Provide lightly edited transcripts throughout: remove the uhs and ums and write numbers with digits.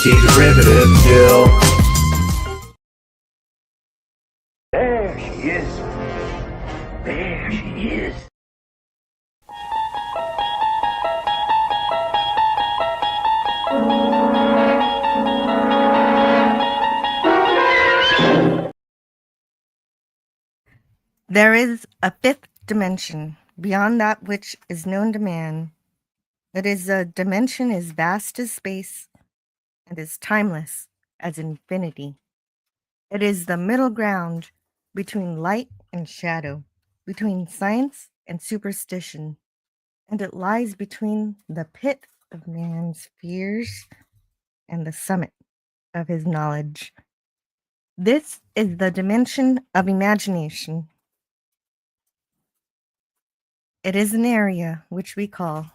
pretty derivative still. There she is. There she is. There is a fifth dimension beyond that which is known to man. It is a dimension as vast as space and as timeless as infinity. It is the middle ground between light and shadow, between science and superstition, and it lies between the pit of man's fears and the summit of his knowledge. This is the dimension of imagination. It is an area which we call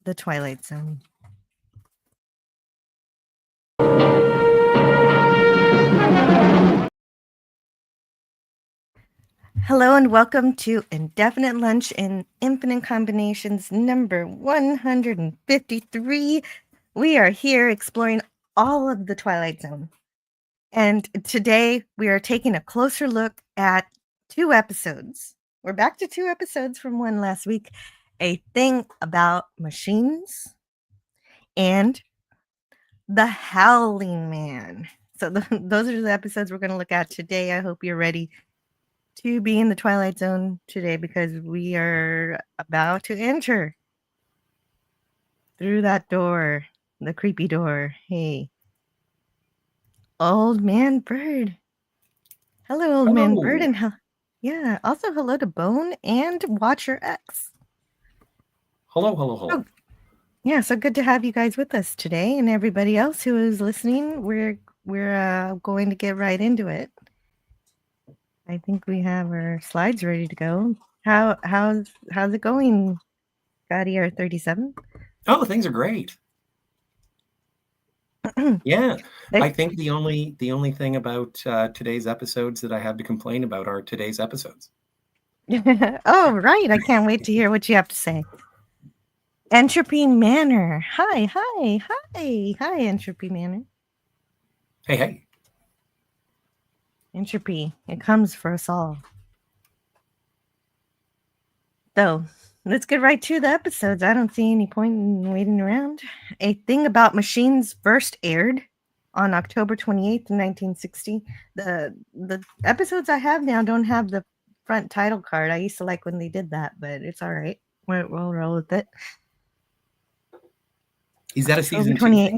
the Twilight Zone. Hello and welcome to Indefinite Lunch in Infinite Combinations number 153. We are here exploring all of the Twilight Zone. And today we are taking a closer look at 2 episodes. We're back to 2 episodes from one last week. A Thing About Machines and The Howling Man. So those are the episodes we're going to look at today. I hope you're ready to be in the Twilight Zone today because we are about to enter through that door, the creepy door. Hey, Old Man Bird. Hello, Old Man Bird, and yeah, also hello to Bone and Watcher X. Hello. Oh, yeah, so good to have you guys with us today, and everybody else who is listening. We're going to get right into it. I think we have our slides ready to go. How's it going, Scotty R37? Oh, things are great. Yeah, I think the only thing about today's episodes that I have to complain about are today's episodes. Oh, right. I can't wait to hear what you have to say. Entropy Manor. Hi, Entropy Manor. Hey. Entropy. It comes for us all. So, let's get right to the episodes. I don't see any point in waiting around. A Thing About Machines first aired on October 28th, 1960. The episodes I have now don't have the front title card. I used to like when they did that, but it's all right. We'll roll with it. Is that a season 28?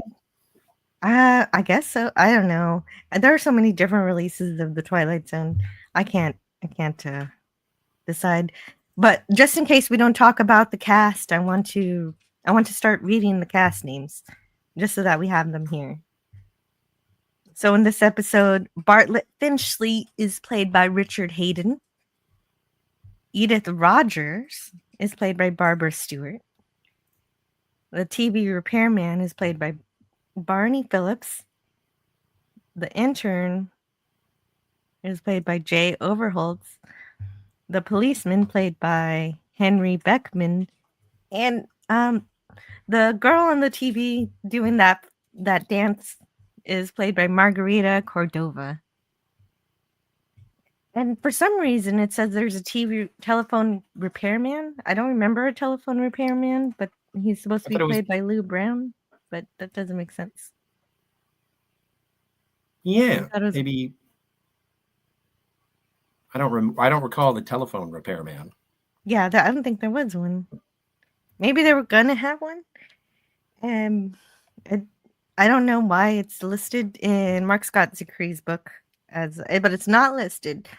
I guess so. I don't know. There are so many different releases of the Twilight Zone. I can't decide. But just in case we don't talk about the cast, I want to start reading the cast names just so that we have them here. So in this episode, Bartlett Finchley is played by Richard Hayden. Edith Rogers is played by Barbara Stewart. The TV repairman is played by Barney Phillips. The intern is played by Jay Overholtz. The policeman played by Henry Beckman. And the girl on the TV doing that dance is played by Margarita Cordova. And for some reason, it says there's a telephone repairman. I don't remember a telephone repairman, but he's supposed to be played by Lou Brown. But that doesn't make sense. Yeah, maybe. I don't recall the telephone repairman. Yeah, I don't think there was one. Maybe they were gonna have one. I don't know why it's listed in Mark Scott Zickery's book but it's not listed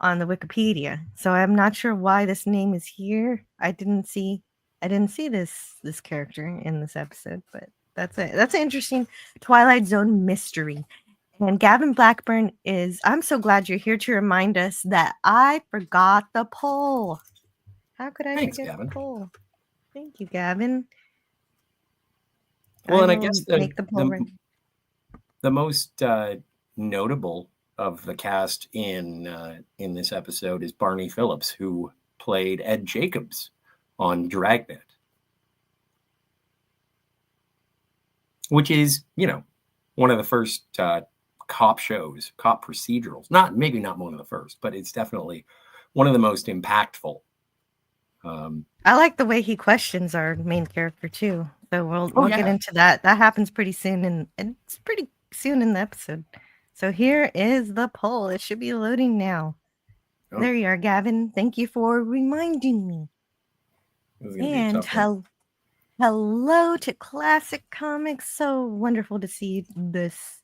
on the Wikipedia. So I'm not sure why this name is here. I didn't see this character in this episode, but that's an interesting Twilight Zone mystery. And Gavin Blackburn I'm so glad you're here to remind us that I forgot the poll. How could I forget Gavin. The poll? Thank you, Gavin. Well, and I guess the most notable of the cast in this episode is Barney Phillips, who played Ed Jacobs on Dragnet, which is, one of the first cop shows, cop procedurals. Maybe not one of the first, but it's definitely one of the most impactful. I like the way he questions our main character too. So we'll get into that. That happens pretty soon, and it's pretty soon in the episode. So here is the poll. It should be loading now. Oh. There you are, Gavin. Thank you for reminding me. And hello to Classic Comics. So wonderful to see you this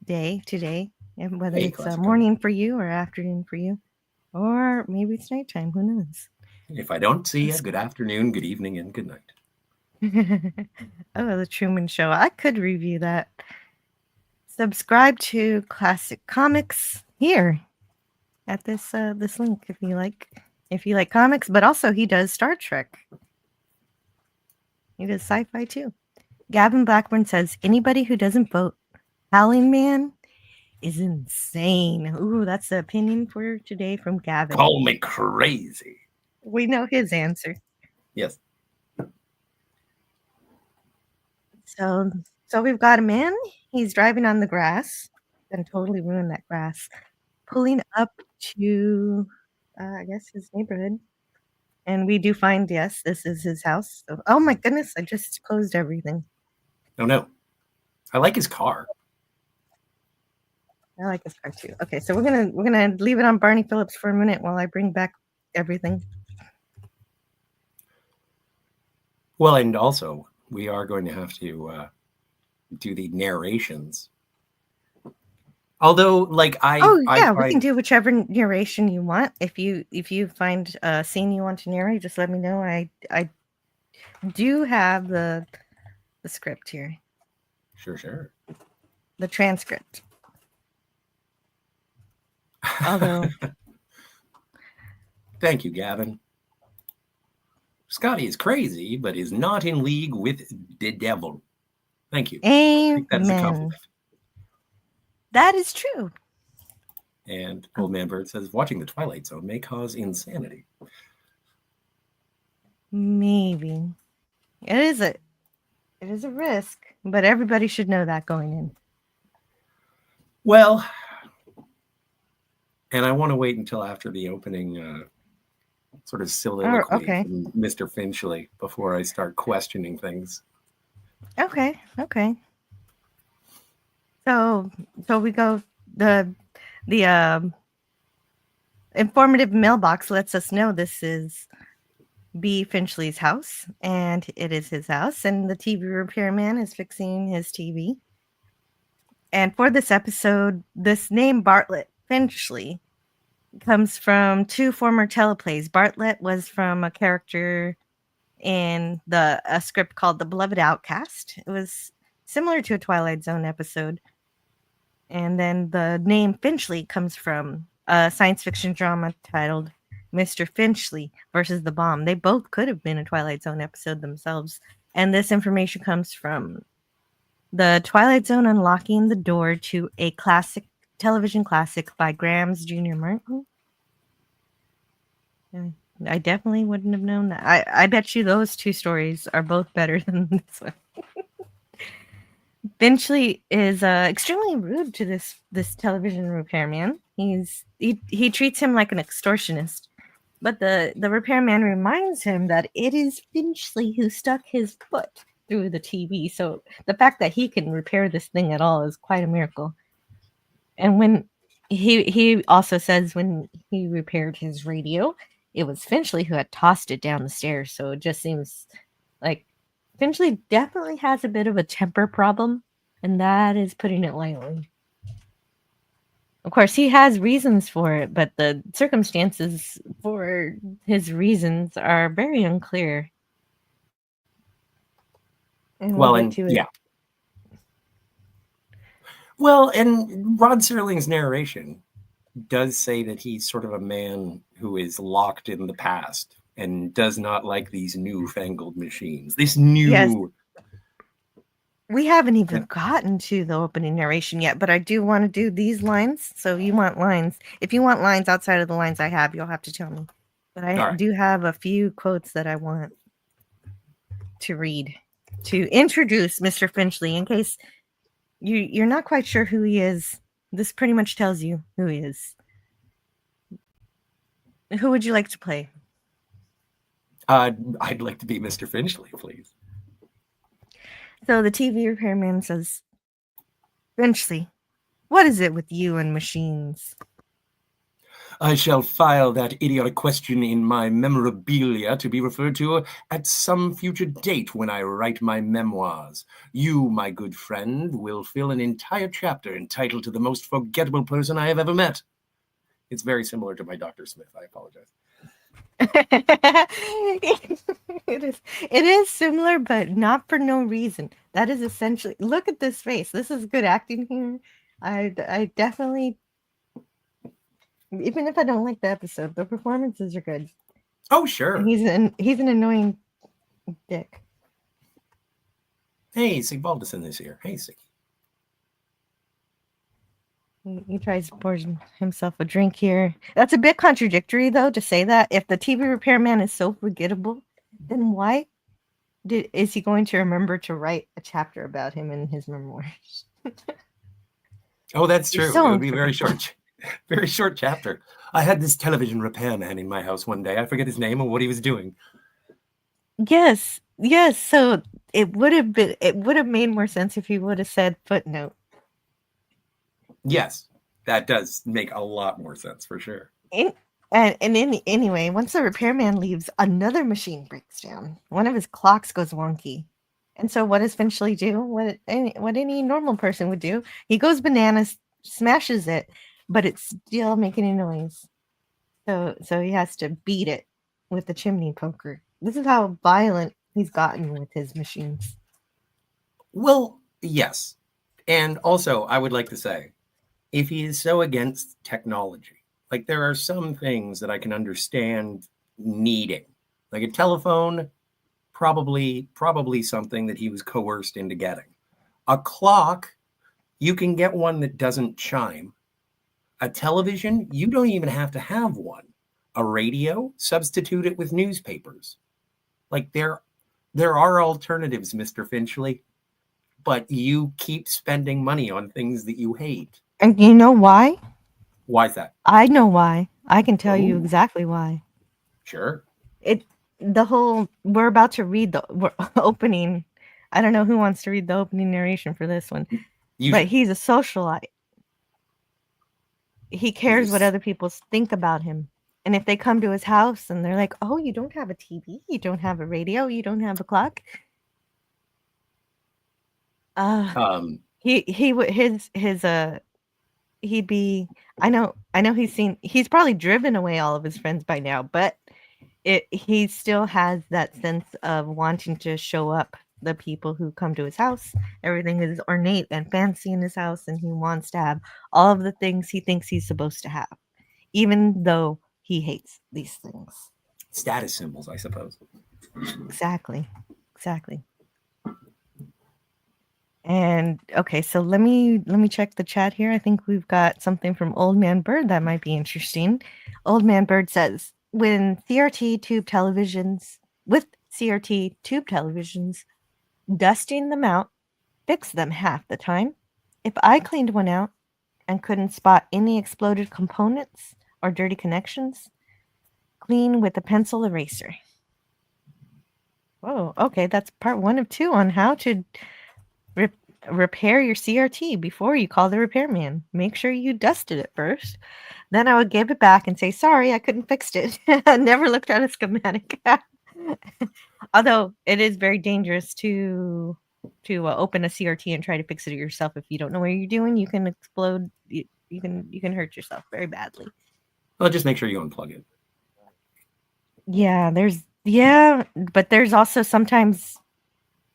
day today, and whether it's morning for you or afternoon for you, or maybe it's nighttime. Who knows? If I don't see you, good afternoon, good evening, and good night. Oh, the Truman Show. I could review that. Subscribe to Classic Comics here at this link if you like comics, but also he does Star Trek. He does sci-fi too. Gavin Blackburn says anybody who doesn't vote Howling Man is insane. Ooh, that's the opinion for today from Gavin. Call me crazy. We know his answer. Yes. So we've got a man. He's driving on the grass. Gonna totally ruin that grass. Pulling up to, I guess, his neighborhood. And we do find, yes, this is his house. So, oh my goodness, I just closed everything. Oh no. I like his car. I like his car too. Okay, so we're gonna leave it on Barney Phillips for a minute while I bring back everything. Well, and also we are going to have to do the narrations. Although, like we can do whichever narration you want. If you find a scene you want to narrate, just let me know. I do have the script here. Sure. The transcript. Although, thank you, Gavin. Scotty is crazy, but is not in league with the devil. Thank you. Amen. I think that's a compliment. That is true. And Old Man Bird says, watching the Twilight Zone may cause insanity. Maybe. It is a risk, but everybody should know that going in. Well, and I want to wait until after the opening sort of soliloquy from Mr. Finchley before I start questioning things. Okay. So we go the informative mailbox lets us know this is B. Finchley's house, and it is his house, and the TV repairman is fixing his TV. And for this episode, this name Bartlett Finchley comes from two former teleplays. Bartlett was from a character in a script called The Beloved Outcast. It was similar to a Twilight Zone episode. And then the name Finchley comes from a science fiction drama titled Mr. Finchley versus the Bomb. They both could have been a Twilight Zone episode themselves. And this information comes from the Twilight Zone Unlocking the Door to a Classic Television Classic by Grams Jr. Martin. I definitely wouldn't have known that. I bet you those two stories are both better than this one. Finchley is extremely rude to this television repairman. He treats him like an extortionist, but the repairman reminds him that it is Finchley who stuck his foot through the TV. So the fact that he can repair this thing at all is quite a miracle. And when he also says when he repaired his radio, it was Finchley who had tossed it down the stairs. So it just seems like Finchley definitely has a bit of a temper problem, and that is putting it lightly. Of course, he has reasons for it, but the circumstances for his reasons are very unclear. And Well, and Rod Serling's narration does say that he's sort of a man who is locked in the past and does not like these newfangled machines. Yes. We haven't even gotten to the opening narration yet, but I do want to do these lines. So you want lines. If you want lines outside of the lines I have, you'll have to tell me. But I do have a few quotes that I want to read to introduce Mr. Finchley in case You're not quite sure who he is. This pretty much tells you who he is. Who would you like to play? I'd like to be Mr. Finchley, please. So the TV repairman says, Finchley, what is it with you and machines? I shall file that idiotic question in my memorabilia to be referred to at some future date when I write my memoirs. You, my good friend, will fill an entire chapter entitled to the most forgettable person I have ever met. It's very similar to my Dr. Smith. I apologize. It is similar, but not for no reason. That is essentially, look at this face. This is good acting here. I definitely, even if I don't like the episode, the performances are good. Oh, sure. And he's an annoying dick. Hey, Sigvaldison is here. Hey, Sig. He tries to pour himself a drink here. That's a bit contradictory, though, to say that. If the TV repairman is so forgettable, then why is he going to remember to write a chapter about him in his memoirs? Oh, that's true. So it would be very short chapter. I had this television repairman in my house one day. I forget his name or what he was doing. Yes. So it would have made more sense if he would have said footnote. Yes, that does make a lot more sense for sure. Anyway, once the repairman leaves, another machine breaks down. One of his clocks goes wonky. And so what does Finchley do? What any normal person would do? He goes bananas, smashes it, but it's still making a noise. So he has to beat it with the chimney poker. This is how violent he's gotten with his machines. Well, yes. And also, I would like to say, if he is so against technology, like there are some things that I can understand needing, like a telephone, probably something that he was coerced into getting. A clock, you can get one that doesn't chime. A television, you don't even have to have one. A radio, substitute it with newspapers. Like there are alternatives, Mr. Finchley, but you keep spending money on things that you hate. And you know why? Why is that? I know why. I can tell you exactly why. Sure. We're about to read the opening. I don't know who wants to read the opening narration for this one. But he's a socialite. He cares what other people think about him. And if they come to his house and they're like, "Oh, you don't have a TV, you don't have a radio, you don't have a clock," he'd be. I know he's probably driven away all of his friends by now, but he still has that sense of wanting to show up the people who come to his house. Everything is ornate and fancy in his house, and he wants to have all of the things he thinks he's supposed to have, even though he hates these things. Status symbols, I suppose. Exactly. And okay, so let me check the chat here. I think we've got something from Old Man Bird that might be interesting. Old Man Bird says, with CRT tube televisions, dusting them out, fix them half the time. If I cleaned one out and couldn't spot any exploded components or dirty connections, clean with a pencil eraser. Whoa, okay, that's part 1 of 2 on how to repair your CRT before you call the repairman. Make sure you dusted it first. Then I would give it back and say, sorry, I couldn't fix it. I never looked at a schematic. Although it is very dangerous to open a CRT and try to fix it yourself. If you don't know what you're doing, you can explode. You can hurt yourself very badly. Well, just make sure you unplug it. But there's also sometimes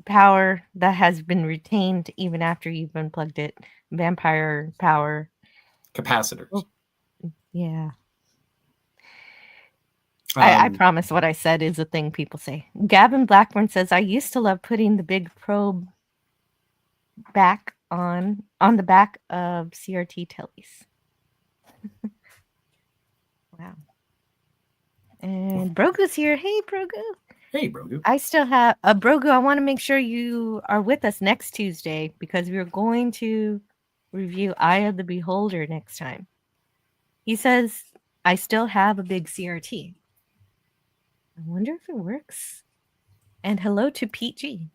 power that has been retained even after you've unplugged it. Vampire power. Capacitors. Oh, yeah. I promise what I said is a thing people say. Gavin Blackburn says, I used to love putting the big probe back on the back of CRT tellies. Wow. And Brogu's here. Hey, Brogu. Hey, Brogu. I still have a Brogu. I want to make sure you are with us next Tuesday because we're going to review Eye of the Beholder next time. He says, I still have a big CRT. I wonder if it works. And hello to PG.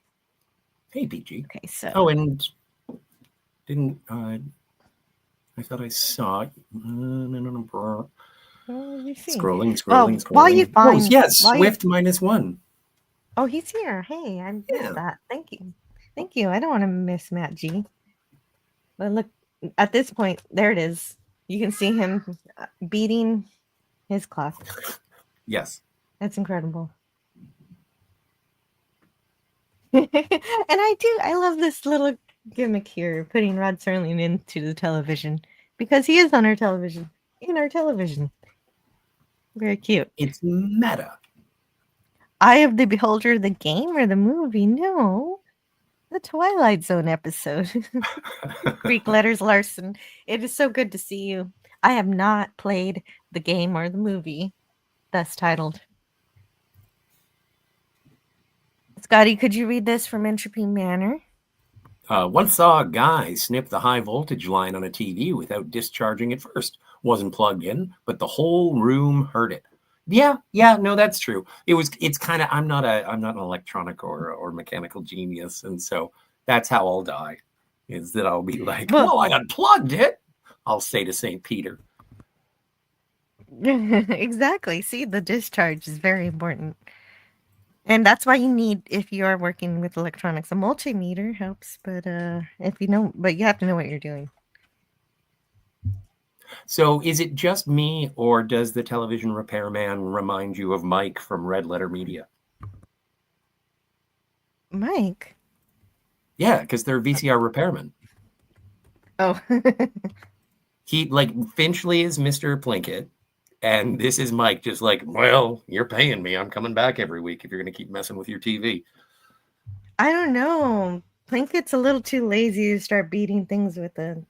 Hey, PG. Okay, so. Oh, and didn't I thought I saw. What did you see? Scrolling. Well, while you find. Oh, yes, Swift -1. Oh, he's here. Hey, I missed Yeah. that. Thank you. Thank you. I don't want to miss Matt G. But look, at this point, there it is. You can see him beating his clock. Yes. That's incredible. And I love this little gimmick here, putting Rod Serling into the television because he is on our television, in our television. Very cute. It's meta. Eye of the Beholder, the game or the movie? No, the Twilight Zone episode. Greek letters, Larson. It is so good to see you. I have not played the game or the movie, thus titled. Scotty, could you read this from Entropy Manor? Once saw a guy snip the high voltage line on a TV without discharging it first. Wasn't plugged in, but the whole room heard it. Yeah, no, that's true. It's kind of, I'm not an electronic or mechanical genius, and so that's how I'll die. Is that I'll be like, well, I unplugged it. I'll say to St. Peter. Exactly. See, the discharge is very important. And that's why you need, if you are working with electronics, a multimeter helps, but you have to know what you're doing. So is it just me, or does the television repairman remind you of Mike from Red Letter Media? Mike? Yeah, because they're VCR repairmen. Oh. He, Finchley is Mr. Plinkett, and this is Mike just like, well, you're paying me. I'm coming back every week if you're going to keep messing with your TV. I don't know. Plinkett's a little too lazy to start beating things with a...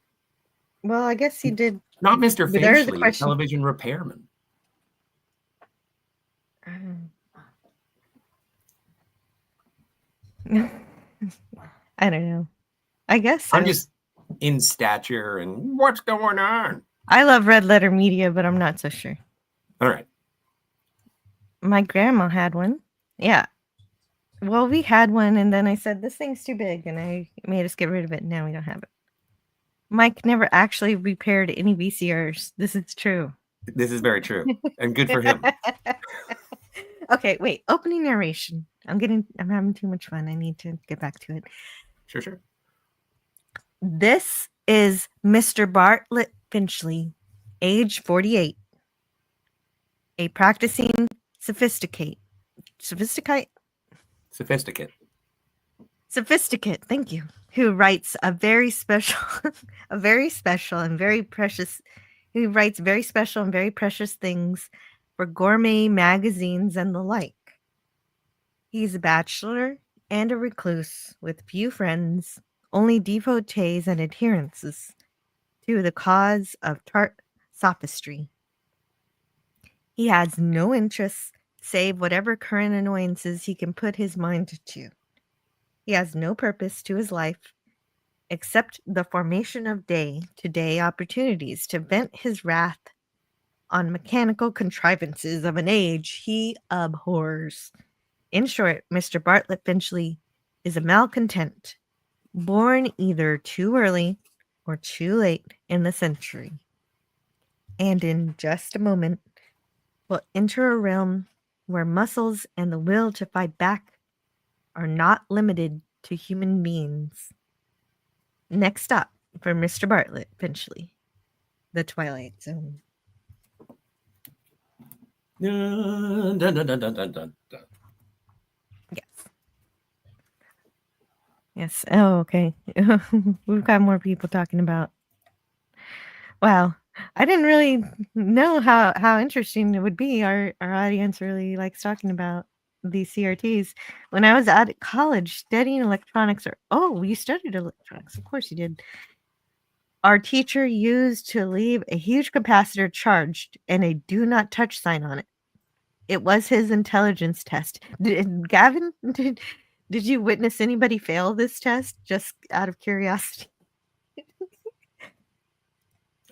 Well, I guess he did. Not Mr. Finchley, the television repairman. I don't know. I guess so. I'm just in stature and what's going on? I love Red Letter Media, but I'm not so sure. All right. My grandma had one. Yeah. Well, we had one, and then I said, this thing's too big, and I made us get rid of it, and now we don't have it. Mike never actually repaired any VCRs. This is true. This is very true, and good for him. Okay, wait. Opening narration. I'm having too much fun. I need to get back to it. Sure. This is Mr. Bartlett Finchley, age 48. A practicing sophisticate. Thank you. Who writes a very special and very precious things for gourmet magazines and the like. He's a bachelor and a recluse with few friends, only devotees and adherents to the cause of tart sophistry. He has no interests save whatever current annoyances he can put his mind to. He has no purpose to his life except the formation of day-to-day opportunities to vent his wrath on mechanical contrivances of an age he abhors. In short, Mr. Bartlett Finchley is a malcontent, born either too early or too late in the century. And in just a moment, will enter a realm where muscles and the will to fight back are not limited to human beings. Next up, for Mr. Bartlett Finchley, The Twilight Zone. Dun, dun, dun, dun, dun, dun, dun. Yes. Oh, okay. We've got more people talking about. Wow. I didn't really know how interesting it would be. Our audience really likes talking about these CRTs. When I was at college studying electronics, you studied electronics. Of course you did. Our teacher used to leave a huge capacitor charged and a do not touch sign on it. It was his intelligence test. Gavin, did you witness anybody fail this test just out of curiosity?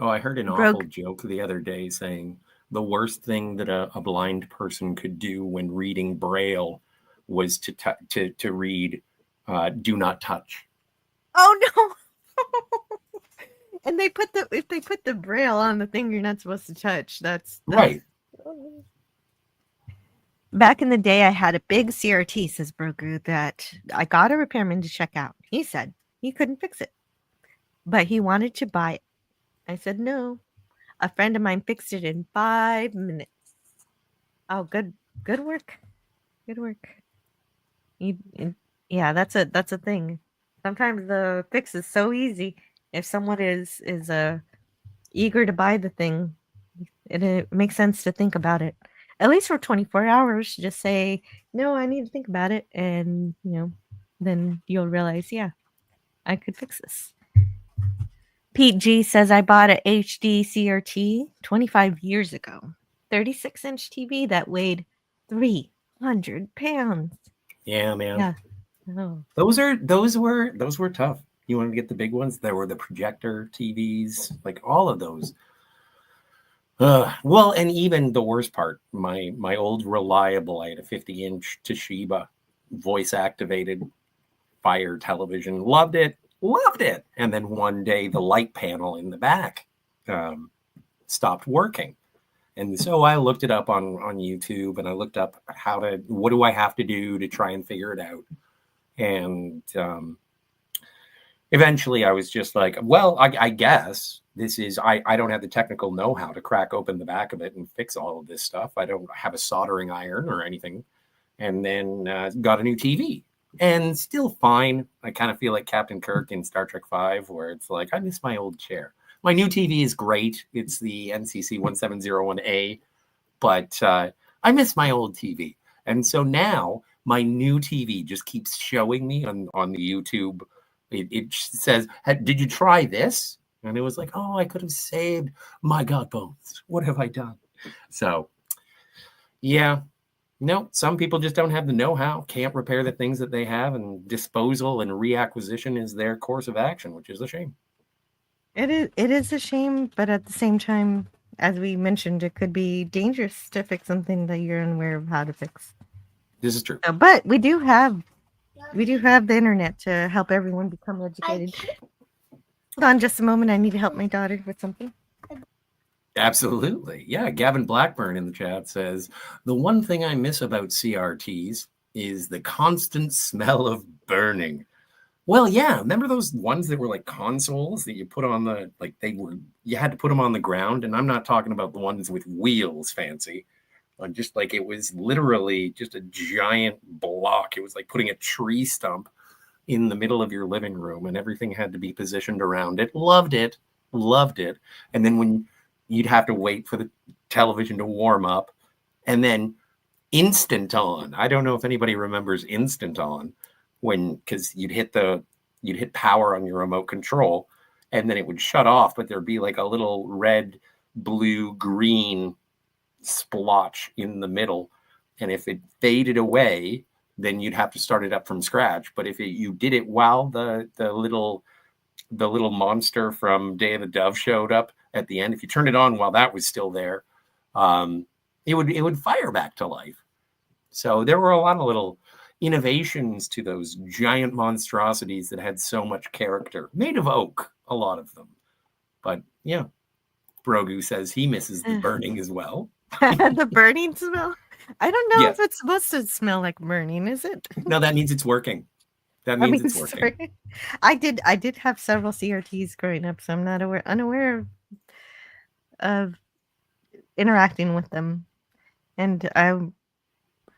Oh, I heard an awful joke the other day saying the worst thing that a blind person could do when reading Braille was to read "Do not touch." Oh no! And if they put the Braille on the thing you're not supposed to touch, that's right. Back in the day, I had a big CRT, says Brogu, that I got a repairman to check out. He said he couldn't fix it, but he wanted to buy it. I said no. A friend of mine fixed it in 5 minutes. Oh, good work. Good work. Yeah, that's a thing. Sometimes the fix is so easy. If someone is eager to buy the thing, it makes sense to think about it. At least for 24 hours, just say, no, I need to think about it. And, then you'll realize, yeah, I could fix this. Pete G says, I bought a HD CRT 25 years ago. 36-inch TV that weighed 300 pounds. Yeah, man. Yeah. Oh. Those were tough. You wanted to get the big ones. There were the projector TVs, like all of those. Well, and even the worst part, my old reliable, I had a 50-inch Toshiba voice activated Fire television. Loved it. And then one day the light panel in the back stopped working. And so I looked it up on YouTube, and I looked up what do I have to do to try and figure it out. And eventually I was just like, well, I guess this is, I don't have the technical know-how to crack open the back of it and fix all of this stuff. I don't have a soldering iron or anything. And then got a new TV. And still fine. I kind of feel like Captain Kirk in Star Trek V, where it's like, I miss my old chair. My new TV is great. It's the NCC 1701A, but I miss my old TV. And so now my new TV just keeps showing me on the YouTube. It says, did you try this? And it was like, oh, I could have saved my God bones. What have I done? So, yeah. No, some people just don't have the know-how, can't repair the things that they have, and disposal and reacquisition is their course of action, which is a shame. It is a shame, but at the same time, as we mentioned, it could be dangerous to fix something that you're unaware of how to fix. This is true. But we do have the internet to help everyone become educated. Hold on just a moment. I need to help my daughter with something. Absolutely. Yeah. Gavin Blackburn in the chat says, the one thing I miss about CRTs is the constant smell of burning. Well, yeah. Remember those ones that were like consoles that you put on you had to put them on the ground. And I'm not talking about the ones with wheels, fancy. Just like it was literally just a giant block. It was like putting a tree stump in the middle of your living room, and everything had to be positioned around it. Loved it. And then when you'd have to wait for the television to warm up, and then instant on. I don't know if anybody remembers instant on, because you'd hit power on your remote control, and then it would shut off, but there'd be like a little red, blue, green splotch in the middle, and if it faded away, then you'd have to start it up from scratch. But if you did it while the little monster from Day of the Dove showed up at the end, if you turned it on while that was still there, it would fire back to life. So there were a lot of little innovations to those giant monstrosities that had so much character, made of oak, a lot of them. But yeah, Brogu says he misses the burning as well. The burning smell? I don't know if it's supposed to smell like burning, is it? No, that means it's working. It's working. Sorry. I did have several CRTs growing up, so I'm not unaware of interacting with them. And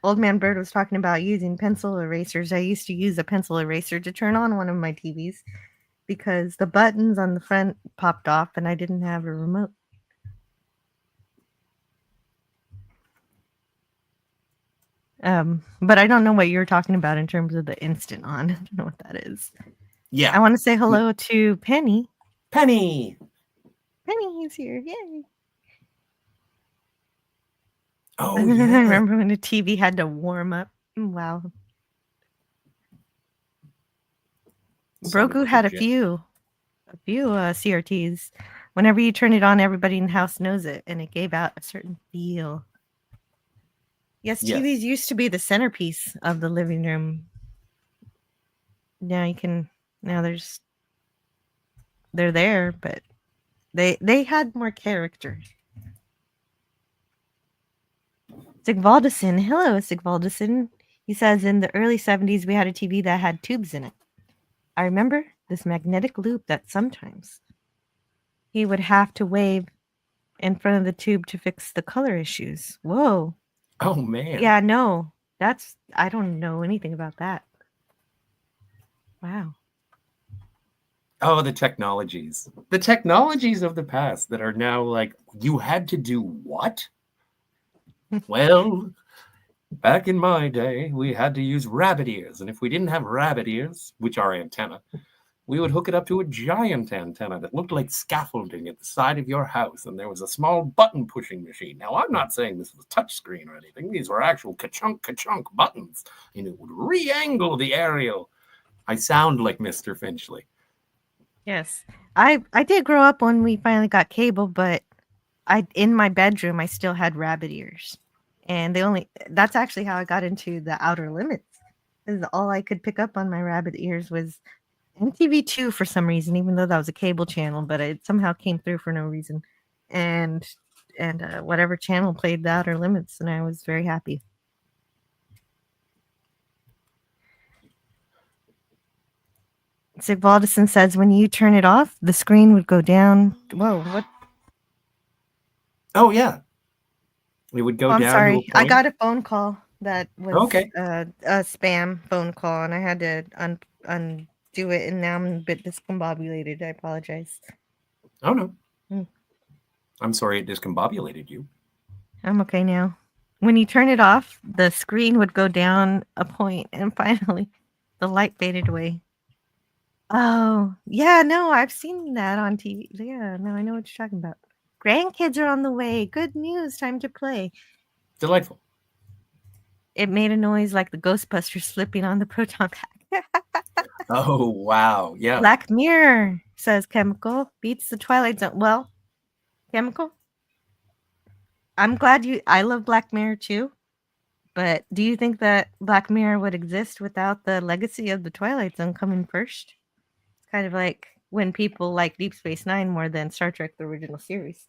Old Man Bird was talking about using pencil erasers. I used to use a pencil eraser to turn on one of my TVs because the buttons on the front popped off and I didn't have a remote. But I don't know what you're talking about in terms of the instant on. I don't know what that is. Yeah. I want to say hello to Penny. Penny is here. Yay. Oh I yeah. remember when the TV had to warm up. Wow. Sounded Broku like had a a jet. few CRTs. Whenever you turn it on, everybody in the house knows it, and it gave out a certain feel. Yes, Yes. TVs used to be the centerpiece of the living room. Now they're there, but they had more character. Sigvaldison, hello, Sigvaldison. He says in the early 70s we had a TV that had tubes in it. I remember this magnetic loop that sometimes he would have to wave in front of the tube to fix the color issues. Whoa. Oh man. Yeah, no. I don't know anything about that. Wow. Oh, the technologies. The technologies of the past that are now like, you had to do what? Well, back in my day, we had to use rabbit ears. And if we didn't have rabbit ears, which are antenna, we would hook it up to a giant antenna that looked like scaffolding at the side of your house. And there was a small button pushing machine. Now, I'm not saying this was a touchscreen or anything. These were actual ka-chunk buttons. And it would re-angle the aerial. I sound like Mr. Finchley. Yes. I did grow up when we finally got cable, but in my bedroom I still had rabbit ears. And that's actually how I got into the Outer Limits. Is all I could pick up on my rabbit ears was MTV2 for some reason, even though that was a cable channel, but it somehow came through for no reason. And whatever channel played the Outer Limits, and I was very happy. Sigvaldison says when you turn it off, the screen would go down. Whoa, what? Oh, yeah. It would go I'm down sorry. to a point. I got a phone call that was okay. a spam phone call, and I had to undo it, and now I'm a bit discombobulated. I apologize. Oh, no. I'm sorry it discombobulated you. I'm okay now. When you turn it off, the screen would go down a point, and finally, the light faded away. Oh, yeah, no, I've seen that on TV. Yeah, no, I know what you're talking about. Grandkids are on the way. Good news. Time to play. Delightful. It made a noise like the Ghostbusters slipping on the proton pack. Oh, wow. Yeah. Black Mirror, says Chemical, beats the Twilight Zone. Well, Chemical, I'm glad I love Black Mirror too. But do you think that Black Mirror would exist without the legacy of the Twilight Zone coming first? It's kind of like when people like Deep Space Nine more than Star Trek, the original series.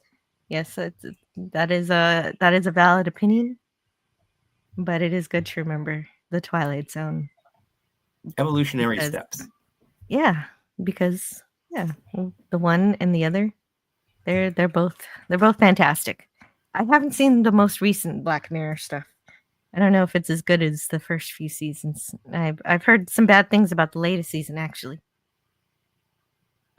Yes, that is a valid opinion, but it is good to remember the Twilight Zone. Evolutionary steps. Yeah, because the one and the other, they're both fantastic. I haven't seen the most recent Black Mirror stuff. I don't know if it's as good as the first few seasons. I've heard some bad things about the latest season, actually.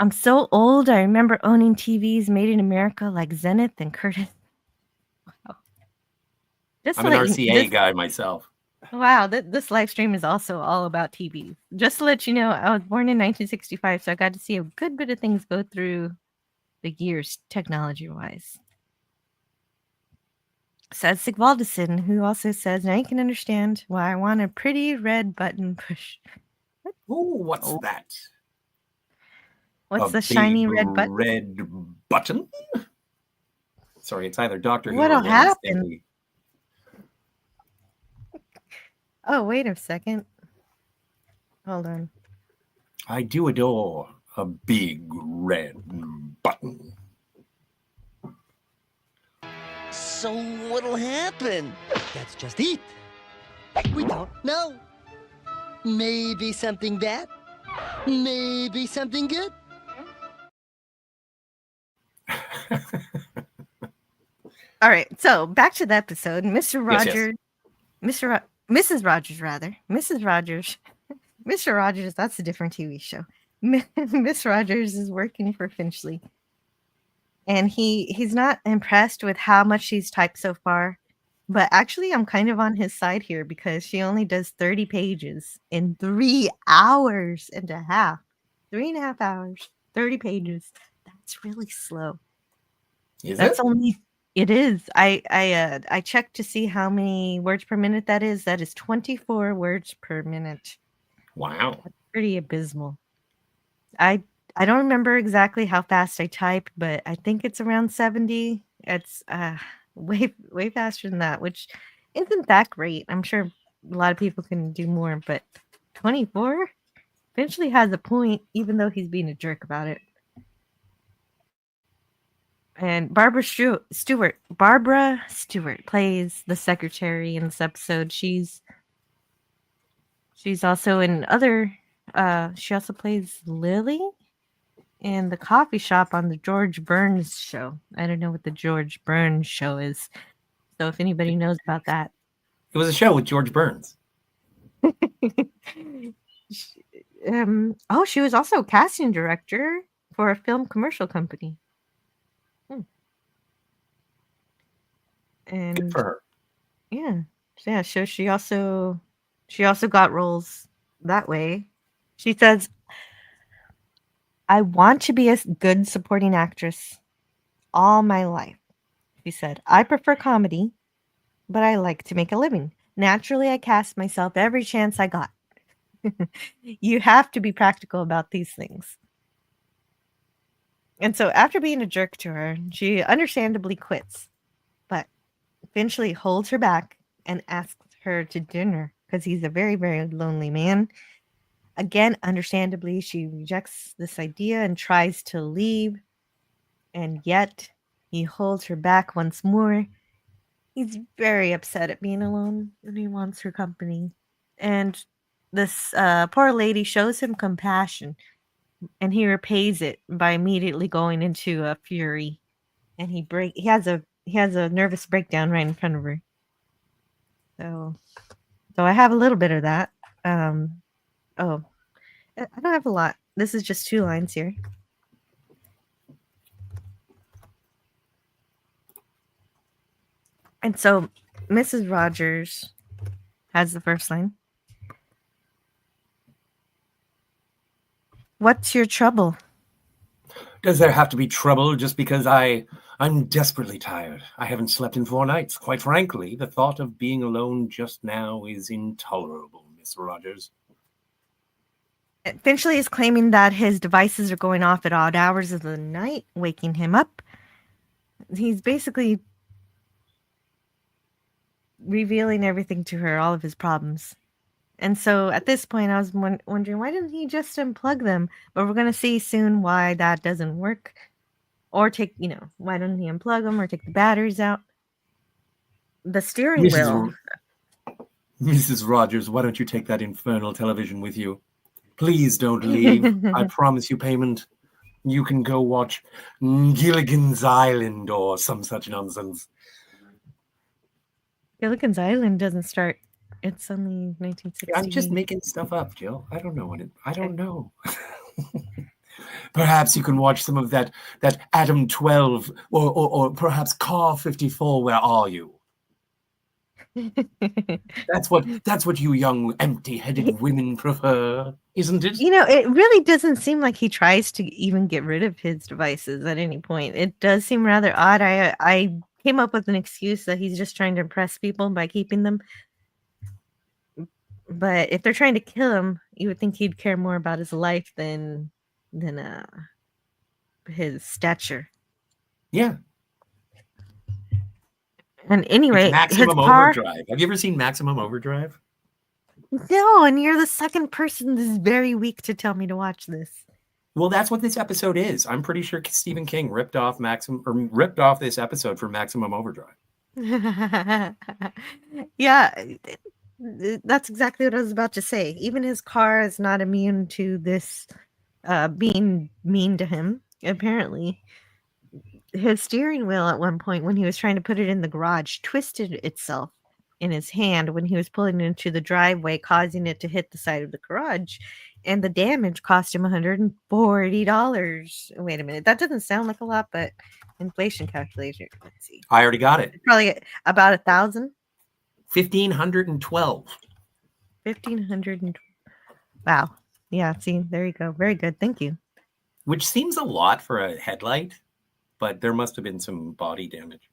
I'm so old. I remember owning TVs made in America like Zenith and Curtis. Wow. I'm an RCA guy myself. Wow, this live stream is also all about TVs. Just to let you know, I was born in 1965, so I got to see a good bit of things go through the years, technology-wise. Says Sigvaldison, who also says, now you can understand why I want a pretty red button push. Oh, what's that? What's the shiny red button? Red button? Sorry, it's either Doctor Who What'll or happen? Oh, wait a second. Hold on. I do adore a big red button. So what'll happen? That's just it. We don't know. Maybe something bad. Maybe something good. All right, so back to the episode. Mr. Yes, Rogers, Mrs. Rogers, rather. Mrs. Rogers. Mr. Rogers, that's a different TV show. Miss Rogers is working for Finchley. And he's not impressed with how much she's typed so far. But actually, I'm kind of on his side here because she only does 30 pages in 3 hours and a half. 3.5 hours, 30 pages. That's really slow. Is That's it? only It is. I checked to see how many words per minute that is. That is 24 words per minute. Wow. That's pretty abysmal. I I don't remember exactly how fast I type, but I think it's around 70. It's way faster than that, which isn't that great. I'm sure a lot of people can do more, but 24 eventually has a point, even though he's being a jerk about it. And Barbara Stewart plays the secretary in this episode. She's also in other. She also plays Lily in the coffee shop on the George Burns show. I don't know what the George Burns show is, so if anybody knows about that, It was a show with George Burns. she was also a casting director for a film commercial company. And Good for her. yeah. So she also got roles that way. She says, "I want to be a good supporting actress all my life." She said, "I prefer comedy, but I like to make a living. Naturally, I cast myself every chance I got." You have to be practical about these things. And so after being a jerk to her, she understandably quits, but eventually holds her back and asks her to dinner because he's a very, very lonely man. Again, understandably, she rejects this idea and tries to leave, and yet he holds her back once more. He's very upset at being alone and he wants her company. And this poor lady shows him compassion, and he repays it by immediately going into a fury. And he has a nervous breakdown right in front of her. So I have a little bit of that. Oh, I don't have a lot. This is just 2 lines here. And so Mrs. Rogers has the first line. "What's your trouble?" Does there have to be trouble just because I'm desperately tired? I haven't slept in 4 nights. Quite frankly, the thought of being alone just now is intolerable, Miss Rogers. Finchley is claiming that his devices are going off at odd hours of the night, waking him up. He's basically revealing everything to her, all of his problems. And so at this point, I was wondering, why didn't he just unplug them? But we're going to see soon why that doesn't work. Or why don't he unplug them or take the batteries out? The steering wheel. Mrs. Rogers, why don't you take that infernal television with you? Please don't leave. I promise you payment. You can go watch Gilligan's Island or some such nonsense. Gilligan's Island doesn't start. It's only 1960. I'm just making stuff up, Jill. I don't know I don't know. Perhaps you can watch some of that Adam 12 or perhaps Car 54. Where are you? That's what you young empty-headed women prefer, isn't it? It really doesn't seem like he tries to even get rid of his devices at any point. It does seem rather odd. I came up with an excuse that he's just trying to impress people by keeping them. But if they're trying to kill him, you would think he'd care more about his life than his stature. Yeah. And anyway, Maximum Overdrive. Have you ever seen Maximum Overdrive? No, and you're the second person this very week to tell me to watch this. Well, that's what this episode is. I'm pretty sure Stephen King ripped off this episode for Maximum Overdrive. Yeah, that's exactly what I was about to say. Even his car is not immune to this being mean to him, apparently. His steering wheel at one point, when he was trying to put it in the garage, twisted itself in his hand when he was pulling it into the driveway, causing it to hit the side of the garage. And the damage cost him $140. Wait a minute. That doesn't sound like a lot, but inflation calculator. Let's see. I already got it. Probably about 1,000. 1,512. 1,500. Wow. Yeah. See, there you go. Very good. Thank you. Which seems a lot for a headlight, but there must have been some body damage.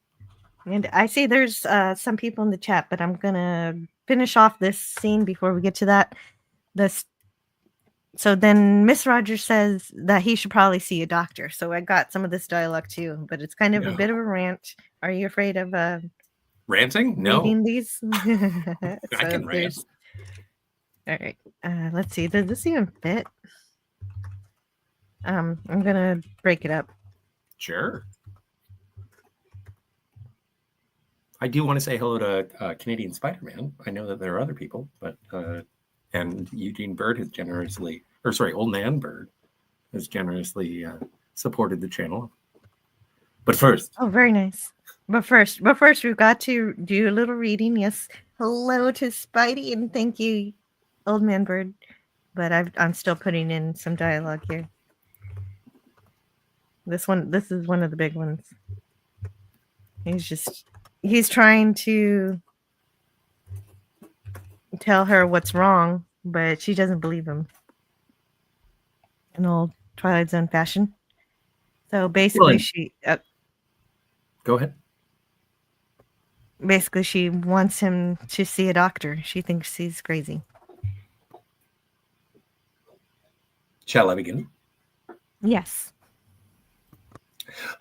And I see there's some people in the chat, but I'm gonna finish off this scene before we get to that. This. So then Miss Rogers says that he should probably see a doctor. So I got some of this dialogue too, but it's kind of a bit of a rant. Are you afraid of ranting? No, reading these? I can rant. All right. Let's see. Does this even fit? I'm gonna break it up. Sure. I do want to say hello to Canadian Spider-Man. I know that there are other people, but and Eugene Bird has generously, or sorry, Old Man Bird has generously supported the channel. But first, oh, very nice. But first, we've got to do a little reading. Yes, hello to Spidey, and thank you, Old Man Bird. But I'm still putting in some dialogue here. This is one of the big ones. He's trying to tell her what's wrong, but she doesn't believe him. In old Twilight Zone fashion. So basically, she go ahead. Basically, she wants him to see a doctor. She thinks he's crazy. Shall I begin? Yes.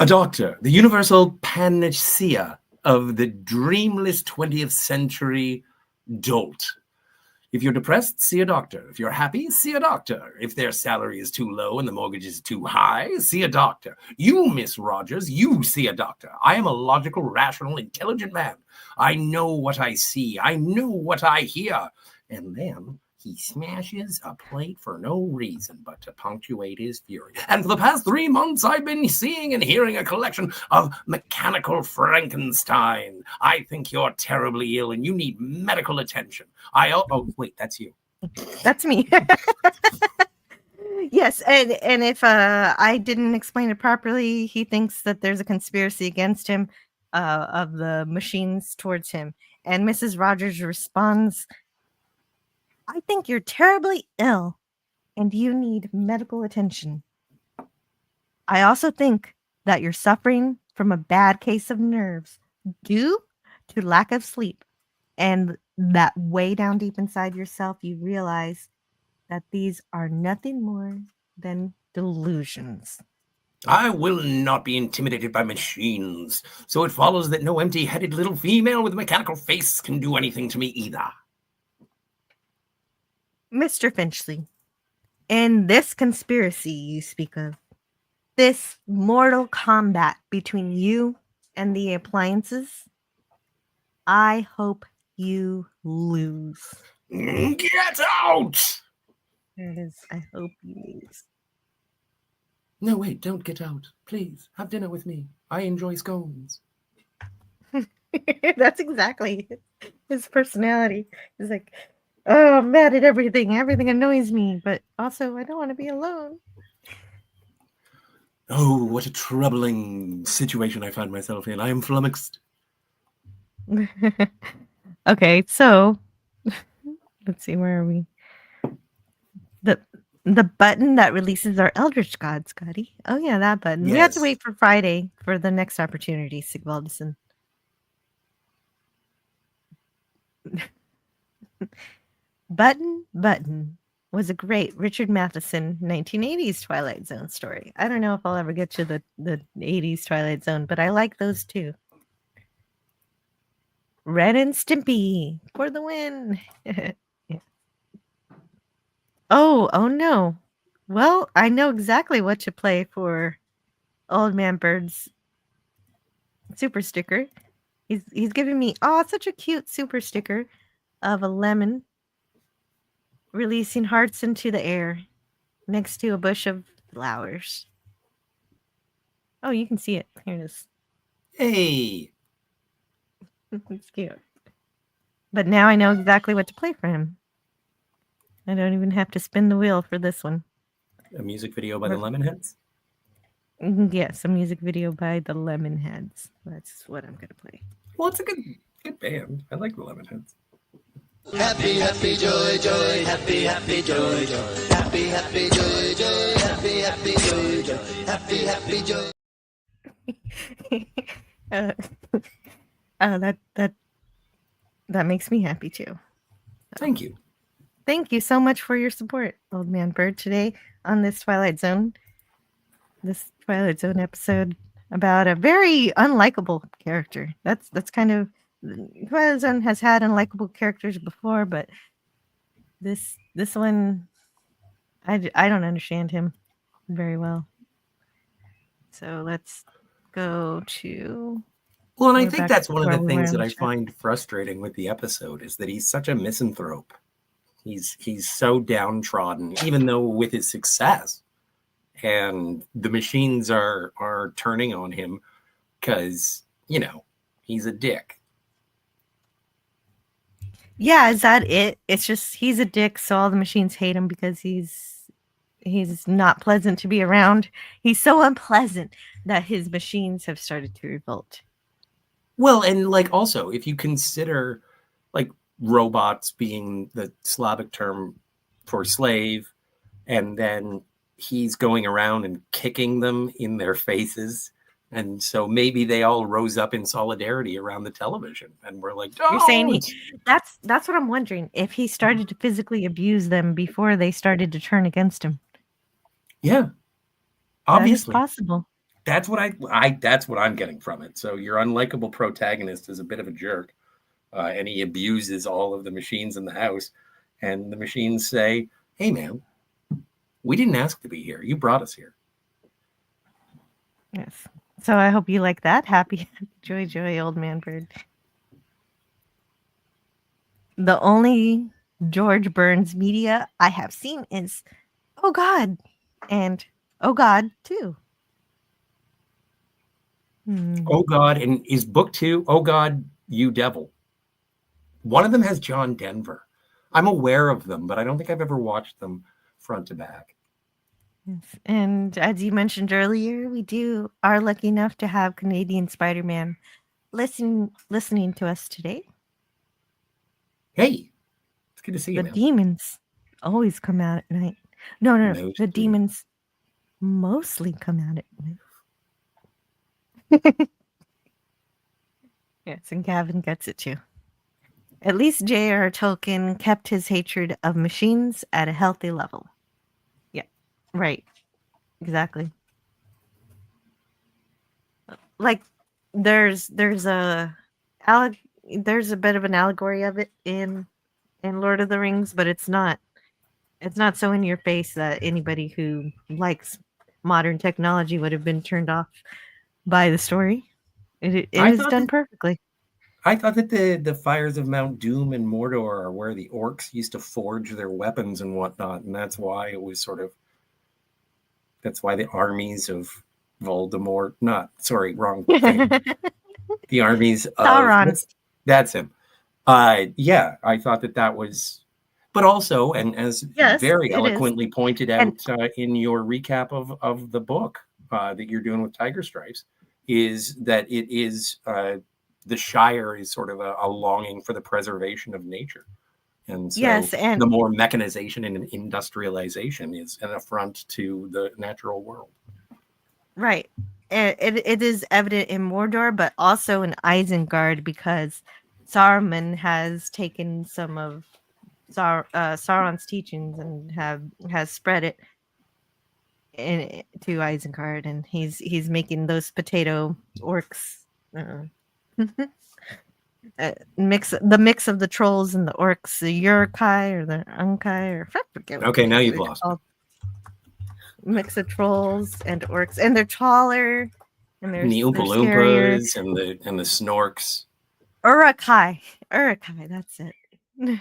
A doctor, the universal panacea of the dreamless 20th century dolt. If you're depressed, see a doctor. If you're happy, see a doctor. If their salary is too low and the mortgage is too high, see a doctor. You, Miss Rogers, you see a doctor. I am a logical, rational, intelligent man. I know what I see. I know what I hear. And then he smashes a plate for no reason but to punctuate his fury. And for the past 3 months, I've been seeing and hearing a collection of mechanical Frankenstein. I think you're terribly ill and you need medical attention. Oh, wait, that's you. That's me. Yes, and if I didn't explain it properly, he thinks that there's a conspiracy against him of the machines towards him. And Mrs. Rogers responds, I think you're terribly ill and you need medical attention. I also think that you're suffering from a bad case of nerves due to lack of sleep, and that way down deep inside yourself, you realize that these are nothing more than delusions. I will not be intimidated by machines, so it follows that no empty-headed little female with a mechanical face can do anything to me either. Mr. Finchley, in this conspiracy you speak of, this mortal combat between you and the appliances, I hope you lose. Get out! There it is. I hope you lose. No, wait, don't get out. Please, have dinner with me. I enjoy scones. That's exactly his personality. He's like, oh, I'm mad at everything. Everything annoys me, but also I don't want to be alone. Oh, what a troubling situation I find myself in. I am flummoxed. Okay, so let's see, where are we? The button that releases our Eldritch God, Scotty. Oh yeah, that button. Yes. We have to wait for Friday for the next opportunity, Sigvaldson. Button was a great Richard Matheson 1980s Twilight Zone story. I don't know if I'll ever get to the 80s Twilight Zone, but I like those too. Ren and Stimpy for the win. Yeah. Oh no. Well, I know exactly what to play for Old Man Bird's super sticker. He's giving me such a cute super sticker of a lemon releasing hearts into the air next to a bush of flowers. Oh, you can see it. Here it is. Hey. It's cute. But now I know exactly what to play for him. I don't even have to spin the wheel for this one. A music video by the Lemonheads? Yes, a music video by the Lemonheads. That's what I'm going to play. Well, it's a good band. I like the Lemonheads. Happy, happy, joy, joy, happy, happy, joy, joy, happy, happy, joy, joy, happy, happy, joy, joy, happy, happy, joy. That makes me happy too. Thank you. Thank you so much for your support, Old Man Bird, today on this Twilight Zone episode about a very unlikable character. That's kind of Twilight Zone has had unlikable characters before, but this one, I don't understand him very well. So let's go to. Well, and I We're think back that's to one of where the we were things in that the I chat. find frustrating with the episode is that he's such a misanthrope. He's so downtrodden, even though with his success, and the machines are turning on him because he's a dick. Yeah, is that it? It's just he's a dick, so all the machines hate him because he's not pleasant to be around. He's so unpleasant that his machines have started to revolt. Well, and like also, if you consider like robots being the Slavic term for slave, and then he's going around and kicking them in their faces. And so maybe they all rose up in solidarity around the television and were like, You're saying "Don't!" that's what I'm wondering, if he started to physically abuse them before they started to turn against him. Yeah. Obviously. That is possible. That's what that's what I'm getting from it. So your unlikable protagonist is a bit of a jerk, and he abuses all of the machines in the house, and the machines say, "Hey, man, we didn't ask to be here. You brought us here." Yes. So I hope you like that. Happy joy, Old Man Bird. The only George Burns media I have seen is Oh God and Oh God 2. Oh God, and is book 2, Oh God, You Devil. One of them has John Denver. I'm aware of them, but I don't think I've ever watched them front to back. Yes. And as you mentioned earlier, we are lucky enough to have Canadian Spider-Man listening to us today. Hey, it's good to see you, The man. demons always come out at night. No. Mostly. The demons mostly come out at night. Yes, and Gavin gets it too. At least J.R. Tolkien kept his hatred of machines at a healthy level. Yeah, right. Exactly. Like there's a bit of an allegory of it in Lord of the Rings, but it's not so in your face that anybody who likes modern technology would have been turned off by the story. It is done perfectly. I thought that the fires of Mount Doom and Mordor are where the orcs used to forge their weapons and whatnot, and that's why it was that's why the armies of Voldemort, wrong thing. The armies of Sauron. That's him. Yeah, I thought that was, but also, and as very eloquently pointed out in your recap of the book that you're doing with Tiger Stripes, is that it is the Shire is sort of a longing for the preservation of nature. And so the more mechanization and industrialization is an affront to the natural world. Right. It is evident in Mordor, but also in Isengard, because Saruman has taken some of Sauron's teachings and has spread it to Isengard, and he's making those potato orcs. Mix of the trolls and the orcs, the Uruk-hai or the Unkai, or I forget. Okay, now you've lost me. Mix of trolls and orcs, and they're taller, and they're the Oompa Loompas and the Snorks. Uruk-hai, that's it. No,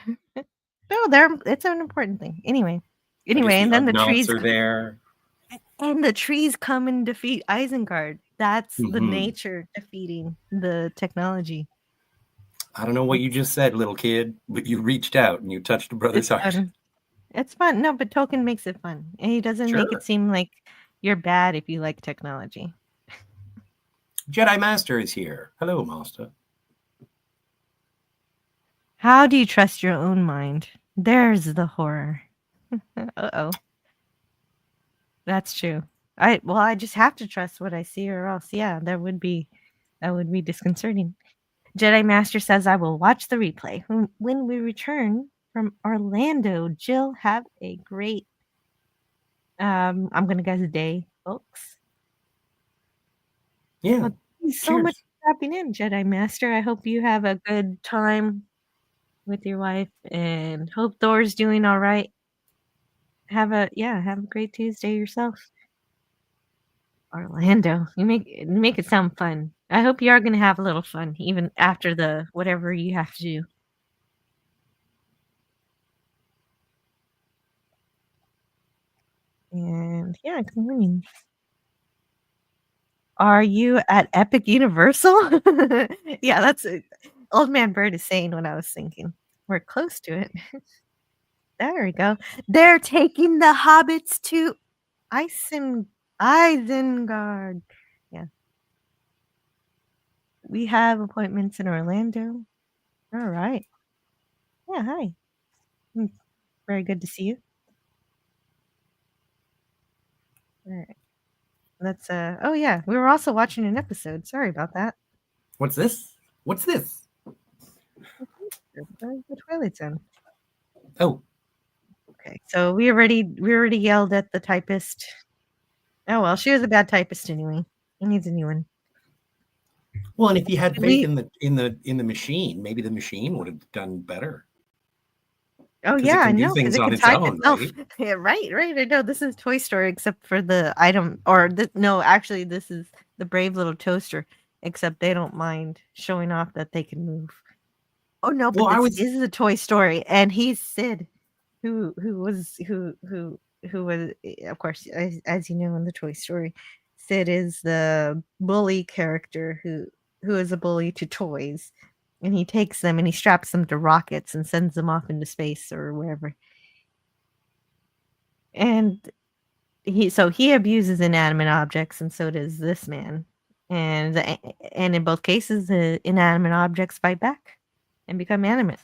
it's an important thing. Anyway, and then the trees are there, and the trees come and defeat Isengard. That's the nature defeating the technology. I don't know what you just said, little kid, but you reached out and you touched a brother's heart. It's fun. No, but Tolkien makes it fun. And he doesn't make it seem like you're bad if you like technology. Jedi Master is here. Hello, Master. How do you trust your own mind? There's the horror. Uh-oh. That's true. I just have to trust what I see, or else, that would be disconcerting. Jedi Master says I will watch the replay. When we return from Orlando, Jill, have a great I'm gonna guess day, folks. Yeah. Well, thank you so much for stopping in, Jedi Master. I hope you have a good time with your wife and hope Thor's doing all right. Have a great Tuesday yourself. Orlando, you make it sound fun. I hope you are gonna have a little fun, even after the whatever you have to do. And yeah, good morning. Are you at Epic Universal? Yeah, that's Old Man Bird is saying what I was thinking. We're close to it. There we go. They're taking the hobbits to Isengard. Yeah. We have appointments in Orlando. All right. Yeah, hi. Very good to see you. All right. Let's oh yeah, we were also watching an episode. Sorry about that. What's this? What's this? The Twilight Zone. Oh. Okay. So we already yelled at the typist. Oh well, she was a bad typist anyway. He needs a new one. Well, and if you had faith in the machine, maybe the machine would have done better. Oh yeah, I know, because it on can its type own, itself. right? Yeah, right. I know this is Toy Story, except for the item, or no, actually, this is the Brave Little Toaster. Except they don't mind showing off that they can move. Oh no, but Well, this is a Toy Story, and he's Sid, who was, of course, as you know in the Toy Story, Sid is the bully character who is a bully to toys, and he takes them and he straps them to rockets and sends them off into space or wherever. And he abuses inanimate objects, and so does this man. And in both cases, the inanimate objects fight back and become animate.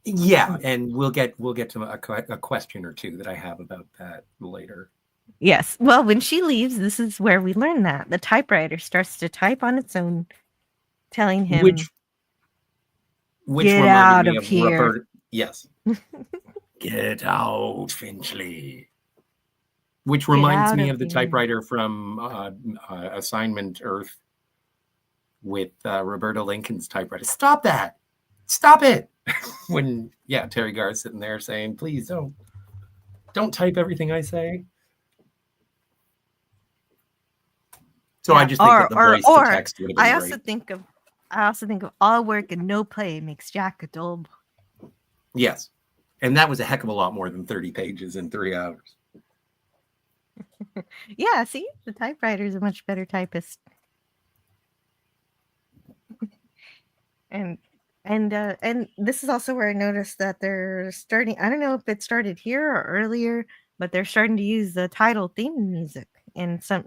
Yeah, and we'll get to a question or two that I have about that later. Yes. Well, when she leaves, this is where we learn that the typewriter starts to type on its own, telling him, which "Get reminded out me of of here." Robert. Yes. Get out, Finchley. Which reminds me of the typewriter from Assignment Earth with Roberta Lincoln's typewriter. Stop that! Stop it! When Terry Garr's sitting there saying, "Please don't type everything I say." So I just think that the voice to text would have been I also think of all work and no play makes Jack a dull boy. Yes. And that was a heck of a lot more than 30 pages in 3 hours. Yeah, see? The typewriter is a much better typist. And this is also where I noticed that they're starting, I don't know if it started here or earlier, but they're starting to use the title theme music in some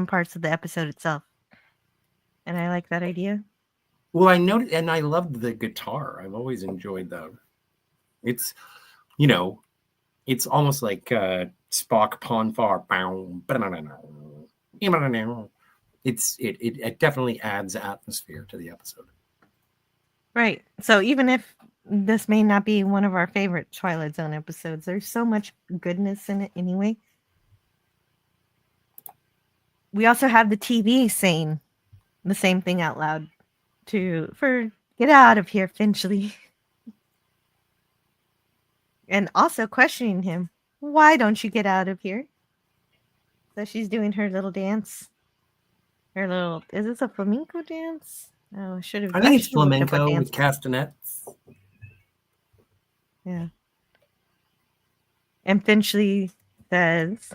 parts of the episode itself. And I like that idea. Well, I noticed, and I loved the guitar. I've always enjoyed that. It's, it's almost like Spock Ponfar. It definitely adds atmosphere to the episode. Right. So even if this may not be one of our favorite Twilight Zone episodes, there's so much goodness in it anyway. We also have the TV saying the same thing out loud for "Get out of here, Finchley." And also questioning him, "Why don't you get out of here?" So she's doing her little dance. Is this a flamenco dance? Oh, I think it's flamenco with castanets. Yeah. And Finchley says,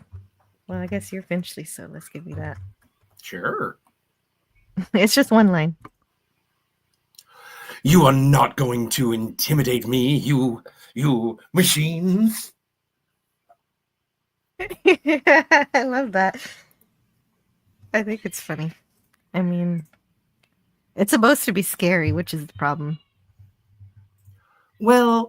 "Well, I guess you're Finchley, so let's give you that." Sure. It's just one line. "You are not going to intimidate me, you machines." I love that. I think it's funny. I mean, it's supposed to be scary, which is the problem. Well,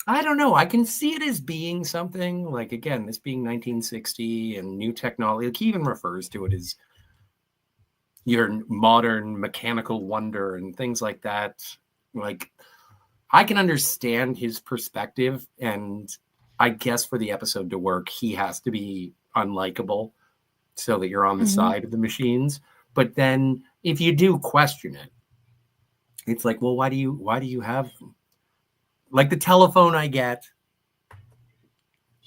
I don't know. I can see it as being something like, again, this being 1960 and new technology. Like he even refers to it as your modern mechanical wonder and things like that. Like, I can understand his perspective, and I guess for the episode to work, he has to be unlikable so that you're on the side of the machines. But then if you do question it, it's like, well, why do you have them? Like the telephone I get,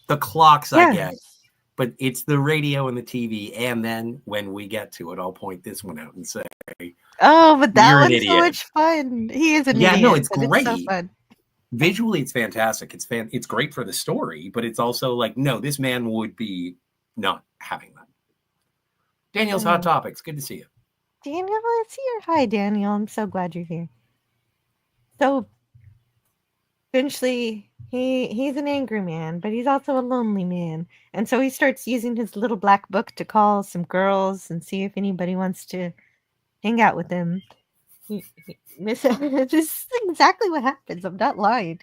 the clocks I get, Yes. but it's the radio and the TV. And then when we get to it, I'll point this one out and say, Oh, but that you're an one's so idiot. much fun. He is an Yeah, no, idiot, it's but it's so great. fun. Visually, it's fantastic. It's great for the story, but it's also like, no, this man would be not having that. Daniel's Hot Topics. Good to see you. Daniel is here. Hi, Daniel. I'm so glad you're here. So eventually he's an angry man, but he's also a lonely man. And so he starts using his little black book to call some girls and see if anybody wants to hang out with him. This is exactly what happens. I'm not lying.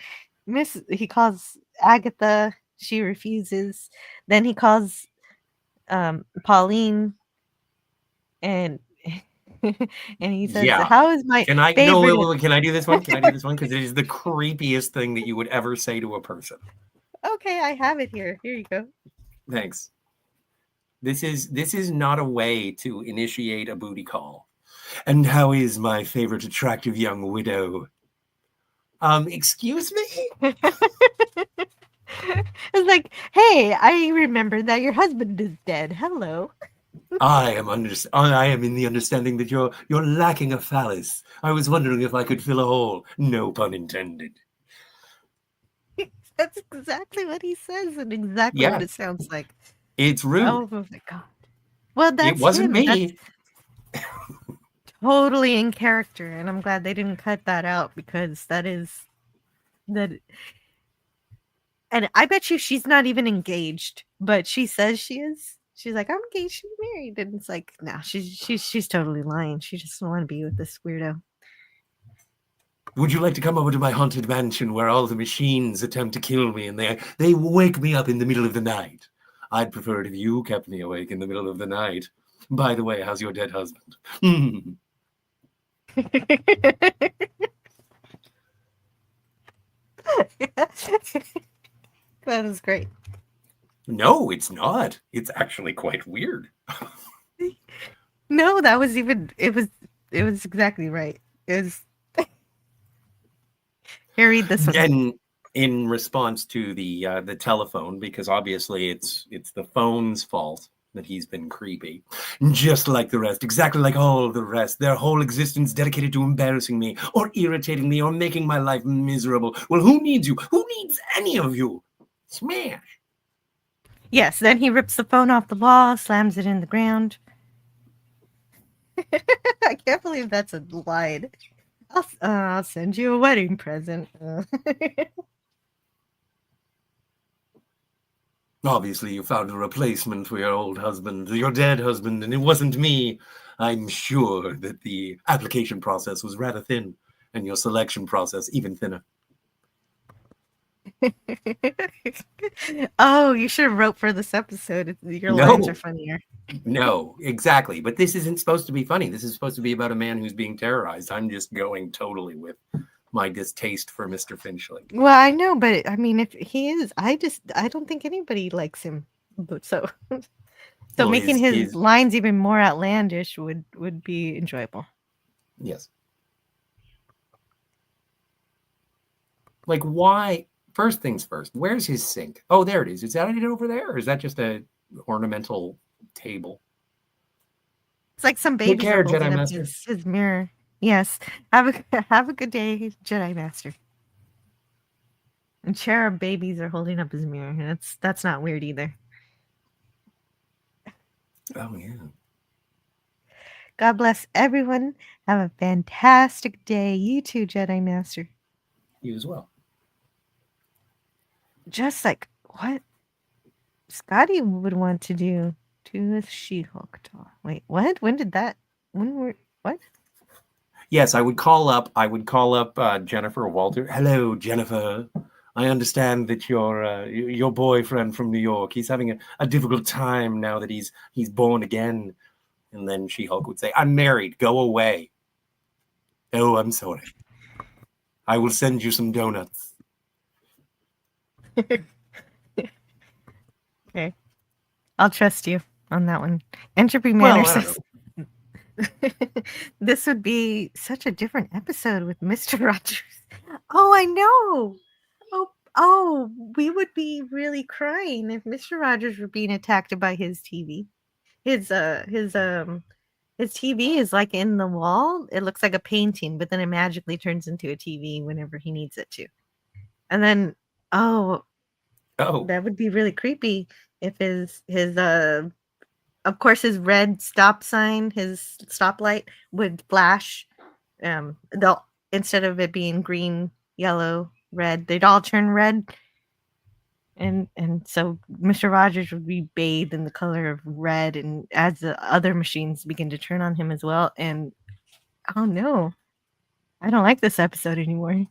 He calls Agatha, she refuses. Then he calls Pauline and and he says, Yeah. "How is my Can I favorite?" no? Wait, can I do this one? Can I do this one? Because it is the creepiest thing that you would ever say to a person. Okay, I have it here. Here you go. Thanks. This is not a way to initiate a booty call. And how is my favorite attractive young widow? Excuse me? It's like, hey, I remember that your husband is dead. Hello. I am in the understanding that you're lacking a phallus. I was wondering if I could fill a hole. No pun intended. That's exactly what he says and exactly Yeah. what it sounds like. It's rude. Oh my god. Well, that's It wasn't him. me. That's totally in character, and I'm glad they didn't cut that out because that. And I bet you she's not even engaged, but she says she is. She's like, I'm engaged, she's married, and it's like, no, she's totally lying. She just doesn't want to be with this weirdo. Would you like to come over to my haunted mansion where all the machines attempt to kill me and they wake me up in the middle of the night? I'd prefer it if you kept me awake in the middle of the night. By the way, how's your dead husband? That is great. No, it's not. It's actually quite weird. No, that was even it was exactly right. It was here, read this one. And in response to the telephone, because obviously it's the phone's fault that he's been creepy, just like the rest, exactly like all the rest. Their whole existence dedicated to embarrassing me or irritating me or making my life miserable. Well, who needs you? Who needs any of you? Smash. Yes, then he rips the phone off the wall, slams it in the ground. I can't believe that's a line. I'll send you a wedding present. Obviously, you found a replacement for your old husband, your dead husband, and it wasn't me. I'm sure that the application process was rather thin, and your selection process even thinner. Oh, you should have wrote for this episode. Your No. lines are funnier. No, exactly. But this isn't supposed to be funny. This is supposed to be about a man who's being terrorized. I'm just going totally with my distaste for Mr. Finchley. Well, I know, but I mean, if he is, I don't think anybody likes him. But so Well, making his his- lines even more outlandish would be enjoyable. Yes. Like, why? First things first, where's his sink? Oh, there it is. Is that it over there? Or is that just a ornamental table? It's like some Take babies care, are holding Jedi up Master. his mirror. Yes. Have a good day, Jedi Master. And cherub babies are holding up his mirror. That's not weird either. Oh, yeah. God bless everyone. Have a fantastic day. You too, Jedi Master. You as well. Just like what Scotty would want to do to a She-Hulk doll. Wait, what? When did that? What? Yes, I would call up Jennifer Walter. Hello, Jennifer. I understand that your boyfriend from New York, he's having a difficult time now that he's born again. And then She-Hulk would say, I'm married. Go away. Oh, I'm sorry. I will send you some donuts. Okay. I'll trust you on that one. Entropy Well, Manor I don't says this would be such a different episode with Mr. Rogers. Oh, I know. Oh, we would be really crying if Mr. Rogers were being attacked by his TV. His TV is like in the wall. It looks like a painting, but then it magically turns into a TV whenever he needs it to. And then, oh, Oh, that would be really creepy if of course his red stop sign, his stoplight would flash. They'll instead of it being green, yellow, red, they'd all turn red. And so Mr. Rogers would be bathed in the color of red, and as the other machines begin to turn on him as well. And oh no, I don't like this episode anymore.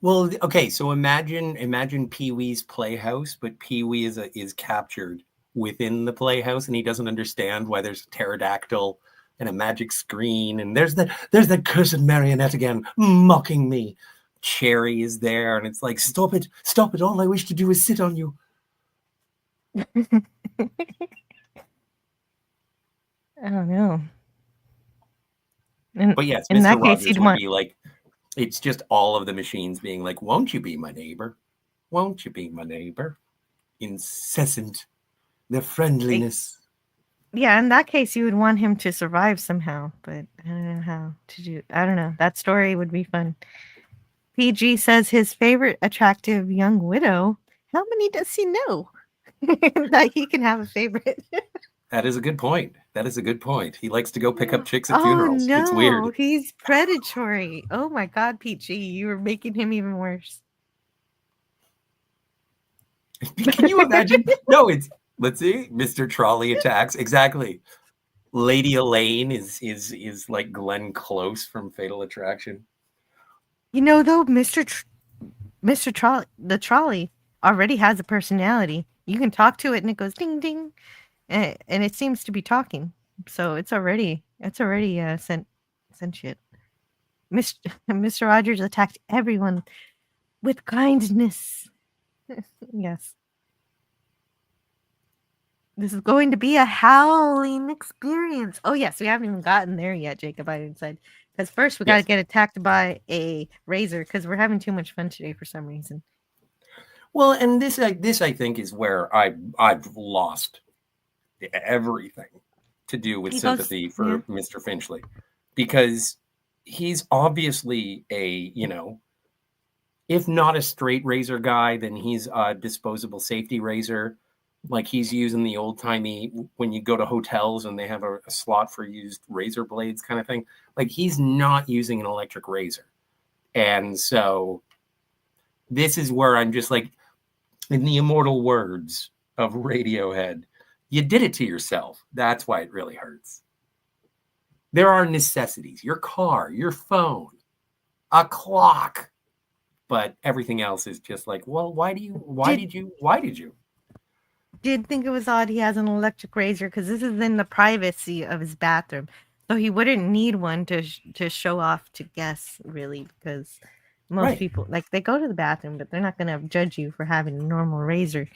well, okay. So imagine Pee-wee's Playhouse, but Pee-wee is captured within the playhouse, and he doesn't understand why there's a pterodactyl and a magic screen, and there's that cursed marionette again mocking me. Cherry is there, and it's like, stop it! All I wish to do is sit on you. I don't know. But yes, in Mr. that case, Rogers you'd would want be like, it's just all of the machines being like, won't you be my neighbor? Won't you be my neighbor? Incessant, the friendliness. yeah. In that case, you would want him to survive somehow, but I don't know how to do. I don't know. That story would be fun. PG says his favorite attractive young widow. How many does he know that he can have a favorite? That is a good point. He likes to go pick up chicks at Oh funerals. no, It's weird. he's predatory. Oh my god, PG, you were making him even worse. Can you imagine? No, let's see. Mr. Trolley attacks. Exactly. Lady Elaine is like Glenn Close from Fatal Attraction. You know, though, Mr. Trolley, the trolley already has a personality. You can talk to it, and it goes ding ding, and it seems to be talking. So it's already sentient. Mr. Rogers attacked everyone with kindness. Yes. This is going to be a howling experience. Oh, yes. We haven't even gotten there yet, Jacob. I said, because first we got to get attacked by a razor because we're having too much fun today for some reason. Well, and this I think is where I've lost everything to do with sympathy for Mr. Finchley, because he's obviously a, if not a straight razor guy, then he's a disposable safety razor. Like he's using the old timey when you go to hotels and they have a slot for used razor blades kind of thing. Like he's not using an electric razor. And so this is where I'm just like, in the immortal words of Radiohead, you did it to yourself. That's why it really hurts. There are necessities, your car, your phone, a clock, but everything else is just like, well, why did you? Did think it was odd he has an electric razor because this is in the privacy of his bathroom, so he wouldn't need one to show off to guests, really, because most people they go to the bathroom, but they're not going to judge you for having a normal razor.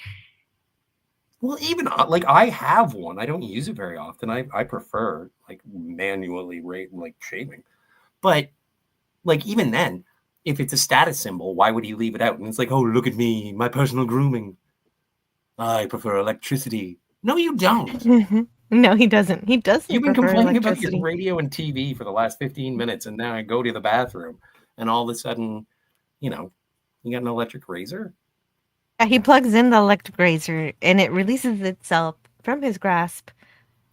Well, even like I have one. I don't use it very often. I prefer like manually shaving, but like even then, if it's a status symbol, why would he leave it out? And it's like, oh, look at me, my personal grooming. I prefer electricity. No, you don't. No, he doesn't. He doesn't. You've been complaining about your radio and TV for the last 15 minutes, and now I go to the bathroom, and all of a sudden, you got an electric razor? Yeah, he plugs in the electric razor, and it releases itself from his grasp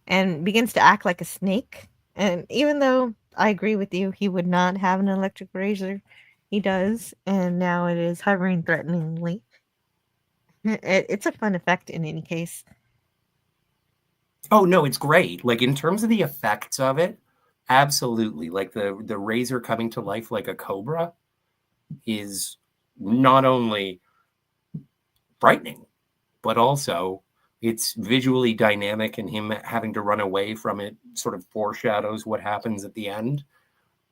and begins to act like a snake. And even though I agree with you, he would not have an electric razor, he does, and now it is hovering threateningly. It's a fun effect in any case. Oh, no, it's great. Like, in terms of the effects of it, absolutely. Like, the razor coming to life like a cobra is not only frightening, but also it's visually dynamic, and him having to run away from it sort of foreshadows what happens at the end.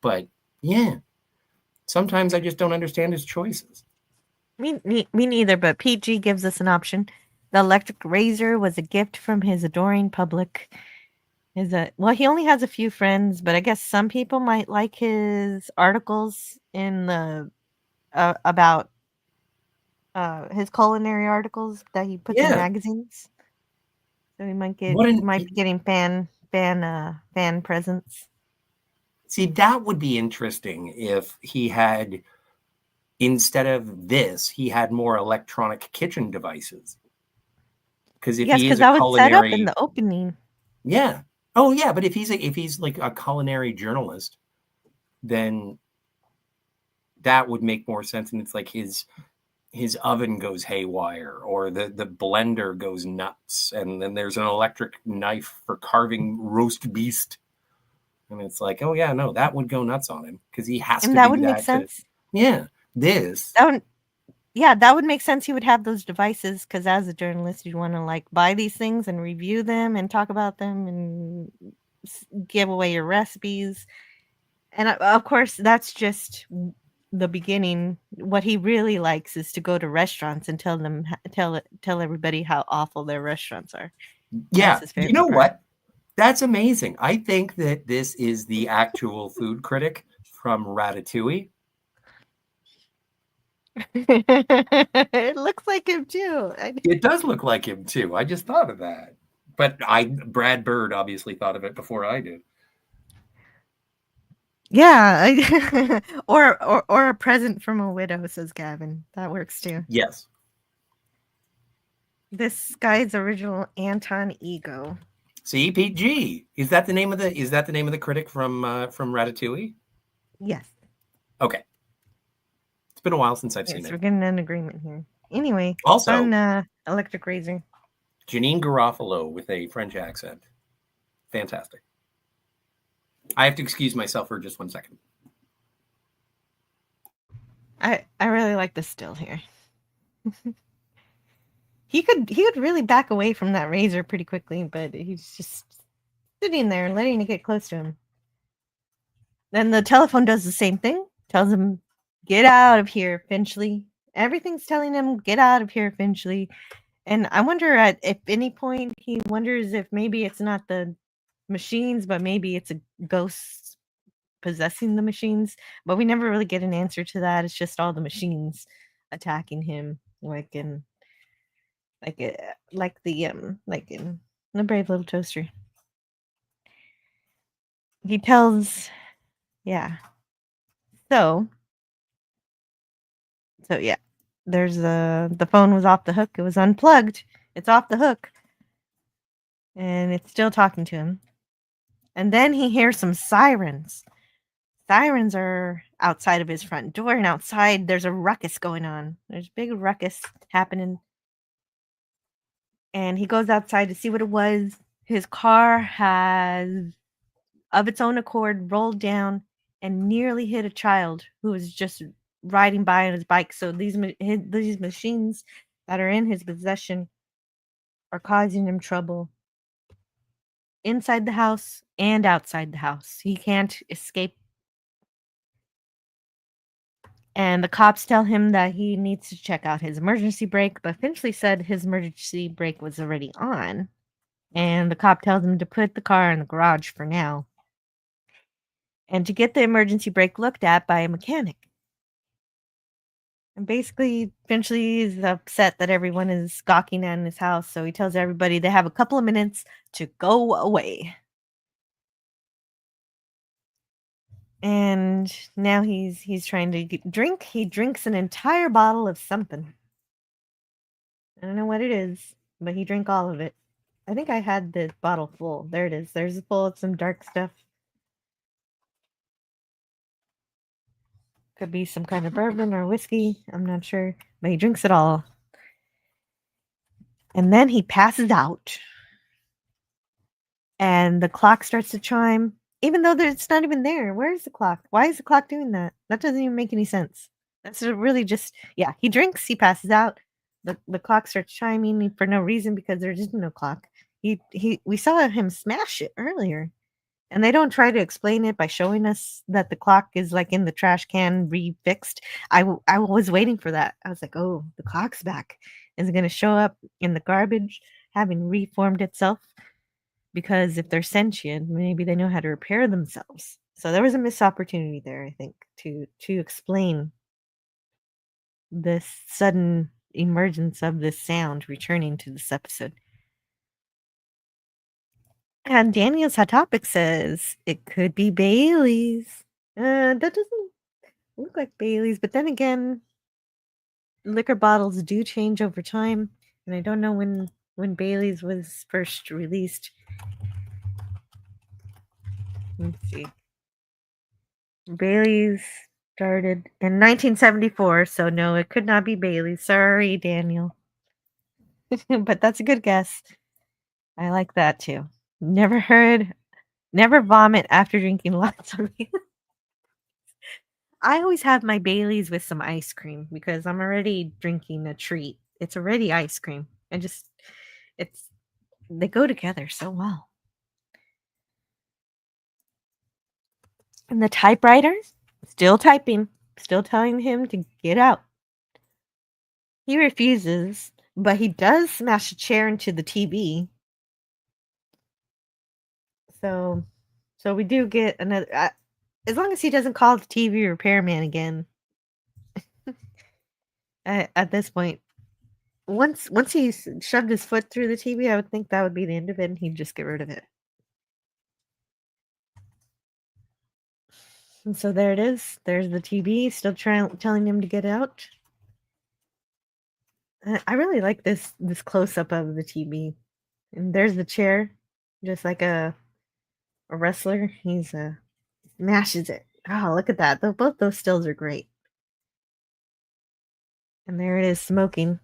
But yeah, sometimes I just don't understand his choices. Me neither, but PG gives us an option. The electric razor was a gift from his adoring public. Well, he only has a few friends, but I guess some people might like his articles in the about his culinary articles that he puts in Yeah. magazines. So he might be getting fan presence. See, that would be interesting if he had, instead of this, he had more electronic kitchen devices. Because if he is a that was set up in culinary, the opening. yeah. Oh yeah, but if he's like a culinary journalist, then that would make more sense. And it's like his oven goes haywire, or the blender goes nuts, and then there's an electric knife for carving roast beast. And it's like, oh yeah, no, that would go nuts on him because he has And to that do would make that. sense. Yeah, this. That would make sense. He would have those devices because as a journalist, you'd want to like buy these things and review them and talk about them and give away your recipes. And of course, that's just the beginning. What he really likes is to go to restaurants and tell everybody how awful their restaurants are. Yeah, That's his favorite you know part. what? That's amazing. I think that this is the actual food critic from Ratatouille. It looks like him too. It does look like him too. I just thought of that. But Brad Bird obviously thought of it before I did. Yeah, or a present from a widow, says Gavin. That works too. Yes. This guy's original Anton Ego. CPG. Is that the name of the critic from Ratatouille? Yes. Okay. It's been a while since I've seen it. We're getting an agreement here. Anyway, Also, on Electric Razor. Janine Garofalo with a French accent. Fantastic. I have to excuse myself for just 1 second. I really like the still here. He could really back away from that razor pretty quickly, but he's just sitting there and letting it get close to him. Then the telephone does the same thing. Tells him, "Get out of here, Finchley." Everything's telling him, "Get out of here, Finchley." And I wonder at any point he wonders if maybe it's not the machines, but maybe it's a ghost possessing the machines. But we never really get an answer to that. It's just all the machines attacking him, like in the Brave Little Toaster. He tells, yeah. So yeah, there's the phone was off the hook. It was unplugged. It's off the hook, and it's still talking to him. And then he hears some sirens. Sirens are outside of his front door, and outside there's a ruckus going on. There's a big ruckus happening. And he goes outside to see what it was. His car has, of its own accord, rolled down and nearly hit a child who was just riding by on his bike. So these machines that are in his possession are causing him trouble inside the house and outside the house. He can't escape. And the cops tell him that he needs to check out his emergency brake, but Finchley said his emergency brake was already on. And the cop tells him to put the car in the garage for now and to get the emergency brake looked at by a mechanic. And basically, Finchley is upset that everyone is gawking at his house, so he tells everybody they have a couple of minutes to go away. And now he's trying to drink. He drinks an entire bottle of something. I don't know what it is, but he drank all of it. I think I had the bottle full. There it is. There's a full of some dark stuff. Could be some kind of bourbon or whiskey. I'm not sure. But he drinks it all. And then he passes out. And the clock starts to chime. Even though it's not even there. Where is the clock? Why is the clock doing that? That doesn't even make any sense. That's really just he drinks, he passes out. The clock starts chiming for no reason because there is no clock. We saw him smash it earlier. And they don't try to explain it by showing us that the clock is like in the trash can refixed. I was waiting for that. I was like, oh, the clock's back. Is it going to show up in the garbage having reformed itself? Because if they're sentient, maybe they know how to repair themselves. So there was a missed opportunity there, I think, to explain this sudden emergence of this sound returning to this episode. And Daniel's Hot Topic says it could be Bailey's. That doesn't look like Bailey's, but then again, liquor bottles do change over time, and I don't know when Bailey's was first released. Let's see. Bailey's started in 1974, so no, it could not be Bailey's. Sorry, Daniel. But that's a good guess. I like that too. Never vomit after drinking lots of Bailey's. I always have my Baileys with some ice cream because I'm already drinking a treat. It's already ice cream. They go together so well. And the typewriter, still typing, still telling him to get out. He refuses, but he does smash a chair into the TV. So we do get another. As long as he doesn't call the TV repairman again. At this point, once he shoved his foot through the TV, I would think that would be the end of it, and he'd just get rid of it. And so there it is. There's the TV, still telling him to get out. I really like this close up of the TV, and there's the chair, just like a wrestler. He's smashes it. Oh, look at that! Both those stills are great. And there it is, smoking.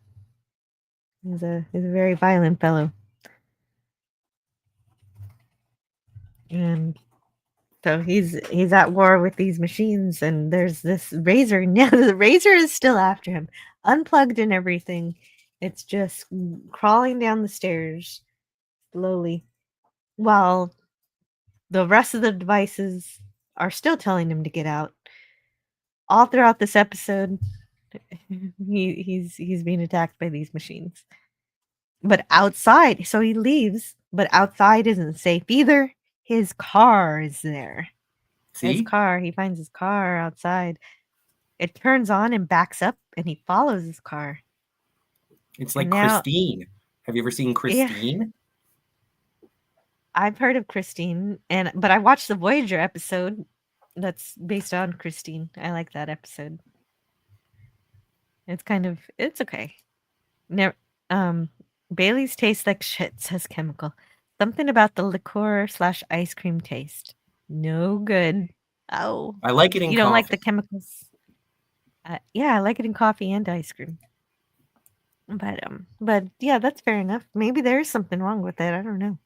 He's a very violent fellow. And so he's at war with these machines, and there's this razor. Now the razor is still after him, unplugged and everything. It's just crawling down the stairs slowly, while the rest of the devices are still telling him to get out. All throughout this episode, he's being attacked by these machines. But outside, so he leaves, but outside isn't safe either. His car is there. See? His car. He finds his car outside. It turns on and backs up, and he follows his car. It's like Christine. Have you ever seen Christine? Yeah. I've heard of Christine, but I watched the Voyager episode that's based on Christine. I like that episode. It's okay. Never. Bailey's tastes like shit, says Chemical. Something about the liqueur/ice cream taste. No good. Oh. I like it in coffee. You don't like the chemicals? Yeah, I like it in coffee and ice cream. But yeah, that's fair enough. Maybe there's something wrong with it. I don't know.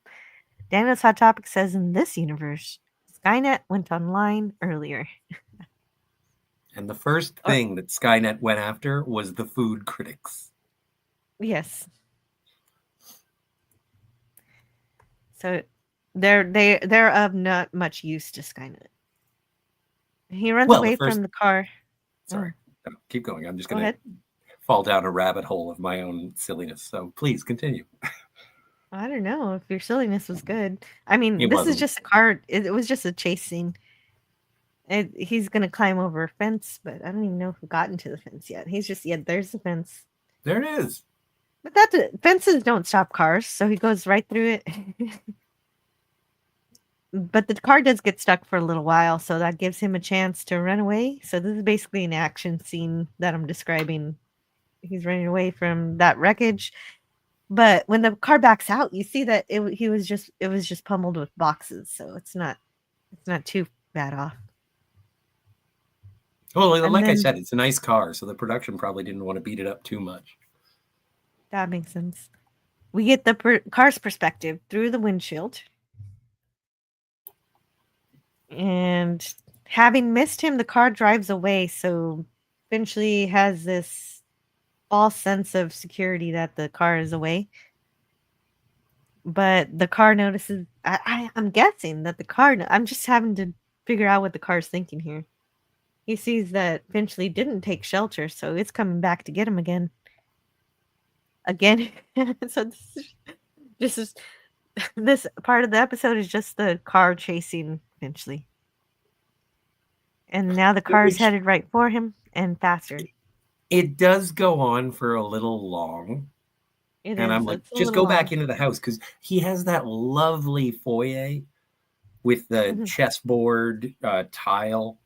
Daniel's Hot Topic says in this universe, Skynet went online earlier. And the first thing that Skynet went after was the food critics. Yes. So they're of not much use to Skynet. He runs away from the car. Sorry. Oh. Keep going. I'm just going to fall down a rabbit hole of my own silliness. So please continue. I don't know if your silliness was good. I mean, this is just a car. It was just a chase scene. He's going to climb over a fence, but I don't even know if we got into the fence yet. He's just, there's the fence. There it is. But fences don't stop cars, so he goes right through it. But the car does get stuck for a little while, so that gives him a chance to run away. So this is basically an action scene that I'm describing. He's running away from that wreckage. But when the car backs out, you see that it was just pummeled with boxes, so it's not too bad off. Well, I said, it's a nice car, so the production probably didn't want to beat it up too much. That makes sense. We get the car's perspective through the windshield. And having missed him, the car drives away, so Finchley has this false sense of security that the car is away. But the car notices. I'm guessing that the car. I'm just having to figure out what the car's thinking here. He sees that Finchley didn't take shelter, so it's coming back to get him again. So this part of the episode is just the car chasing Finchley. And now the car is headed right for him and faster. It does go on for a little long. I'm like, just go back into the house, because he has that lovely foyer with the chessboard tile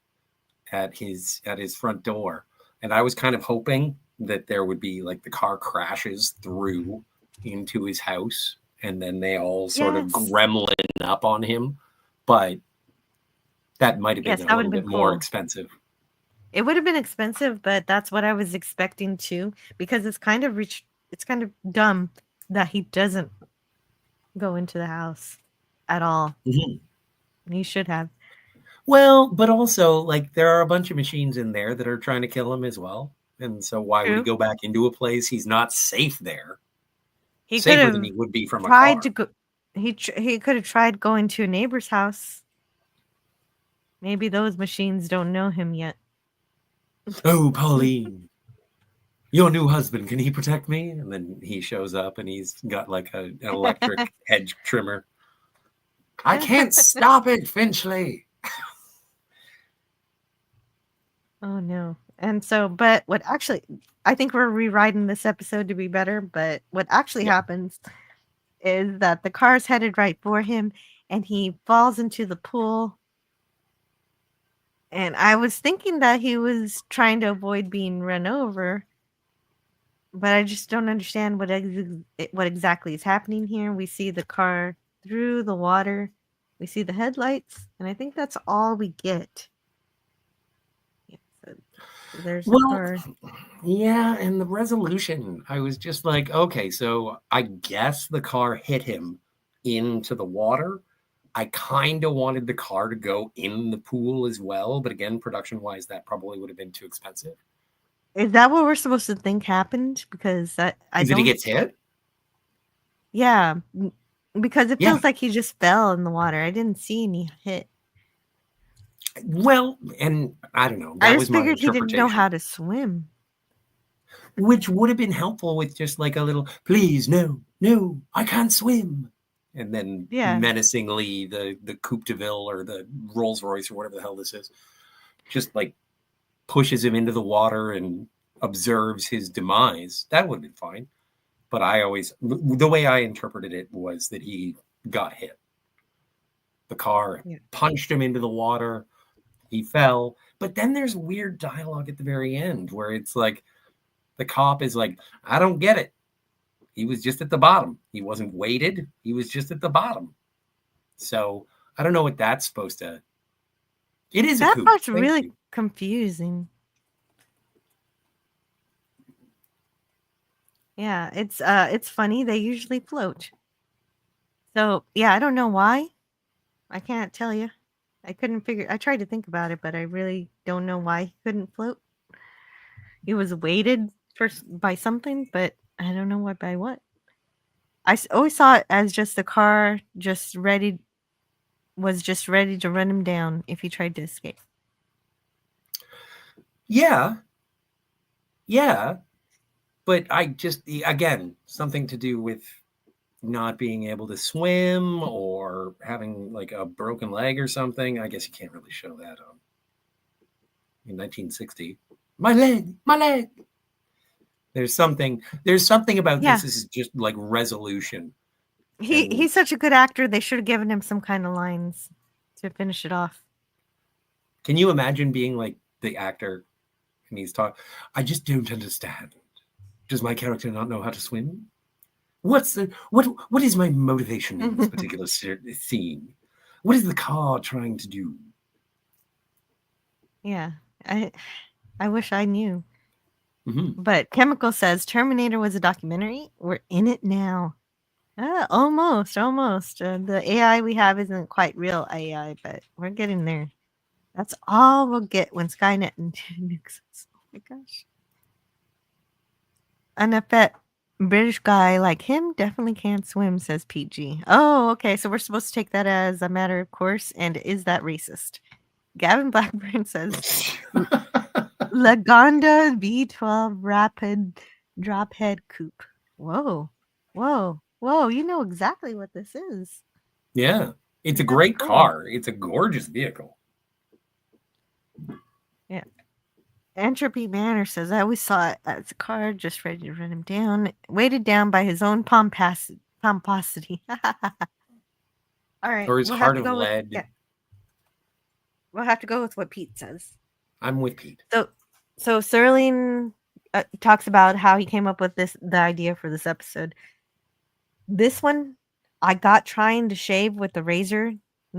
at his front door. And I was kind of hoping that there would be like the car crashes through into his house and then they all sort of gremlin up on him. But that might have been a little bit more expensive. It would have been expensive, but that's what I was expecting too, because it's kind of dumb that he doesn't go into the house at all. He should have. Well, but also, like, there are a bunch of machines in there that are trying to kill him as well. And so why would he go back into a place he's not safe there? He safer than he would be from a car. He could have tried going to a neighbor's house. Maybe those machines don't know him yet. Oh, Pauline, your new husband, can he protect me? And then he shows up and he's got like an electric hedge trimmer. I can't stop it, Finchley. Oh, no. And so, but what actually, I think we're rewriting this episode to be better, but what actually happens is that the car's headed right for him and he falls into the pool. And I was thinking that he was trying to avoid being run over, but I just don't understand what exactly is happening here. We see the car through the water. We see the headlights, and I think that's all we get. There's the car. Yeah, and the resolution, I was just like, okay, so I guess the car hit him into the water. I kind of wanted the car to go in the pool as well, but again, production-wise, that probably would have been too expensive. Is that what we're supposed to think happened? Because Did he gets hit? Yeah, because it feels like he just fell in the water. I didn't see any hit. Well, and I don't know. I just figured he didn't know how to swim. Which would have been helpful with just like a little, please, no, I can't swim. And then menacingly the Coupe de Ville or the Rolls Royce or whatever the hell this is, just like pushes him into the water and observes his demise. That would have been fine. But the way I interpreted it was that he got hit. The car punched him into the water. He fell. But then there's weird dialogue at the very end where it's like, the cop is like, I don't get it. He was just at the bottom. He wasn't weighted. He was just at the bottom. So I don't know what that's supposed to. It is that part's really confusing. Yeah, it's funny. They usually float. So yeah, I don't know why. I can't tell you. I tried to think about it, but I really don't know why he couldn't float. He was weighted by something, but I don't know by what. I always saw it as just the car was just ready to run him down if he tried to escape. Yeah. But I just, again, something to do with not being able to swim or having like a broken leg or something. I guess you can't really show that in 1960. My leg. There's something about this. This is just like resolution. He's such a good actor. They should have given him some kind of lines to finish it off. Can you imagine being like the actor and he's talking? I just don't understand. Does my character not know how to swim? What is my motivation in this particular scene? What is the car trying to do? Yeah, I wish I knew. Mm-hmm. But Chemical says Terminator was a documentary. We're in it now. Almost. The AI we have isn't quite real AI, but we're getting there. That's all we'll get when Skynet nukes us. my gosh. And I bet British guy like him definitely can't swim, says PG. Oh, okay. So we're supposed to take that as a matter of course. And is that racist? Gavin Blackburn says Lagonda B12 Rapid Drophead Coupe. Whoa. Whoa. Whoa. You know exactly what this is. Yeah. It's a That's great cool. car. It's a gorgeous vehicle. Yeah. Entropy Manor says, I always saw it as a car just ready to run him down, weighted down by his own pomposity. All right. Or his We'll have heart to of go lead. with we'll have to go with what Pete says. I'm with Pete. So Serling talks about how he came up with the idea for this episode. This one I got trying to shave with the razor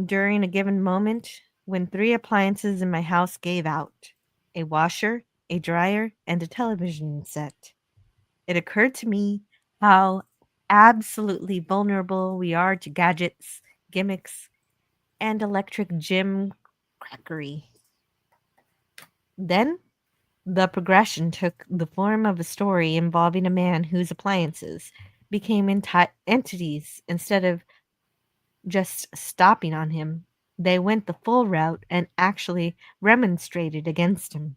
during a given moment when 3 appliances in my house gave out: a washer, a dryer, and a television set. It occurred to me how absolutely vulnerable we are to gadgets, gimmicks, and electric gym crackery. Then the progression took the form of a story involving a man whose appliances became entities instead of just stopping on him. They went the full route and actually remonstrated against him.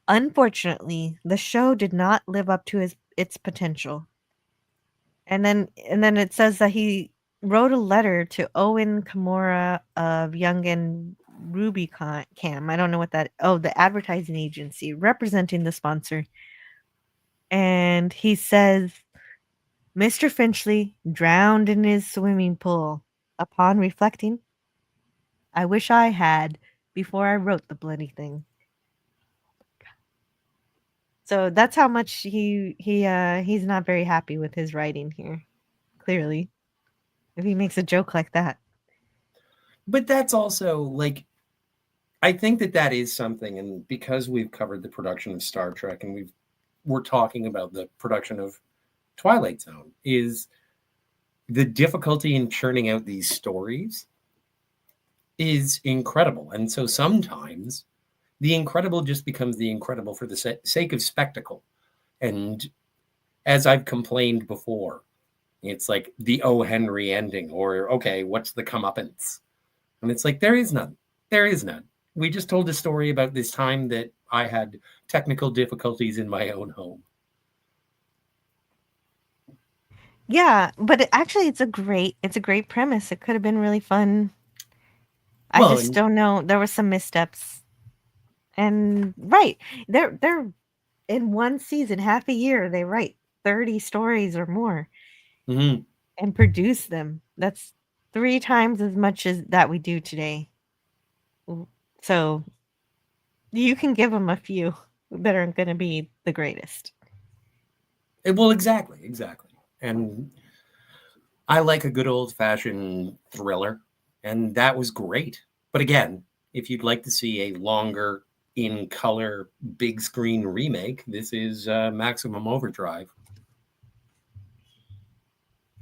Unfortunately, the show did not live up to its potential. And then it says that he wrote a letter to Owen Kimura of Young and Rubicam. I don't know what that. Oh, the advertising agency representing the sponsor. And he says, Mr. Finchley drowned in his swimming pool. Upon reflecting, I wish I had before I wrote the bloody thing. So that's how much he's not very happy with his writing here. Clearly, if he makes a joke like that. But that's also like, I think that is something, and because we've covered the production of Star Trek and we're talking about the production of Twilight Zone, is the difficulty in churning out these stories is incredible. And so sometimes the incredible just becomes the incredible for the sake of spectacle. And as I've complained before, it's like the O. Henry ending, or, okay, what's the comeuppance? And it's like, there is none. There is none. We just told a story about this time that I had technical difficulties in my own home. Yeah, but it's a great premise. It could have been really fun. I Well, just don't know. There were some missteps. And right, they're in one season, half a year, they write 30 stories or more mm-hmm. and produce them. That's 3 times as much as that we do today. So you can give them a few that aren't going to be the greatest. Well, exactly. And I like a good old-fashioned thriller, and that was great. But again, if you'd like to see a longer, in-color, big-screen remake, this is Maximum Overdrive.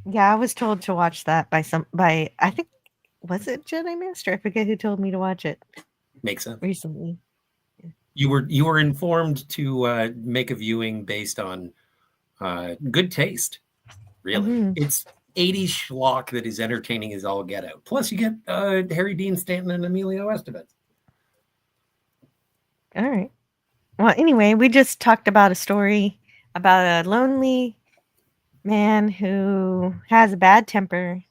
Yeah, I was told to watch that by I think, was it Jedi Master? I forget who told me to watch it. Makes sense. Recently. You were informed to make a viewing based on good taste. Really, Mm-hmm. It's 80s schlock that is entertaining as all get out. Plus, you get Harry Dean Stanton and Emilio Estevez. All right. Well, anyway, we just talked about a story about a lonely man who has a bad temper,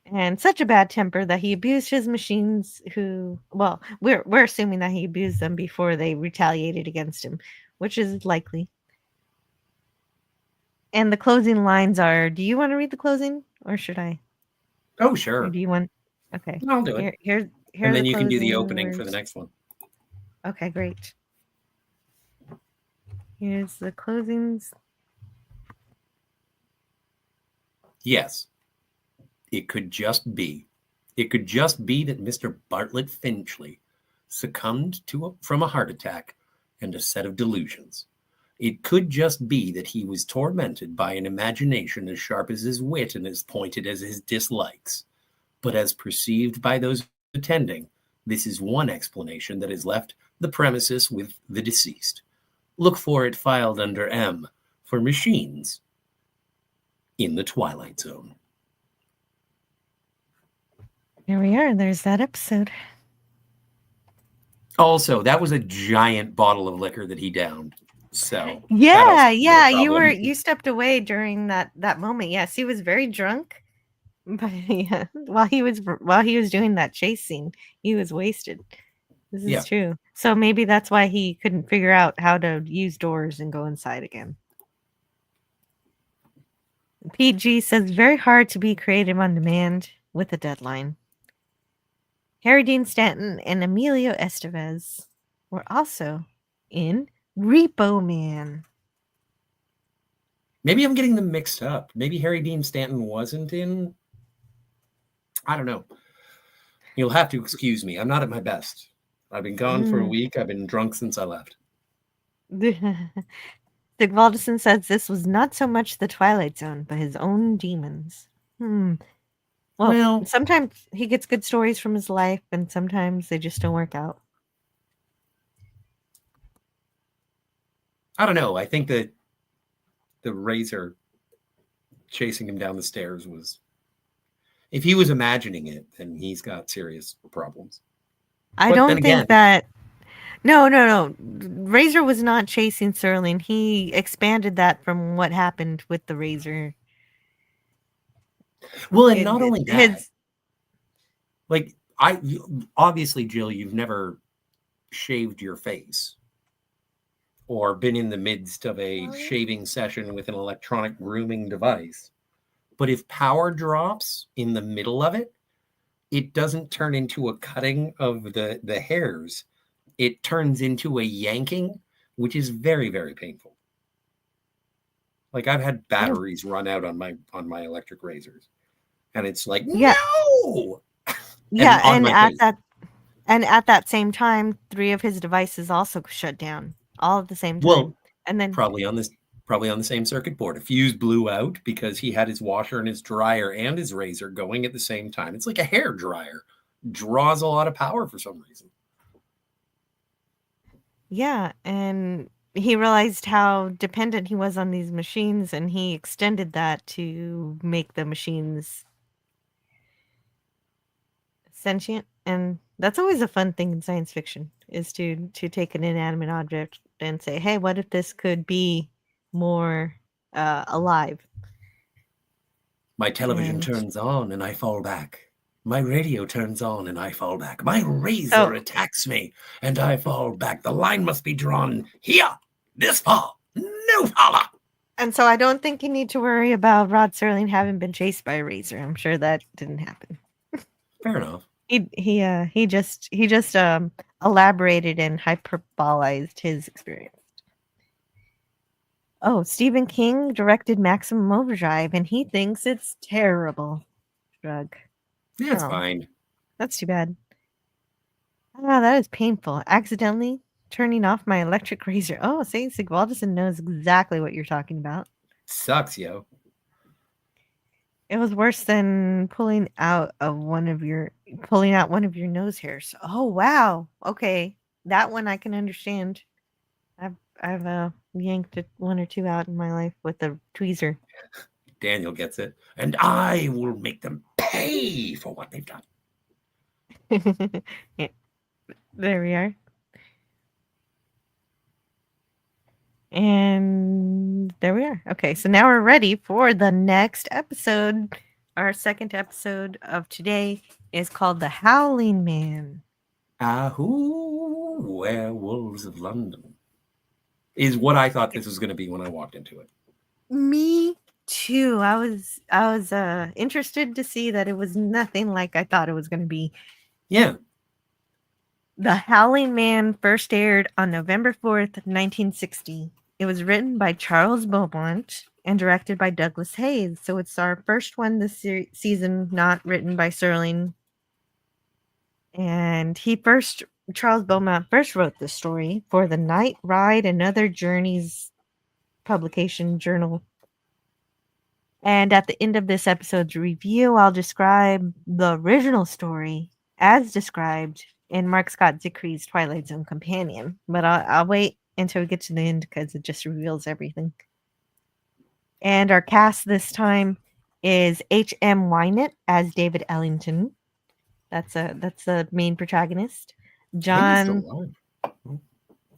and such a bad temper that he abused his machines. We're assuming that he abused them before they retaliated against him, which is likely. And the closing lines are, do you want to read the closing or should I? Oh, sure. Or do you want? Okay. I'll do it. Here and then you can do the opening for the next one. Okay, great. Here's the closings. Yes. It could just be that Mr. Bartlett Finchley succumbed from a heart attack and a set of delusions. It could just be that he was tormented by an imagination as sharp as his wit and as pointed as his dislikes. But as perceived by those attending, This is one explanation that has left the premises with the deceased. Look for it filed under M for machines in the Twilight Zone. Here we are. There's that episode. Also, that was a giant bottle of liquor that he downed. So yeah, you stepped away during that moment. Yes, he was very drunk, but yeah, while he was doing that chase scene, he was wasted. This is true. So maybe that's why he couldn't figure out how to use doors and go inside again. PG says very hard to be creative on demand with a deadline. Harry Dean Stanton and Emilio Estevez were also in Repo Man. Maybe I'm getting them mixed up. Maybe Harry Dean Stanton wasn't in. I don't know. You'll have to excuse me. I'm not at my best. I've been gone for a week. I've been drunk since I left. Sigvaldison says this was not so much the Twilight Zone, but his own demons. Well, sometimes he gets good stories from his life, and sometimes they just don't work out. I don't know. I think that the razor chasing him down the stairs was... If he was imagining it, then he's got serious problems. I don't think that... No. Razor was not chasing Serling. He expanded that from what happened with the razor. Well, and not only that, obviously, Jill, you've never shaved your face or been in the midst of a shaving session with an electronic grooming device. But if power drops in the middle of it, it doesn't turn into a cutting of the hairs. It turns into a yanking, which is very, very painful. Like I've had batteries run out on my electric razors. And it's like, no! And at that same time, 3 of his devices also shut down all at the same time. Well, and then probably on the same circuit board. A fuse blew out because he had his washer and his dryer and his razor going at the same time. It's like a hair dryer. Draws a lot of power for some reason. Yeah, and he realized how dependent he was on these machines, and he extended that to make the machines sentient. And that's always a fun thing in science fiction, is to take an inanimate object and say, hey, what if this could be more alive? My television turns on and I fall back. My radio turns on and I fall back. My razor attacks me and I fall back. The line must be drawn here, this far, no farther. And so I don't think you need to worry about Rod Serling having been chased by a razor. I'm sure that didn't happen. Fair enough. He just elaborated and hyperbolized his experience. Oh, Stephen King directed Maximum Overdrive, and he thinks it's terrible. Drug. Yeah, it's fine. That's too bad. Ah, that is painful. Accidentally turning off my electric razor. Oh, St. Sigvaldison knows exactly what you're talking about. Sucks, yo. It was worse than pulling out one of your nose hairs. Oh wow. Okay, that one I can understand. I've yanked 1 or 2 out in my life with a tweezer. Daniel gets it, and I will make them pay for what they've done. Yeah. There we are. And there we are. Okay, so now we're ready for the next episode. Our second episode of today is called The Howling Man. Ahoo, Werewolves of London. Is what I thought this was going to be when I walked into it. Me too. I was interested to see that it was nothing like I thought it was going to be. Yeah. The Howling Man first aired on November 4th, 1960. It was written by Charles Beaumont and directed by Douglas Hayes. So it's our first one this season not written by Serling. And Charles Beaumont first wrote this story for the Night Ride and Other Journeys publication journal. And at the end of this episode's review, I'll describe the original story as described and Mark Scott Zicree's Twilight Zone companion. But I'll wait until we get to the end because it just reveals everything. And our cast this time is H.M. Wynett as David Ellington. That's the main protagonist. I think he's still John. alive.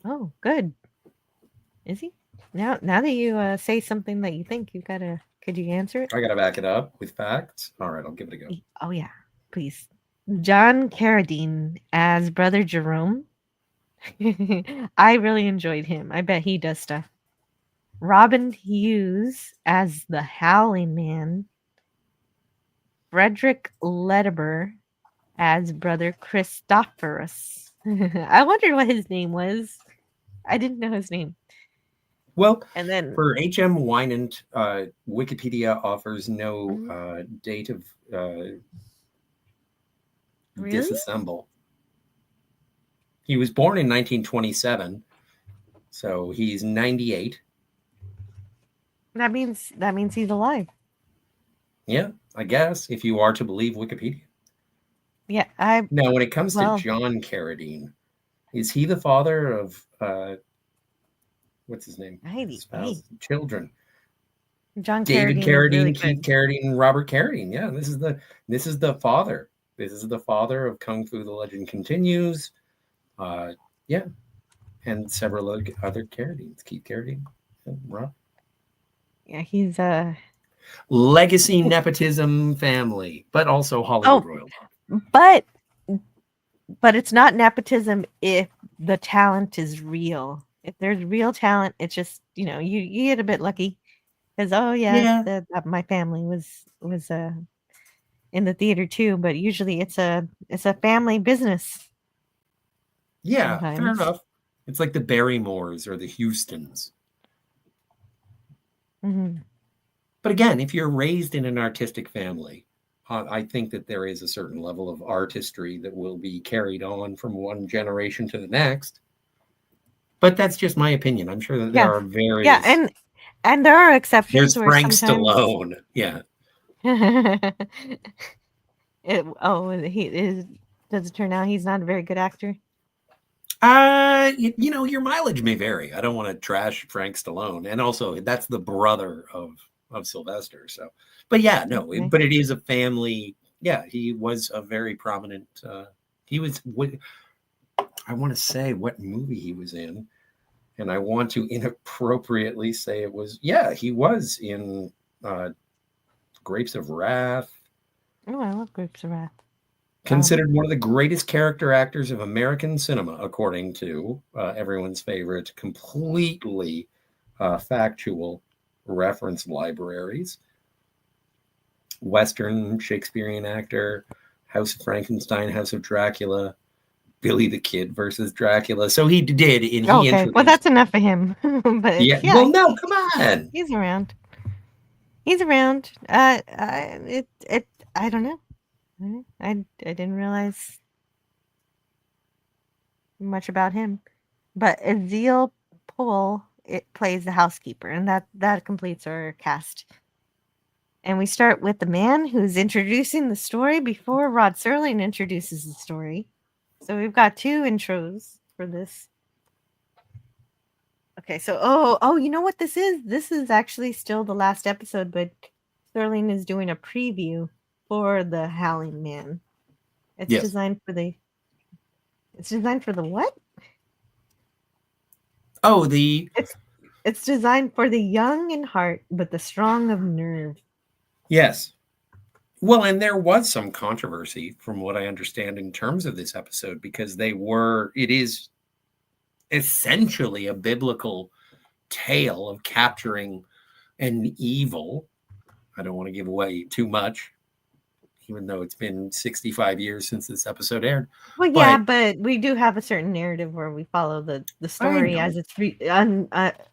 Oh, good. Is he? Now that you say something that you think, you gotta. Could you answer it? I gotta back it up with facts. All right, I'll give it a go. Oh yeah, please. John Carradine as Brother Jerome. I really enjoyed him. I bet he does stuff. Robin Hughes as the Howling Man. Frederick Lederber as Brother Christophorus. I wondered what his name was. I didn't know his name. Well, And then for H.M. Wynant, Wikipedia offers no date of Really? disassemble. He was born in 1927, so he's 98. that means he's alive. Yeah, I guess, if you are to believe Wikipedia. Yeah, Now, when it comes well- to John Carradine, is he the father of what's his name? Hey. Children. John David Carradine, Carradine, really Keith good. Carradine, Robert Carradine. Yeah, this is the father. This is the father of Kung Fu: The Legend Continues. Yeah, and several other Carradines. Keith Carradine, and Rob. Yeah, he's Legacy nepotism family, but also Hollywood royalty. but it's not nepotism if the talent is real. If there's real talent, it's just you get a bit lucky because my family was in the theater too. But usually it's a family business. Yeah, sometimes. fair enough. It's like the Barrymores or the Houstons. Mm-hmm. But again, if you're raised in an artistic family, I think that there is a certain level of artistry that will be carried on from one generation to the next. But that's just my opinion. I'm sure that there are various. Yeah, and there are exceptions. There's where Frank sometimes... Stallone. Yeah. He is. Does it turn out he's not a very good actor? Your mileage may vary. I don't want to trash Frank Stallone, and also that's the brother of Sylvester. So, but yeah, no, Okay. but it is a family. Yeah, he was a very prominent. He was what I want to say what movie he was in, and I want to inappropriately say it was. Yeah, he was in Grapes of Wrath. Oh, I love Grapes of Wrath. Considered one of the greatest character actors of American cinema, according to everyone's favorite, completely factual reference libraries. Western Shakespearean actor, House of Frankenstein, House of Dracula, Billy the Kid versus Dracula. So he did. Well, that's enough for him. But yeah. Well, no, come on. He's around. He's around. I don't know. I didn't realize much about him, but Ezeal Powell plays the housekeeper, and that completes our cast. And we start with the man who's introducing the story before Rod Serling introduces the story. So we've got two intros for this. Okay, so you know what this is? This is actually still the last episode, but Serling is doing a preview for the Howling Man. It's designed for the. It's designed for the what? Oh, It's designed for the young in heart, but the strong of nerve. Yes. Well, and there was some controversy from what I understand in terms of this episode because it is essentially a biblical tale of capturing an evil. I don't want to give away too much, even though it's been 65 years since this episode aired. Well, yeah, but we do have a certain narrative where we follow the story as it's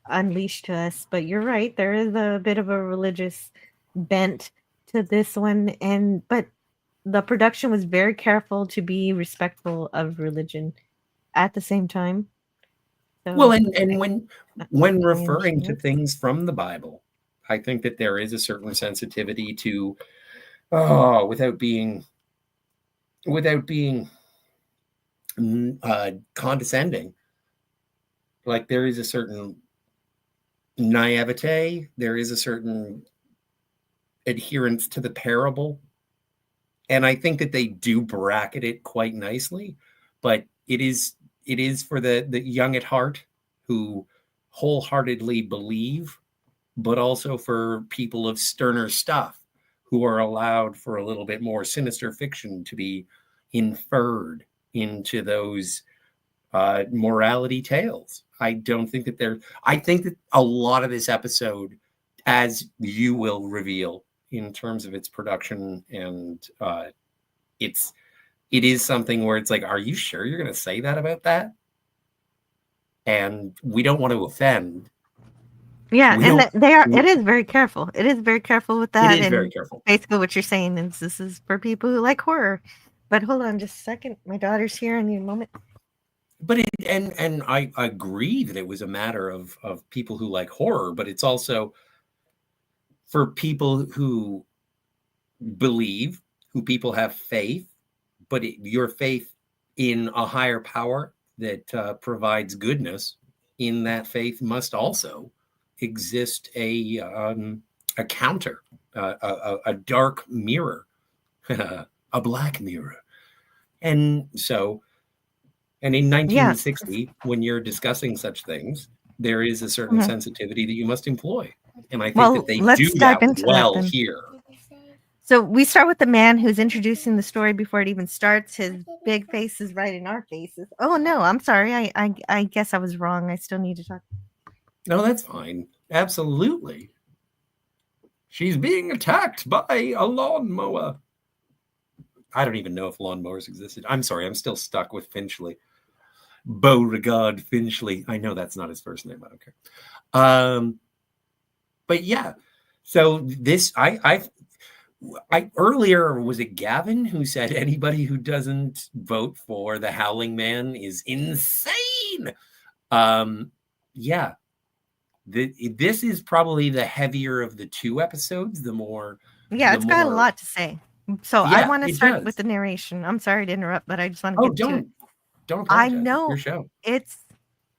unleashed to us. But you're right, there is a bit of a religious bent to this one, but the production was very careful to be respectful of religion at the same time. So, well, and when referring to things from the Bible, I think that there is a certain sensitivity to without being condescending. Like there is a certain naivete, there is a certain adherence to the parable. And I think that they do bracket it quite nicely, but it is for the young at heart who wholeheartedly believe, but also for people of sterner stuff who are allowed for a little bit more sinister fiction to be inferred into those morality tales. I don't think that I think that a lot of this episode, as you will reveal in terms of its production and it is something where it's like, are you sure you're going to say that about that? And we don't want to offend. Yeah, and they are. It is very careful. It is very careful with that. It is and very careful. Basically, what you're saying is this is for people who like horror. But hold on, just a second. My daughter's here. I need a moment. But and I agree that it was a matter of people who like horror, but it's also for people who believe, who people have faith, but your faith in a higher power that provides goodness, in that faith must also exist a counter, a dark mirror, a black mirror. And so, and in 1960, when you're discussing such things, there is a certain sensitivity that you must employ. And I think that they do that well here. So we start with the man who's introducing the story before it even starts. His big face is right in our faces. Oh no, I'm sorry. I guess I was wrong. I still need to talk. No, that's fine. Absolutely. She's being attacked by a lawnmower. I don't even know if lawnmowers existed. I'm sorry. I'm still stuck with Finchley. Beauregard Finchley. I know that's not his first name. I don't care. But yeah. So this, I earlier, was it Gavin who said anybody who doesn't vote for the Howling Man is insane? Yeah. This is probably the heavier of the two episodes. It's got a lot to say. So yeah, I want to start with the narration. I'm sorry to interrupt, but I just want to get to it. Don't apologize. I know your show. It's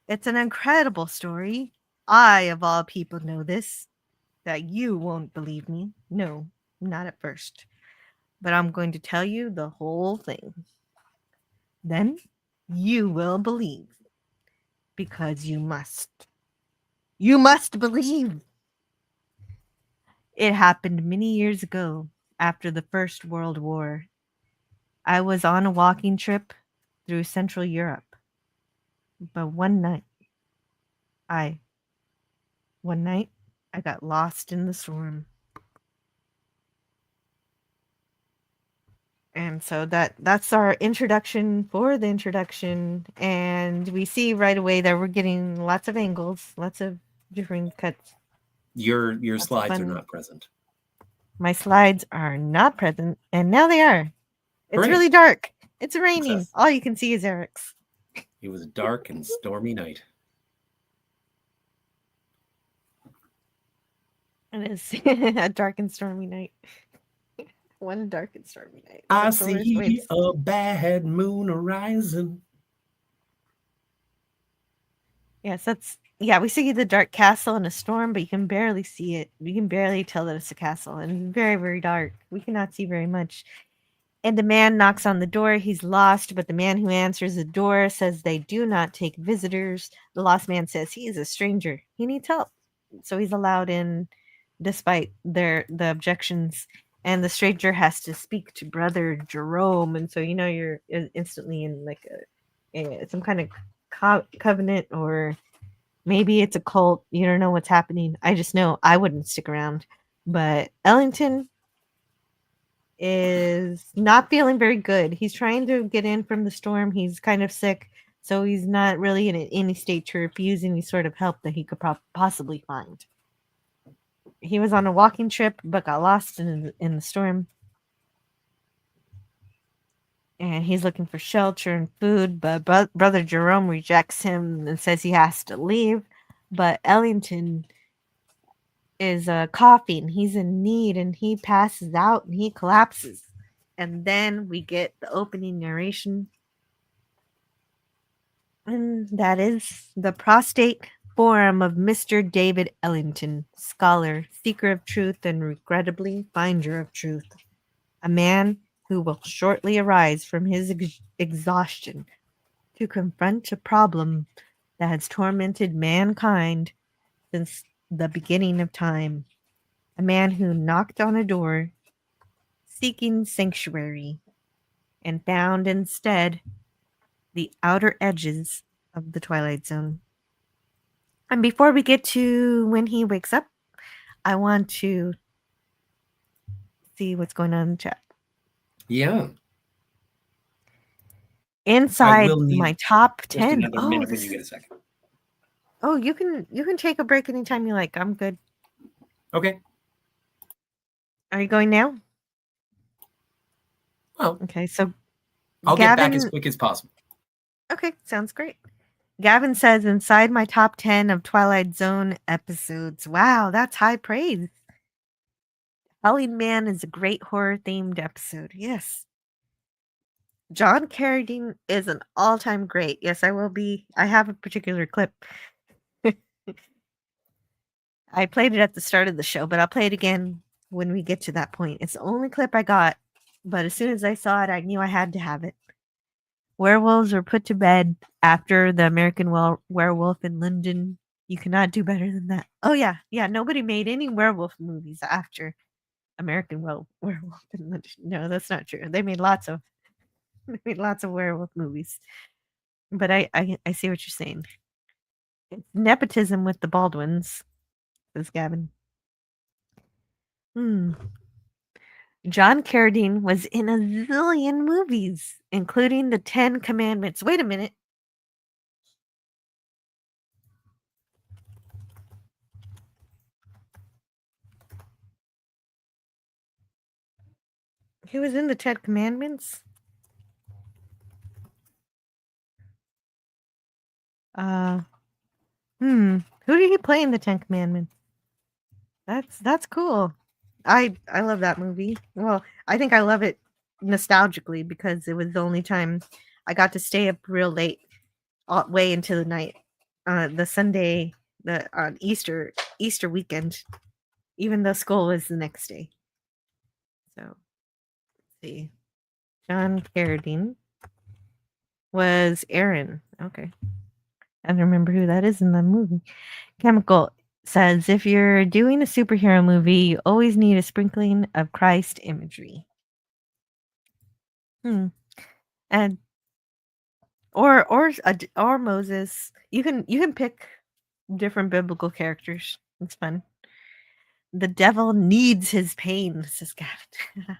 an incredible story. I, of all people, know this, that you won't believe me. No, not at first. But I'm going to tell you the whole thing. Then you will believe. Because you must. You must believe. It happened many years ago, after the First World War. I was on a walking trip through Central Europe. But one night, I got lost in the storm. And so that's our introduction for the introduction. And we see right away that we're getting lots of angles, lots of different cuts. Your slides are not present. My slides are not present, and now they are. It's really dark. It's raining. All you can see is Eric's. It was a dark and stormy night. It is a dark and stormy night. One dark and stormy night. I see a bad moon arising. Yes, we see the dark castle in a storm, but you can barely see it. You can barely tell that it's a castle, and very, very dark. We cannot see very much. And the man knocks on the door. He's lost, but the man who answers the door says they do not take visitors. The lost man says he is a stranger. He needs help. So he's allowed in despite the objections. And the stranger has to speak to Brother Jerome. And so, you're instantly in like some kind of covenant, or maybe it's a cult. You don't know what's happening. I just know I wouldn't stick around. But Ellington is not feeling very good. He's trying to get in from the storm. He's kind of sick, so he's not really in any state to refuse any sort of help that he could possibly find. He was on a walking trip, but got lost in the storm. And he's looking for shelter and food, but Brother Jerome rejects him and says he has to leave. But Ellington is coughing. He's in need, and he passes out and he collapses. And then we get the opening narration. And that is The Prostate Forum of Mr. David Ellington, scholar, seeker of truth, and regrettably finder of truth. A man who will shortly arise from his exhaustion to confront a problem that has tormented mankind since the beginning of time. A man who knocked on a door seeking sanctuary and found instead the outer edges of the Twilight Zone. And before we get to when he wakes up, I want to see what's going on in the chat. Yeah. Inside will need my top Just 10. another Oh, minute when this you is, get a second. oh, you can take a break anytime you like. I'm good. Okay. Are you going now? Well, Okay, so I'll get back as Gavin. quick as possible. Okay, sounds great. Gavin says inside my top 10 of Twilight Zone episodes. Wow, that's high praise. Howling Man is a great horror themed episode. Yes. John Carradine is an all time great. Yes, I have a particular clip. I played it at the start of the show, but I'll play it again when we get to that point. It's the only clip I got, but as soon as I saw it, I knew I had to have it. Werewolves were put to bed after the American Werewolf in London. You cannot do better than that. Oh yeah, yeah. Nobody made any werewolf movies after American Werewolf in London. No, that's not true. They made lots of werewolf movies. But I see what you're saying. It's nepotism with the Baldwins, says Gavin. John Carradine was in a zillion movies, including the 10 Commandments. Wait a minute. He was in the 10 Commandments? Who did he play in the 10 Commandments? That's cool. I love that movie. Well, I think I love it nostalgically because it was the only time I got to stay up real late, way into the night. The Sunday, the on Easter weekend, even though school was the next day. So, let's see. John Carradine was Aaron. Okay. I don't remember who that is in the movie. Chemical says if you're doing a superhero movie, you always need a sprinkling of Christ imagery. And or Moses. You can pick different biblical characters. It's fun. The devil needs his pain, says Gavin.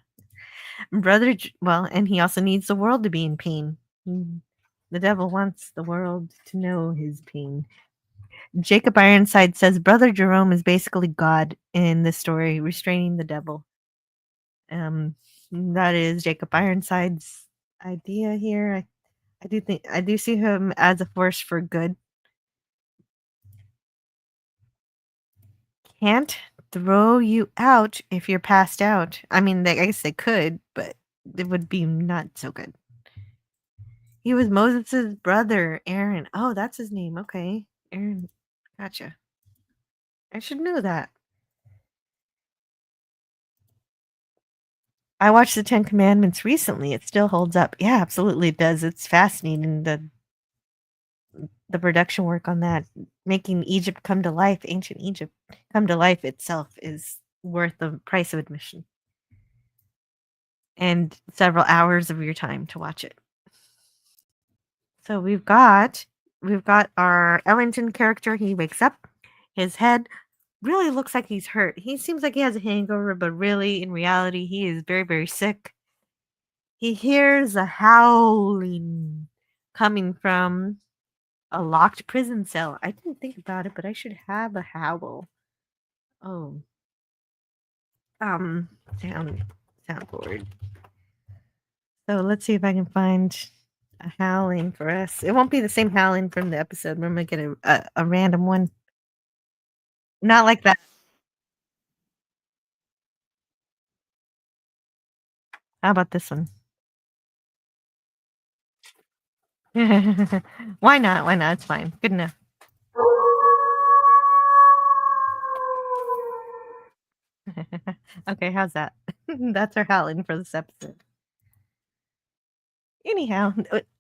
Well, and he also needs the world to be in pain. The devil wants the world to know his pain. Jacob Ironside says Brother Jerome is basically God in this story, restraining the devil. That is Jacob Ironside's idea here. I do see him as a force for good. Can't throw you out if you're passed out. I mean, I guess they could, but it would be not so good. He was Moses' brother, Aaron. Oh, that's his name. Okay. Aaron. Gotcha. I should know that. I watched the 10 Commandments recently. It still holds up. Yeah, absolutely it does. It's fascinating the production work on that. Making Egypt come to life, ancient Egypt come to life itself is worth the price of admission. And several hours of your time to watch it. So we've got our Ellington character. He wakes up. His head really looks like he's hurt. He seems like he has a hangover, but really, in reality, he is very, very sick. He hears a howling coming from a locked prison cell. I didn't think about it, but I should have a howl. Oh. Soundboard. So let's see if I can find a howling for us. It won't be the same howling from the episode. We're gonna get a random one. Not like that. How about this one? Why not? Why not? It's fine. Good enough. Okay, how's that? That's our howling for this episode. Anyhow,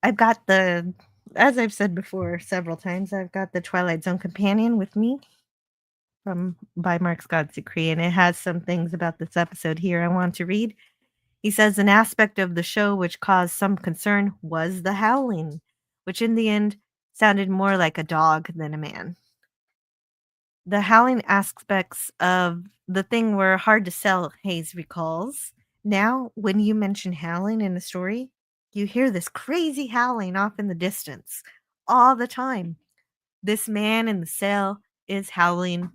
I've got as I've said before several times, I've got the Twilight Zone companion with me by Mark Scott Decree, and it has some things about this episode here I want to read. He says an aspect of the show which caused some concern was the howling, which in the end sounded more like a dog than a man. The howling aspects of the thing were hard to sell, Hayes recalls. Now, when you mention howling in a story, you hear this crazy howling off in the distance all the time. This man in the cell is howling.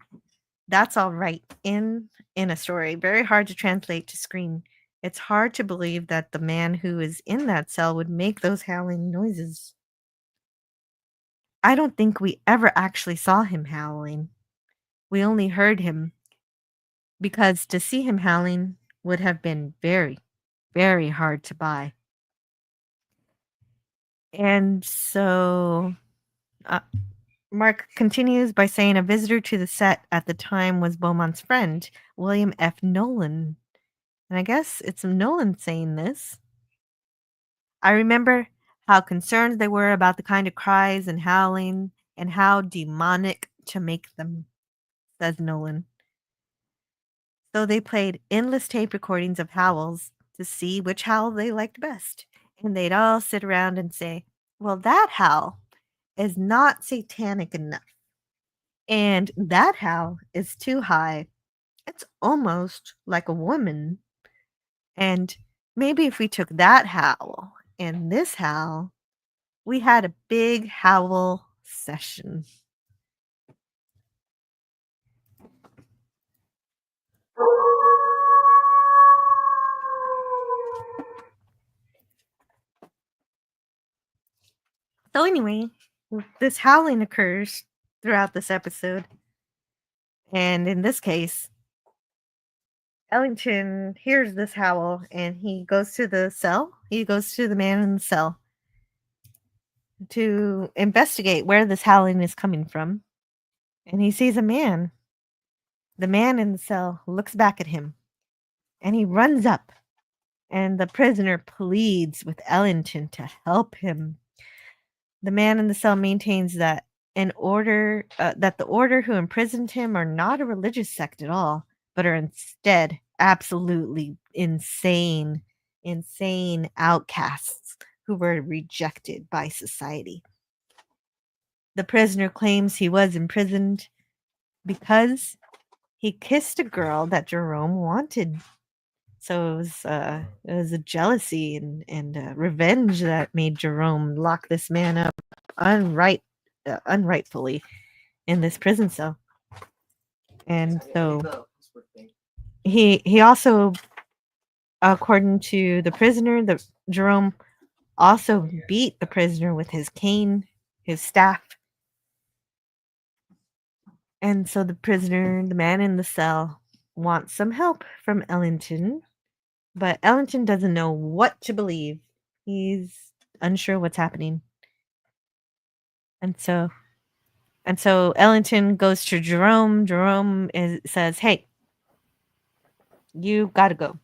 That's all right in a story. Very hard to translate to screen. It's hard to believe that the man who is in that cell would make those howling noises. I don't think we ever actually saw him howling. We only heard him because to see him howling would have been very, very hard to buy. And so Mark continues by saying a visitor to the set at the time was Beaumont's friend, William F. Nolan. And I guess it's Nolan saying this. I remember how concerned they were about the kind of cries and howling and how demonic to make them, says Nolan. So they played endless tape recordings of howls to see which howl they liked best. And they'd all sit around and say, well, that howl is not satanic enough. And that howl is too high. It's almost like a woman. And maybe if we took that howl and this howl, we had a big howl session. So anyway, this howling occurs throughout this episode. And in this case, Ellington hears this howl and he goes to the cell. He goes to the man in the cell to investigate where this howling is coming from. And he sees a man. The man in the cell looks back at him and he runs up. And the prisoner pleads with Ellington to help him. The man in the cell maintains that the order who imprisoned him are not a religious sect at all, but are instead absolutely insane outcasts who were rejected by society. The prisoner claims he was imprisoned because he kissed a girl that Jerome wanted. So it was a jealousy and revenge that made Jerome lock this man up unrightfully in this prison cell. And so he also, according to the prisoner, Jerome also beat the prisoner with his cane, his staff. And so the prisoner, the man in the cell, wants some help from Ellington. But Ellington doesn't know what to believe. He's unsure what's happening. And so Ellington goes to Jerome. Jerome says, "Hey, you got to go.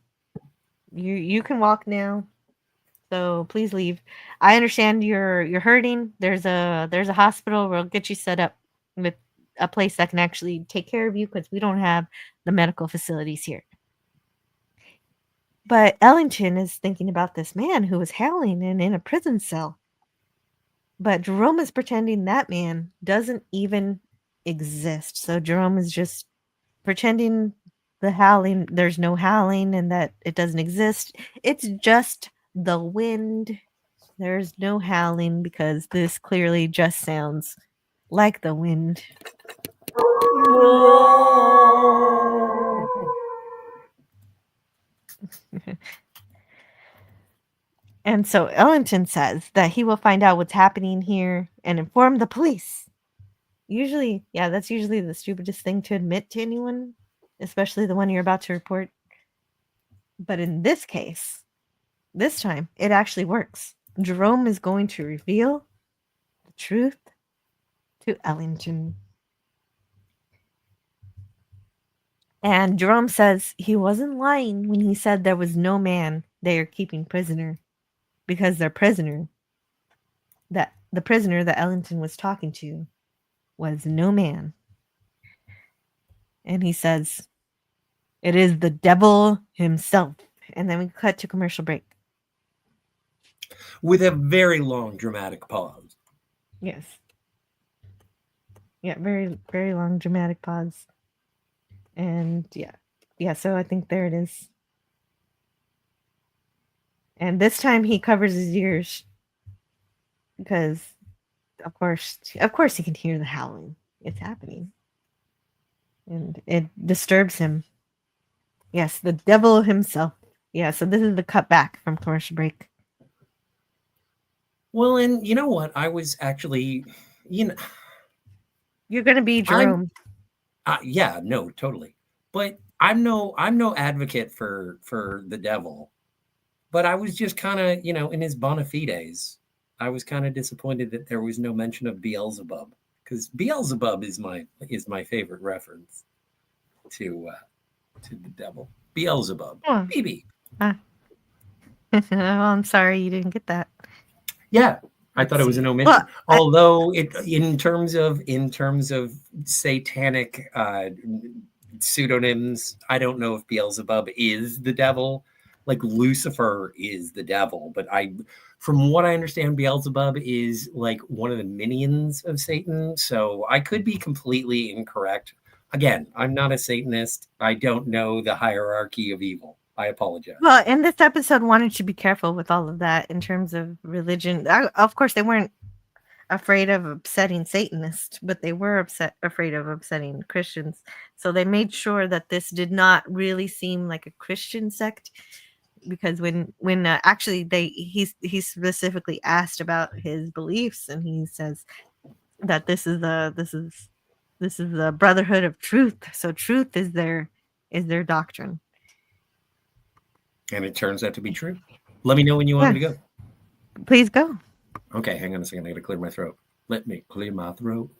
You can walk now. So please leave. I understand you're hurting. There's a hospital. We'll get you set up with a place that can actually take care of you because we don't have the medical facilities here." But Ellington is thinking about this man who was howling and in a prison cell. But Jerome is pretending that man doesn't even exist. So Jerome is just pretending there's no howling and that it doesn't exist. It's just the wind. There's no howling because this clearly just sounds like the wind. And so Ellington says that he will find out what's happening here and inform the police. That's usually the stupidest thing to admit to anyone, especially the one you're about to report. But in this case, this time, it actually works. Jerome is going to reveal the truth to Ellington. And Jerome says he wasn't lying when he said there was no man they are keeping prisoner, because their prisoner, that the prisoner that Ellington was talking to, was no man. And he says, it is the devil himself. And then we cut to commercial break. With a very long dramatic pause. Yes. Yeah, very, very long dramatic pause. And yeah, so I think there it is. And this time he covers his ears because, of course, he can hear the howling. It's happening, and it disturbs him. Yes, the devil himself. Yeah, so this is the cut back from commercial break. Well, and you know what? I was actually, you're gonna be Jerome. Yeah, no, totally. But I'm no advocate for the devil. But I was just kind of, in his bona fides, I was kind of disappointed that there was no mention of Beelzebub, because Beelzebub is my favorite reference to the devil. Beelzebub, BB. Well, I'm sorry you didn't get that. Yeah, I thought it was an omission. Well, although in terms of satanic pseudonyms, I don't know if Beelzebub is the devil. Like Lucifer is the devil, but from what I understand, Beelzebub is like one of the minions of Satan. So I could be completely incorrect. Again, I'm not a Satanist. I don't know the hierarchy of evil. I apologize. Well, in this episode, wanted to be careful with all of that in terms of religion. Of course, they weren't afraid of upsetting Satanists, but they were afraid of upsetting Christians. So they made sure that this did not really seem like a Christian sect. Because when actually he specifically asked about his beliefs, and he says that this is the brotherhood of truth. So truth is their doctrine, and it turns out to be true. Let me know when you want me to go. Please go. Okay, hang on a second. I gotta clear my throat. Let me clear my throat.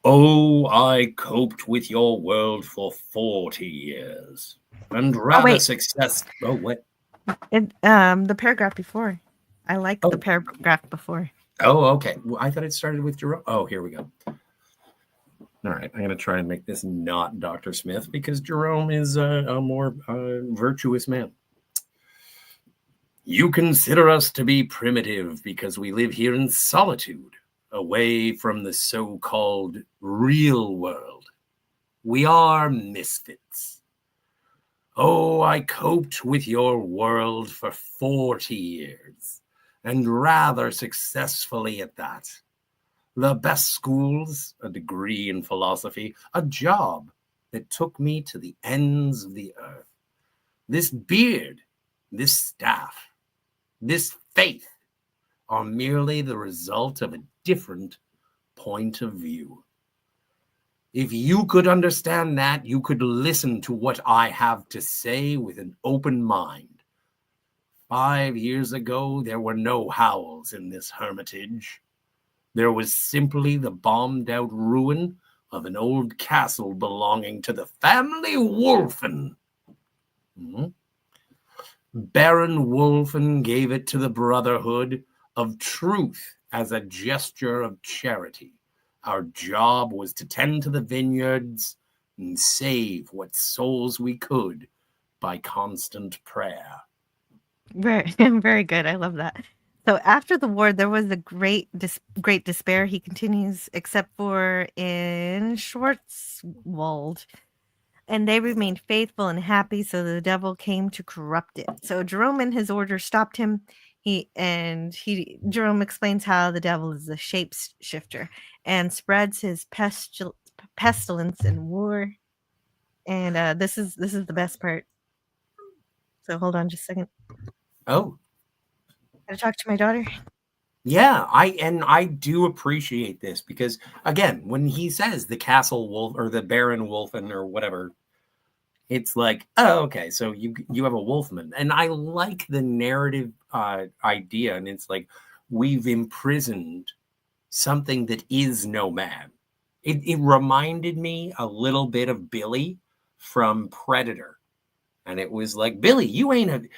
Oh, I coped with your world for 40 years. And rather success. Oh, what? The paragraph before. I like the paragraph before. Oh, okay. Well, I thought it started with Jerome. Oh, here we go. All right. I'm going to try and make this not Dr. Smith, because Jerome is a more virtuous man. You consider us to be primitive because we live here in solitude, away from the so-called real world. We are misfits. Oh, I coped with your world for 40 years, and rather successfully at that. The best schools, a degree in philosophy, a job that took me to the ends of the earth. This beard, this staff, this faith are merely the result of a different point of view. If you could understand that, you could listen to what I have to say with an open mind. 5 years ago, there were no howls in this hermitage. There was simply the bombed-out ruin of an old castle belonging to the family Wolfen. Baron Wolfen gave it to the Brotherhood of Truth as a gesture of charity. Our job was to tend to the vineyards and save what souls we could by constant prayer. Very, very good. I love that. So after the war, there was a great despair. He continues, except for in Schwarzwald. And they remained faithful and happy, so the devil came to corrupt it. So Jerome and his order stopped him. Jerome explains how the devil is a shapeshifter and spreads his pestilence and war. And this is the best part. So hold on just a second. Oh. Gotta talk to my daughter. Yeah, I do appreciate this, because again, when he says the castle wolf or the Baron Wolfen or whatever, It's like, oh, okay, so you have a wolfman. And I like the narrative idea. And it's like, we've imprisoned something that is no man. It reminded me a little bit of Billy from Predator. And it was like, Billy, you ain't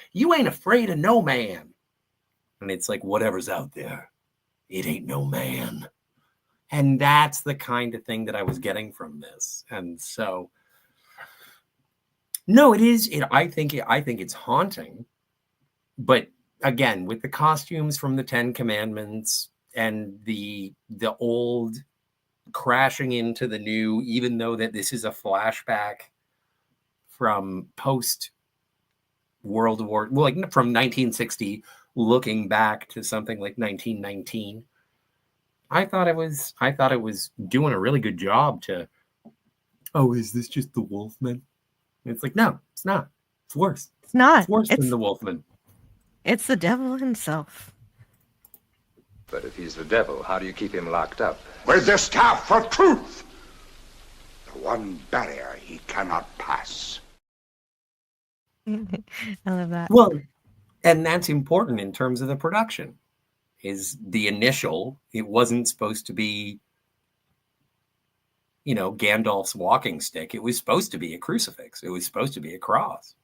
afraid of no man. And it's like, whatever's out there, it ain't no man. And that's the kind of thing that I was getting from this. And so, no, it is. I think it's haunting. But again, with the costumes from the Ten Commandments and the old crashing into the new, even though that this is a flashback from post World War, well, like from 1960, looking back to something like 1919. I thought it was doing a really good job to. Oh, is this just the Wolfman? And it's like, no, it's not. It's worse. It's not. It's worse than the Wolfman. It's the devil himself. But if he's the devil, how do you keep him locked up? With the staff of truth, the one barrier he cannot pass. I love that. Well, and that's important in terms of the production. Is the initial, it wasn't supposed to be, Gandalf's walking stick. It was supposed to be a crucifix. It was supposed to be a cross.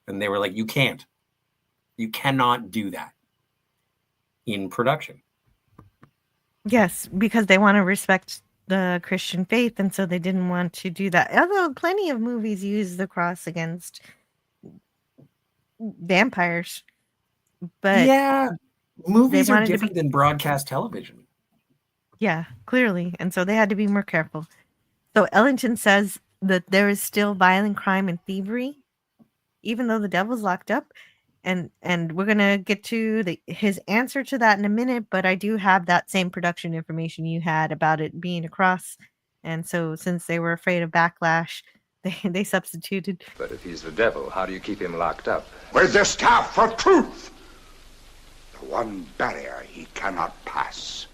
And they were like, you cannot do that in production. Yes, because they want to respect the Christian faith, and so they didn't want to do that. Although plenty of movies use the cross against vampires. But yeah, movies are different than broadcast television. Yeah, clearly. And so they had to be more careful. So Ellington says that there is still violent crime and thievery, even though the devil's locked up. And we're going to get to his answer to that in a minute, but I do have that same production information you had about it being a cross. And so since they were afraid of backlash, they substituted. But if he's the devil, how do you keep him locked up? With the staff of truth, the one barrier he cannot pass.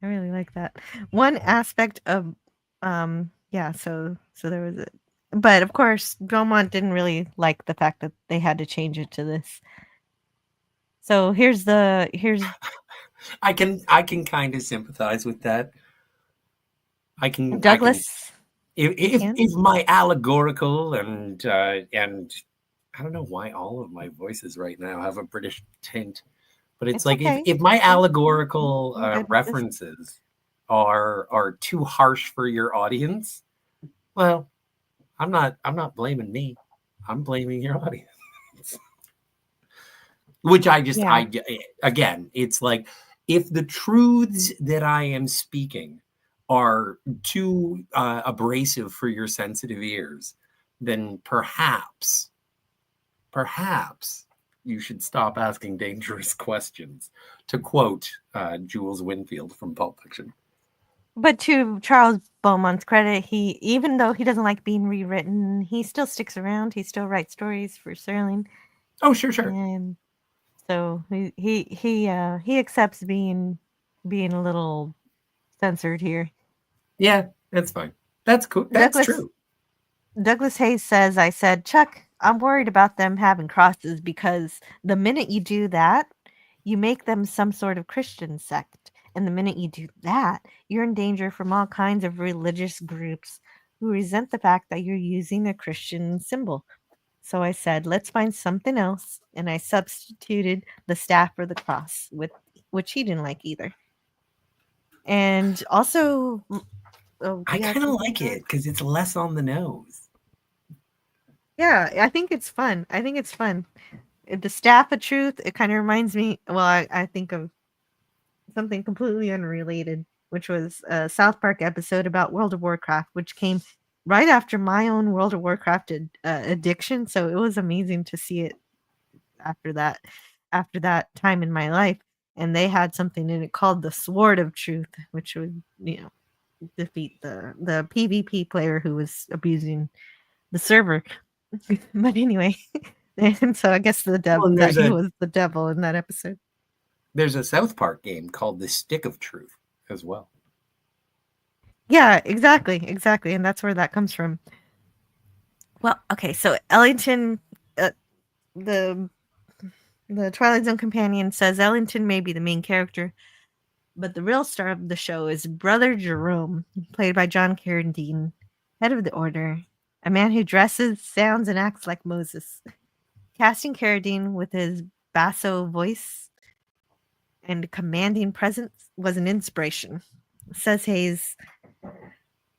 I really like that. One aspect of, so there was it. But of course, Beaumont didn't really like the fact that they had to change it to this. So here's I can kind of sympathize with that. Douglas. If my allegorical and I don't know why all of my voices right now have a British tint, but it's like okay. if my allegorical references are too harsh for your audience, well, I'm not blaming me. I'm blaming your audience. Which again, it's like, if the truths that I am speaking are too abrasive for your sensitive ears, then perhaps you should stop asking dangerous questions, to quote Jules Winfield from Pulp Fiction. But to Charles Beaumont's credit, even though he doesn't like being rewritten, he still sticks around. He still writes stories for Serling. Oh, sure. And so he accepts being a little censored here. Yeah, that's fine. That's cool. That's true. Douglas Hayes says, I said, Chuck, I'm worried about them having crosses because the minute you do that, you make them some sort of Christian sect. And the minute you do that, you're in danger from all kinds of religious groups who resent the fact that you're using a Christian symbol. So I said, let's find something else. And I substituted the staff or the cross, which he didn't like either. And also, I kind of like it because it's less on the nose. Yeah, I think it's fun. The staff of truth, it kind of reminds me, I think of something completely unrelated, which was a South Park episode about World of Warcraft, which came right after my own World of Warcraft addiction. So it was amazing to see it after that time in my life. And they had something in it called the Sword of Truth, which would, defeat the PvP player who was abusing the server. But anyway, and so I guess he was the devil in that episode. There's a South Park game called The Stick of Truth as well. Yeah, exactly. And that's where that comes from. Well, okay, so Ellington, the Twilight Zone companion says Ellington may be the main character, but the real star of the show is Brother Jerome, played by John Carradine, head of the Order, a man who dresses, sounds, and acts like Moses. Casting Carradine with his basso voice and commanding presence was an inspiration. Says Hayes,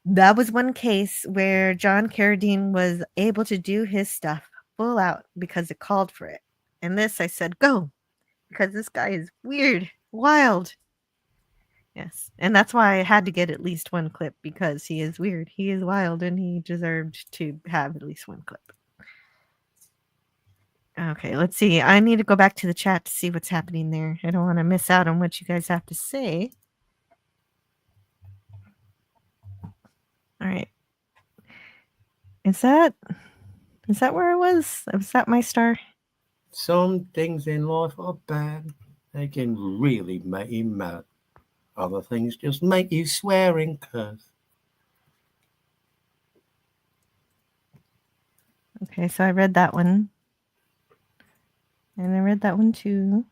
that was one case where John Carradine was able to do his stuff full out because it called for it. And this, I said, go, because this guy is weird, wild. Yes, and that's why I had to get at least one clip, because he is weird, he is wild, and he deserved to have at least one clip. Okay, let's see. I need to go back to the chat to see what's happening there. I don't want to miss out on what you guys have to say. All right. Is that where I was? Was that my star? Some things in life are bad. They can really make you mad. Other things just make you swear and curse. Okay, so I read that one. And I read that one too.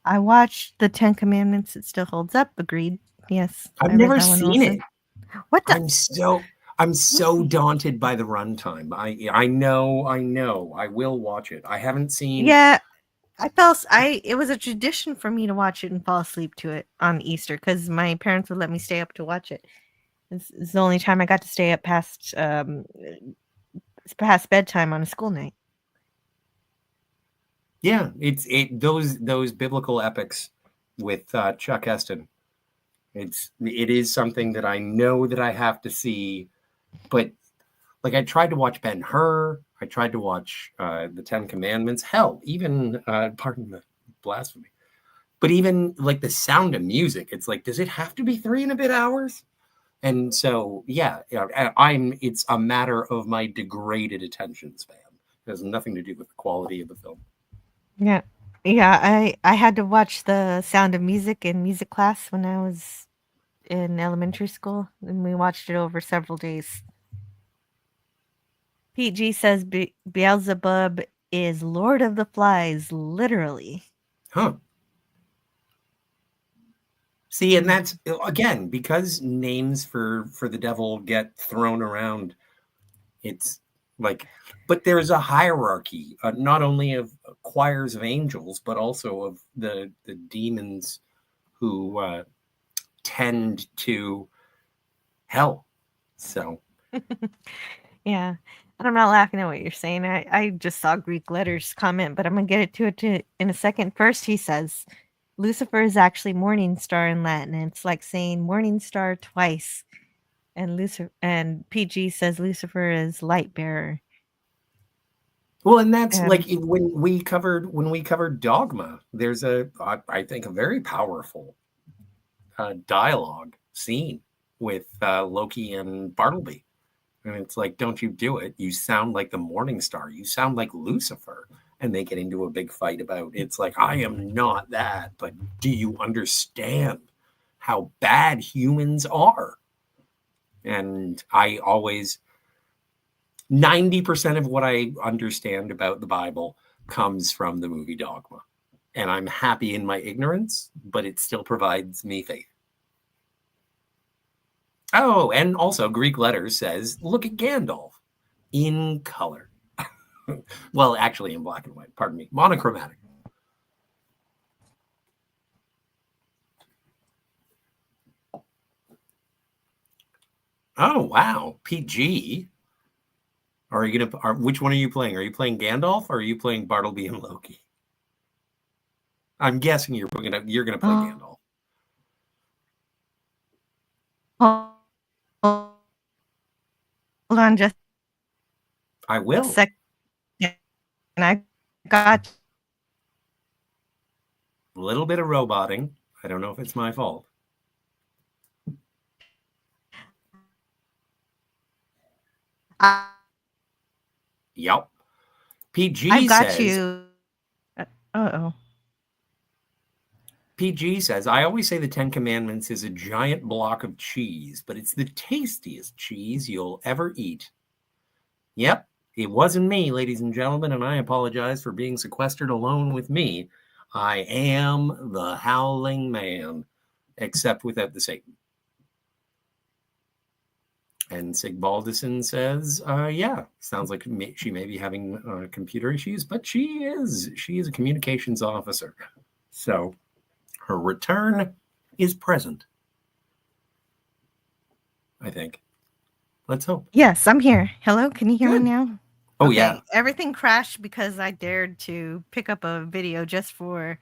I watched the 10 Commandments. It still holds up. Agreed. Yes. I've I read never that one seen also. it. What the? I'm so daunted by the runtime. I know. I will watch it. I haven't seen. Yeah, it was a tradition for me to watch it and fall asleep to it on Easter, because my parents would let me stay up to watch it. It's the only time I got to stay up past bedtime on a school night. Yeah, those biblical epics with Chuck Heston. It is something that I know that I have to see, but like I tried to watch Ben-Hur, I tried to watch the 10 Commandments, hell, even pardon the blasphemy, but even like The Sound of Music, it's like, does it have to be 3 and a bit hours? And so yeah, it's a matter of my degraded attention span. It has nothing to do with the quality of the film. Yeah. I had to watch The Sound of Music in music class when I was in elementary school, and we watched it over several days. PG says Beelzebub is Lord of the Flies, literally. Huh. See, and that's, again, because names for the devil get thrown around, it's like, but there's a hierarchy, not only of choirs of angels, but also of the demons who tend to hell. So Yeah. And I'm not laughing at what you're saying. I just saw Greek letters comment, but I'm going to get to it in a second. First, he says, Lucifer is actually morning star in Latin. And it's like saying morning star twice. And PG says Lucifer is light bearer. Well, and that's like when we covered Dogma, there's I think a very powerful dialogue scene with Loki and Bartleby. And it's like, don't you do it. You sound like the morning star. You sound like Lucifer. And they get into a big fight about, it's like, I am not that, but do you understand how bad humans are? And I always, 90% of what I understand about the Bible comes from the movie Dogma. And I'm happy in my ignorance, but it still provides me faith. Oh, and also Greek letters says, look at Gandalf in color. Well, actually in black and white, pardon me, monochromatic. Oh, wow. PG. Are you which one are you playing? Are you playing Gandalf or are you playing Bartleby and Loki? I'm guessing you're gonna play Gandalf. Hold on just I will. a second. And I got A little bit of roboting. I don't know if it's my fault. Yep. PG I've got says, you. PG says, I always say the 10 Commandments is a giant block of cheese, but it's the tastiest cheese you'll ever eat. Yep, it wasn't me, ladies and gentlemen, and I apologize for being sequestered alone with me. I am the Howling Man, except without the Satan. And Sigbaldison says, yeah, sounds like she may be having computer issues, but she is a communications officer. So her return is present, I think. Let's hope. Yes, I'm here. Hello, can you hear me Good. now? Oh, Okay, yeah. everything crashed because I dared to pick up a video just for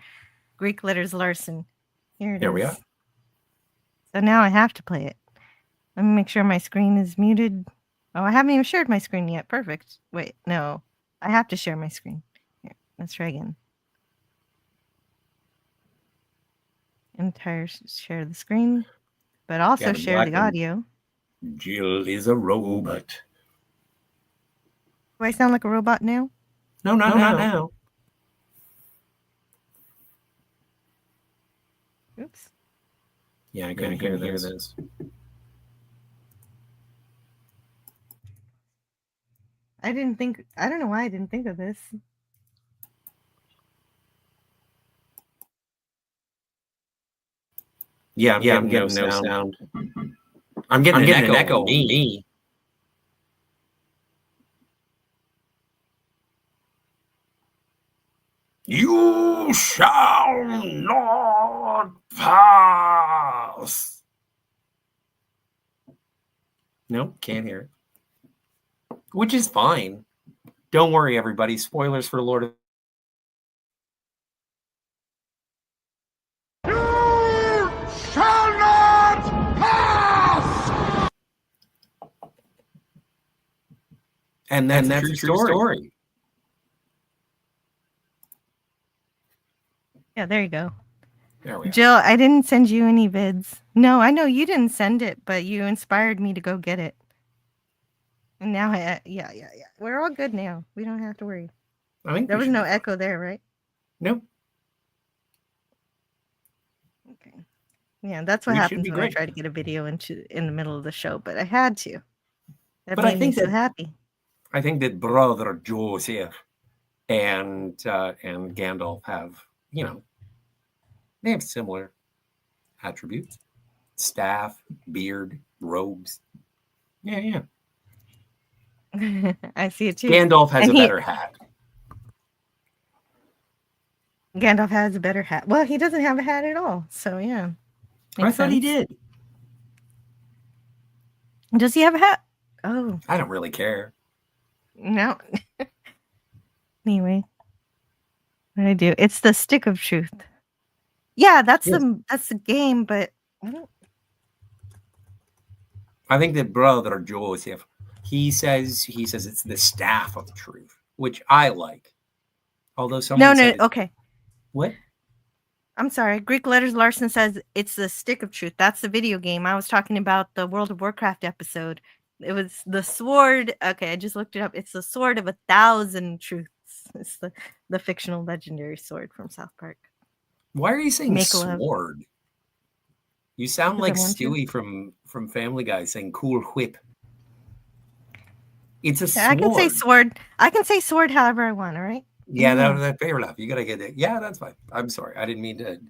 Greek letters Larson. Here it is. Here we are. So now I have to play it. Let me make sure my screen is muted. Oh, I haven't even shared my screen yet. Perfect. Wait, no. I have to share my screen. Here, let's try again. Share the screen, but also Gavin share the Blackman. audio. Jill is a robot. Do I sound like a robot now? No, not now. Oops. Yeah, I couldn't hear this. I don't know why I didn't think of this. Yeah, I'm getting no sound. I'm getting an echo on me. You shall not pass. Nope, can't hear it. Which is fine. Don't worry, everybody. Spoilers for Lord of... You shall not pass! And that's a true story. Yeah, there you go. There we are. Jill, I didn't send you any vids. No, I know you didn't send it, but you inspired me to go get it. And now, yeah. We're all good now. We don't have to worry. I think There was no echo there, right? Nope. Okay. Yeah, that's what happens when I try to get a video in the middle of the show, but I had to. That made me so happy. I think that Brother Joseph and Gandalf have, they have similar attributes. Staff, beard, robes. Yeah. I see it too. Gandalf has a better hat. Gandalf has a better hat. Well, he doesn't have a hat at all, so yeah. I thought he did. Does he have a hat? Oh. I don't really care. No. Anyway. What did I do? It's the Stick of Truth. Yeah, that's the game, but I think that Brother Joseph, he says it's the Staff of Truth, which I like. Although someone said okay. What? I'm sorry. Greek Letters Larson says it's the Stick of Truth. That's the video game. I was talking about the World of Warcraft episode. It was the sword. Okay, I just looked it up. It's the sword of 1,000 truths. It's the fictional legendary sword from South Park. Why are you saying sword? You sound like Stewie from Family Guy saying cool whip. It's a sword. I can say sword. I can say sword however I want, all right? Yeah, that's fair enough. You got to get it. Yeah, that's fine. I'm sorry. I didn't mean to.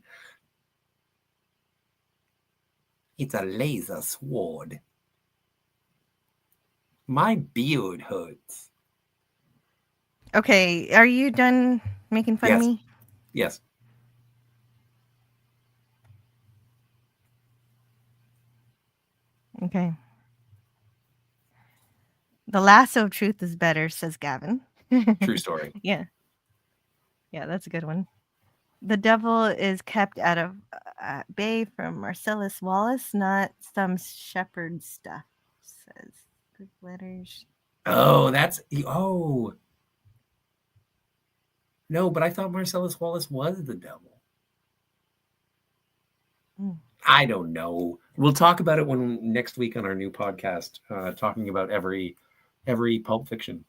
It's a laser sword. My beard hurts. Okay, are you done making fun of me? Yes. Okay. The lasso of truth is better, says Gavin. True story. Yeah, that's a good one. The devil is kept out of bay from Marcellus Wallace, not some shepherd stuff, says Greek letters. Oh, no, but I thought Marcellus Wallace was the devil. I don't know. We'll talk about it next week on our new podcast, talking about every Pulp Fiction.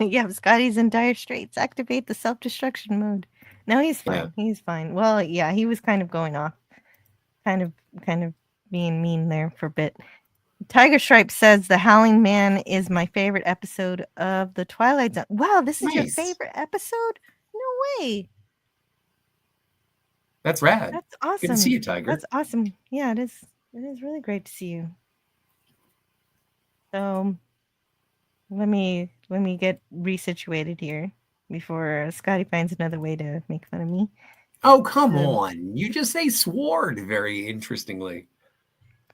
Yeah, Scotty's in dire straits. Activate the self-destruction mode. No, he's fine. Yeah. He's fine. Well, yeah, he was kind of going off, kind of being mean there for a bit. Tiger Stripe says the Howling Man is my favorite episode of the Twilight Zone. Wow, this is your Nice. favorite episode? No way. That's rad. That's awesome. Good to see you, Tiger. That's awesome. Yeah, it is. It is really great to see you. So let me get resituated here before Scotty finds another way to make fun of me. Oh, come on. You just say sword very interestingly.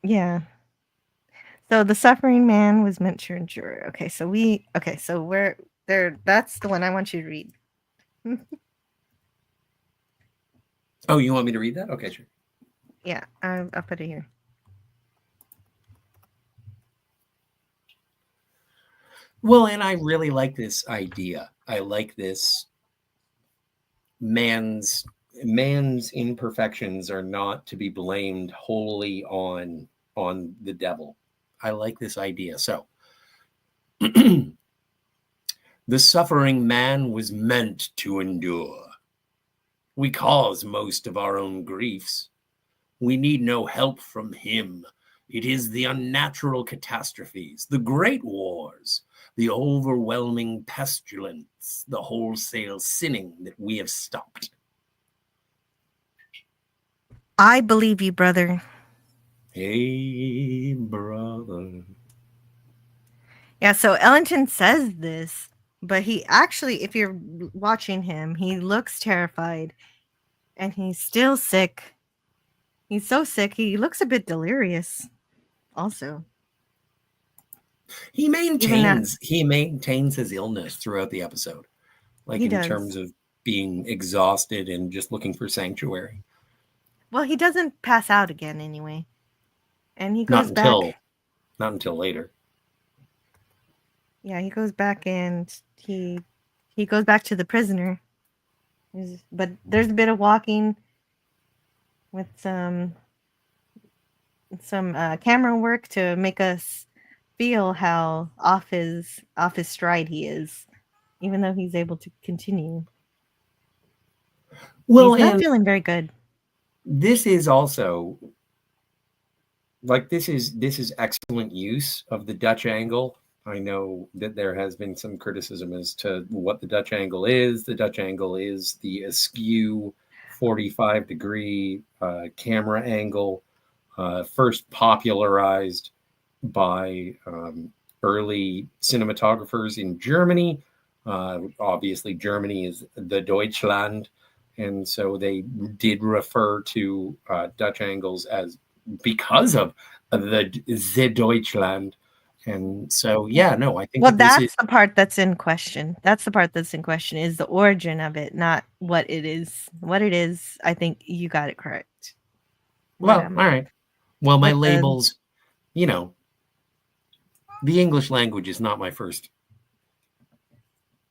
Yeah. So the suffering man was meant to endure. Okay, so we're there. That's the one I want you to read. Oh, you want me to read that? Okay, sure. Yeah, I'll put it here. Well, and I really like this idea. I like this man's imperfections are not to be blamed wholly on the devil. I like this idea. So the suffering man was meant to endure. We cause most of our own griefs. We need no help from him. It is the unnatural catastrophes, the great wars, the overwhelming pestilence, the wholesale sinning that we have stopped. I believe you, brother. Hey, brother. Yeah, so Ellington says this, but he actually, if you're watching him, he looks terrified and he's still sick. He's so sick, he looks a bit delirious also. He maintains his illness throughout the episode. Like in terms of being exhausted and just looking for sanctuary. Well, he doesn't pass out again anyway. And he goes back. Not until later. Yeah, he goes back and he goes back to the prisoner. But there's a bit of walking with some camera work to make us feel how off his stride he is, even though he's able to continue. Well, he's not feeling very good. This is also like this is excellent use of the Dutch angle. I know that there has been some criticism as to what the Dutch angle is. The Dutch angle is the askew 45-degree camera angle, first popularized by early cinematographers in Germany. Obviously, Germany is the Deutschland, and so they did refer to Dutch angles as because of the Deutschland. And so, yeah, no, I think that's the part that's in question. That's the part that's in question is the origin of it, not what it is. What it is, I think you got it correct. Well, all right. Well, my labels, the English language is not my first.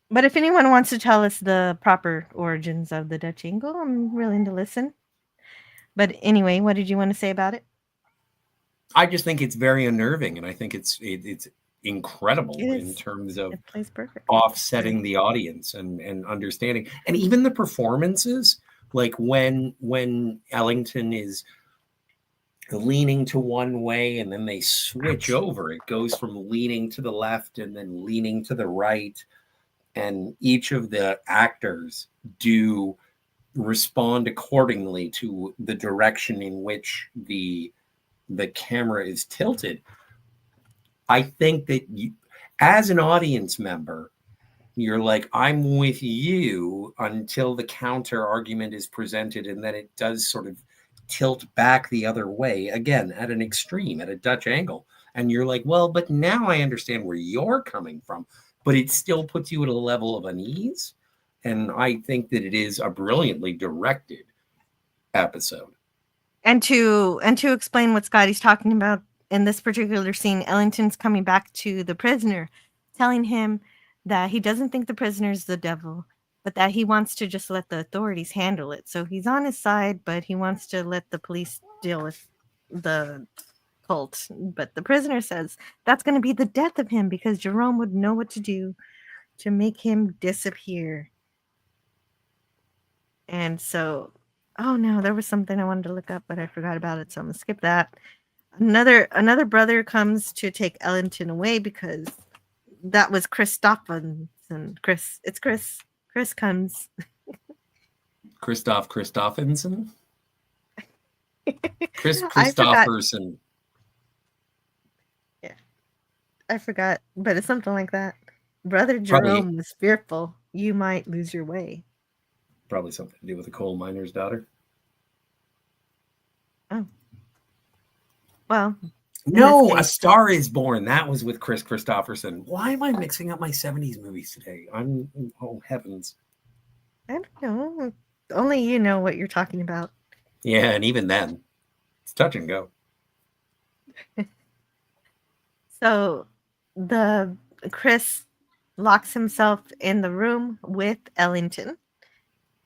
But if anyone wants to tell us the proper origins of the Dutch angle, I'm willing to listen. But anyway, what did you want to say about it? I just think it's very unnerving, and I think it's incredible in terms of offsetting the audience and understanding, and even the performances. Like when Ellington is leaning to one way, and then they switch over. It goes from leaning to the left and then leaning to the right, and each of the actors do respond accordingly to the direction in which the camera is tilted. I think that you, as an audience member, you're like, I'm with you until the counter argument is presented, and then it does sort of tilt back the other way, again, at an extreme, at a Dutch angle. And you're like, well, but now I understand where you're coming from, but it still puts you at a level of unease. And I think that it is a brilliantly directed episode. And to explain what Scotty's talking about in this particular scene, Ellington's coming back to the prisoner, telling him that he doesn't think the prisoner's the devil, but that he wants to just let the authorities handle it. So he's on his side, but he wants to let the police deal with the cult. But the prisoner says that's going to be the death of him because Jerome would know what to do to make him disappear. And so, oh no, there was something I wanted to look up, but I forgot about it, so I'm going to skip that. another brother comes to take Ellington away because that was Christopherson. It's Chris. Chris comes. Christopherson? Chris I forgot. Christopherson. Yeah, I forgot, but it's something like that. Brother Probably- Jerome was fearful you might lose your way. Probably something to do with a coal miner's daughter. Oh. Well, No, case- A Star is Born. That was with Chris Christopherson. Why am I mixing up my 70s movies today? Oh, heavens. I don't know. Only you know what you're talking about. Yeah, and even then, it's touch and go. So the Chris locks himself in the room with Ellington.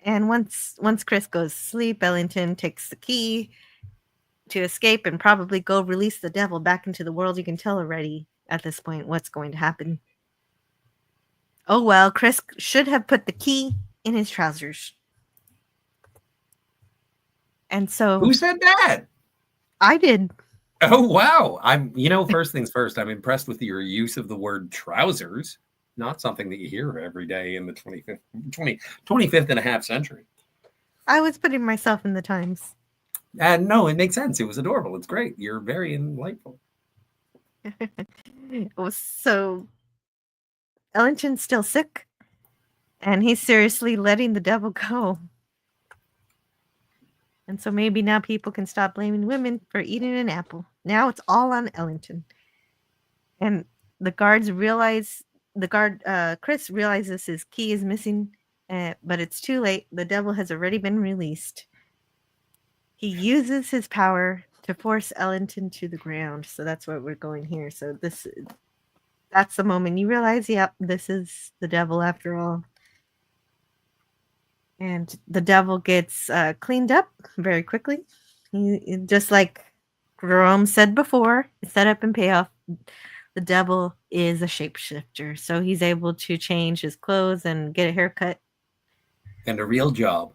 And once Chris goes to sleep, Ellington takes the key to escape and probably go release the devil back into the world. You can tell already at this point what's going to happen. Oh well, Chris should have put the key in his trousers. And so Who said that? I did. Oh, wow. First things first, I'm impressed with your use of the word trousers. Not something that you hear every day in the 25th and a half century. I was putting myself in the times. And no, it makes sense. It was adorable. It's great. You're very enlightful. So Ellington's still sick, and he's seriously letting the devil go. And so maybe now people can stop blaming women for eating an apple. Now it's all on Ellington. And the guards realize, Chris realizes his key is missing, but it's too late. The devil has already been released. He uses his power to force Ellington to the ground. So that's what we're going here. So that's the moment you realize, yep, this is the devil after all. And the devil gets cleaned up very quickly. Just like Jerome said before, set up and payoff, the devil is a shapeshifter. So he's able to change his clothes and get a haircut. And a real job.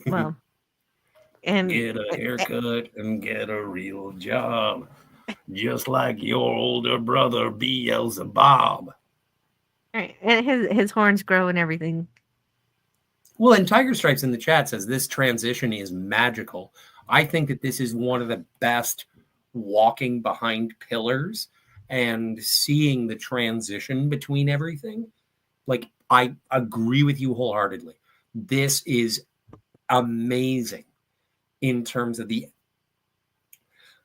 Well, and get a haircut and get a real job. Just like your older brother, Beelzebub. All right, and his horns grow and everything. Well, and Tiger Stripes in the chat says this transition is magical. I think that this is one of the best walking behind pillars and seeing the transition between everything. Like, I agree with you wholeheartedly. This is amazing in terms of the,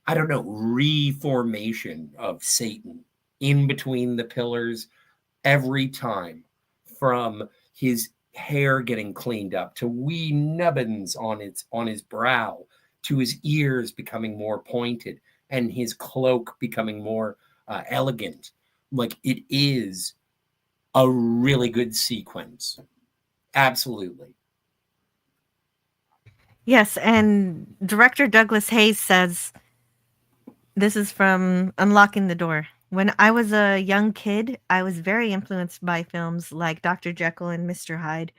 reformation of Satan in between the pillars every time, from his hair getting cleaned up to wee nubbins on his brow, to his ears becoming more pointed and his cloak becoming more elegant. Like, it is a really good sequence. Absolutely. Yes, and director Douglas Hayes says, this is from Unlocking the Door. When I was a young kid, I was very influenced by films like Dr. Jekyll and Mr. Hyde.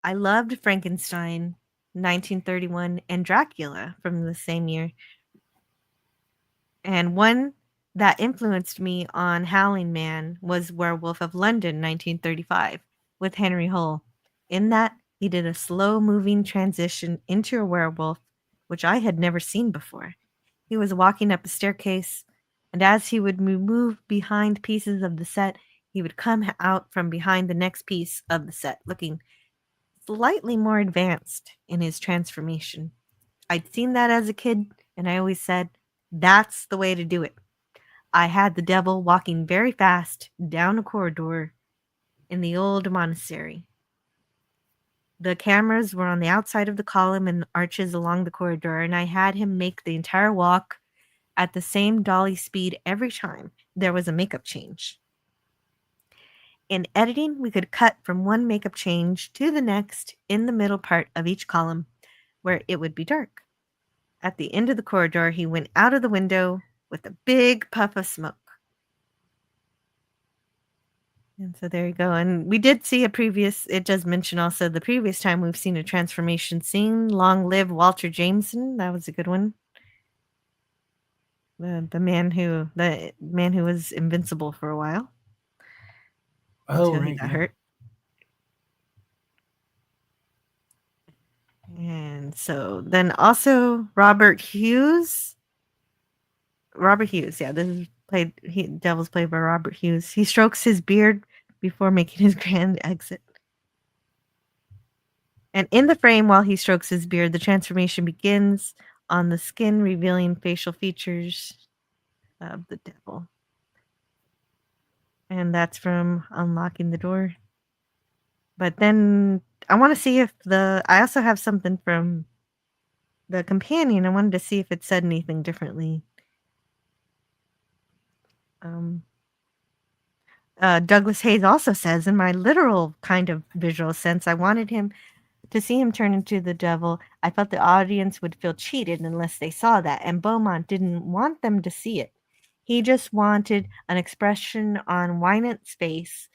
I loved Frankenstein, 1931, and Dracula from the same year. And one that influenced me on Howling Man was Werewolf of London, 1935, with Henry Hull. In that, he did a slow-moving transition into a werewolf, which I had never seen before. He was walking up a staircase, and as he would move behind pieces of the set, he would come out from behind the next piece of the set, looking slightly more advanced in his transformation. I'd seen that as a kid, and I always said, that's the way to do it. I had the devil walking very fast down a corridor in the old monastery. The cameras were on the outside of the column and arches along the corridor, and I had him make the entire walk at the same dolly speed every time there was a makeup change. In editing, we could cut from one makeup change to the next in the middle part of each column, where it would be dark. At the end of the corridor, he went out of the window with a big puff of smoke. And so there you go. And we did see it does mention also the previous time we've seen a transformation scene. Long live Walter Jameson. That was a good one. The man who was invincible for a while Oh, until he right. got hurt. And so then also Robert Hughes, yeah, this is Devil's played by Robert Hughes. He strokes his beard before making his grand exit. And in the frame, while he strokes his beard, the transformation begins on the skin, revealing facial features of the devil. And that's from Unlocking the Door. But then I want to see if I also have something from the companion. I wanted to see if it said anything differently. Douglas Hayes also says, in my literal kind of visual sense, I wanted him to see him turn into the devil. I felt the audience would feel cheated unless they saw that, and Beaumont didn't want them to see it. He just wanted an expression on Wynant's face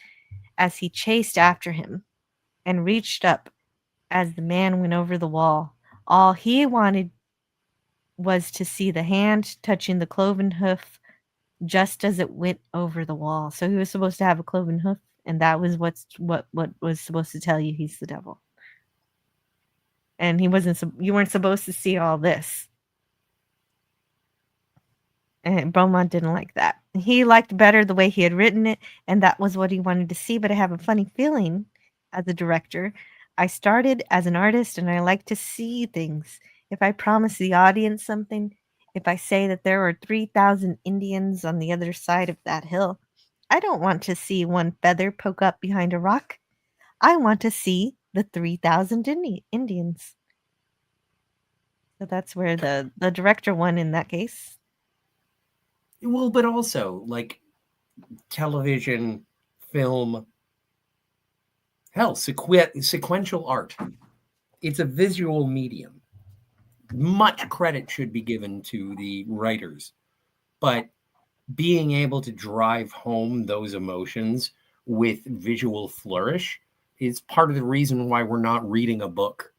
as he chased after him and reached up as the man went over the wall. All he wanted was to see the hand touching the cloven hoof just as it went over the wall. So he was supposed to have a cloven hoof, and that was what was supposed to tell you he's the devil. And you weren't supposed to see all this. And Beaumont didn't like that. He liked better the way he had written it, and that was what he wanted to see. But I have a funny feeling as a director. I started as an artist, and I like to see things. If I promise the audience something, if I say that there are 3,000 Indians on the other side of that hill, I don't want to see one feather poke up behind a rock. I want to see the 3,000 Indians. So that's where the director won in that case. Well, but also like television, film, hell, sequential art. It's a visual medium. Much credit should be given to the writers, but being able to drive home those emotions with visual flourish is part of the reason why we're not reading a book.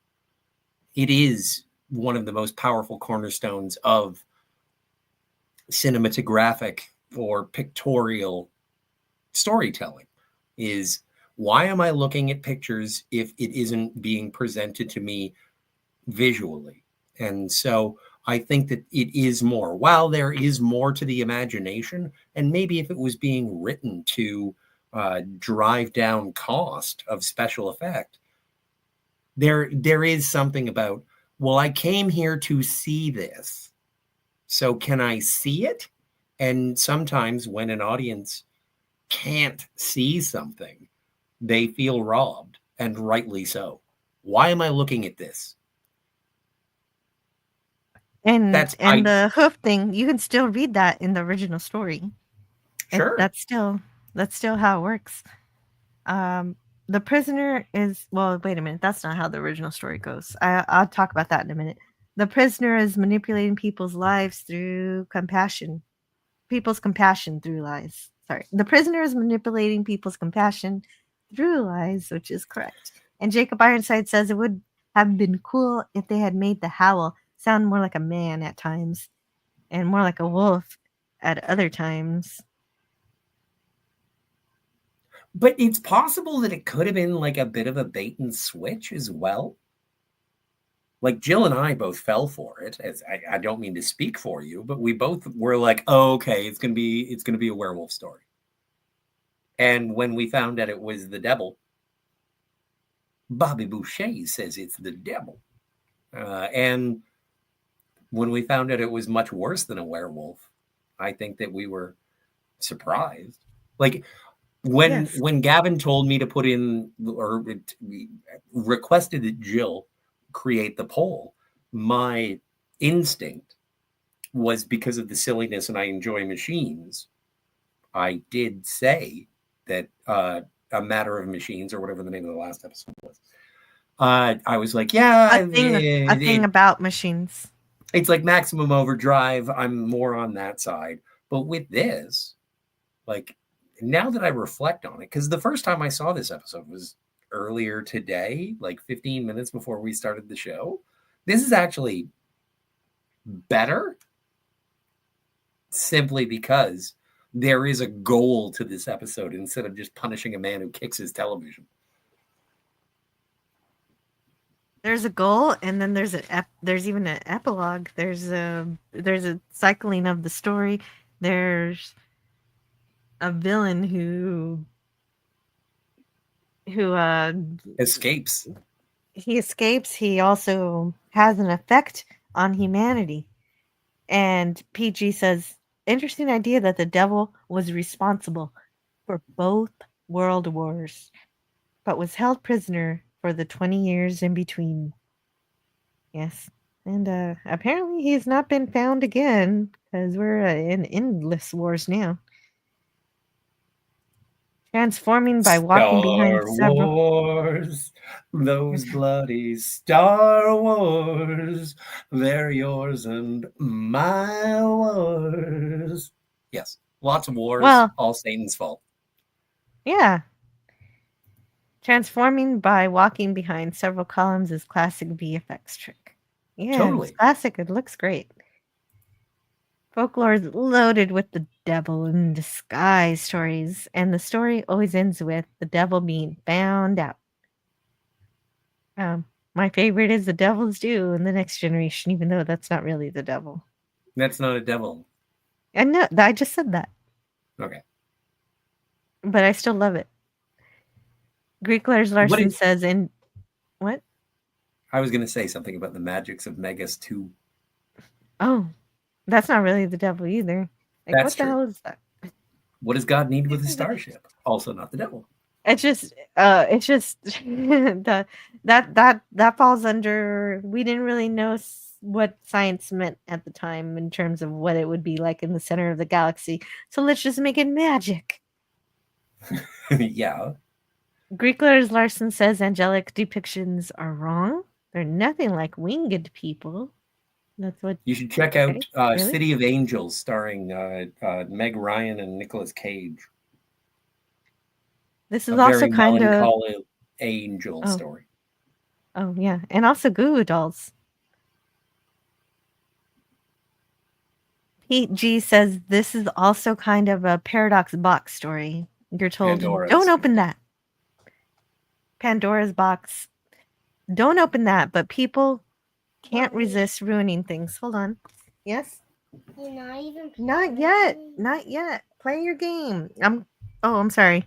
It is one of the most powerful cornerstones of cinematographic or pictorial storytelling is why am I looking at pictures if it isn't being presented to me visually? And so I think that it is more. While there is more to the imagination, and maybe if it was being written to drive down cost of special effect, there is something about, well, I came here to see this. So can I see it? And sometimes when an audience can't see something, they feel robbed, and rightly so. Why am I looking at this? And the hoof thing, you can still read that in the original story. Sure. That's still how it works. The prisoner is, well, wait a minute. That's not how the original story goes. I'll talk about that in a minute. The prisoner is manipulating people's lives through compassion. People's compassion through lies. Sorry. The prisoner is manipulating people's compassion through lies, which is correct. And Jacob Ironside says it would have been cool if they had made the howl sound more like a man at times and more like a wolf at other times. But it's possible that it could have been like a bit of a bait and switch as well. Like Jill and I both fell for it. As I don't mean to speak for you, but we both were like, oh, okay, it's gonna be a werewolf story. And when we found out it was the devil, Bobby Boucher says it's the devil. And when we found out it was much worse than a werewolf, I think that we were surprised. Like when Gavin told me to put in or requested that Jill create the poll, my instinct was because of the silliness and I enjoy machines. I did say that A Matter of Machines, or whatever the name of the last episode was. I was like, yeah, a thing about machines. It's like Maximum Overdrive. I'm more on that side. But with this, like, now that I reflect on it, because the first time I saw this episode was earlier today, like 15 minutes before we started the show. This is actually better. simply because there is a goal to this episode instead of just punishing a man who kicks his television. There's a goal, and then there's there's even an epilogue. There's a cycling of the story. There's a villain who Escapes. he escapes. He also has an effect on humanity. And PG says, interesting idea that the devil was responsible for both world wars, but was held prisoner for the 20 years in between. Yes. And apparently he's not been found again because we're in endless wars now. Transforming by walking behind several. Wars, those bloody Star Wars, they're yours and my wars. Yes, lots of wars, Well, all Satan's fault. Yeah. Transforming by walking behind several columns is classic VFX trick. Yeah, Totally. It's classic. It looks great. Folklore is loaded with the devil in disguise stories, and the story always ends with the devil being found out. My favorite is the devil's due in the Next Generation, even though that's not really the devil. That's not a devil. I know, I just said that. Okay. But I still love it. Greek Lars Larson says in... What? I was going to say something about the magics of Megas 2. Oh, that's not really the devil either. Like, That's what the true. hell is that? What does God need with a starship? Also not the devil. It's just that falls under, we didn't really know what science meant at the time in terms of what it would be like in the center of the galaxy. So let's just make it magic. Yeah. Greek Lars Larson says angelic depictions are wrong. They're nothing like winged people. That's what you should check out. Really? City of Angels, starring Meg Ryan and Nicolas Cage. This is also kind of melancholy angel story. Oh yeah, and also Goo Goo Dolls. Pete G says this is also kind of a paradox box story. You're told, don't open that. Pandora's box. Don't open that, but people can't resist ruining things. Hold on. Yes? You're not even Not yet. Not yet. Play your game. I'm sorry.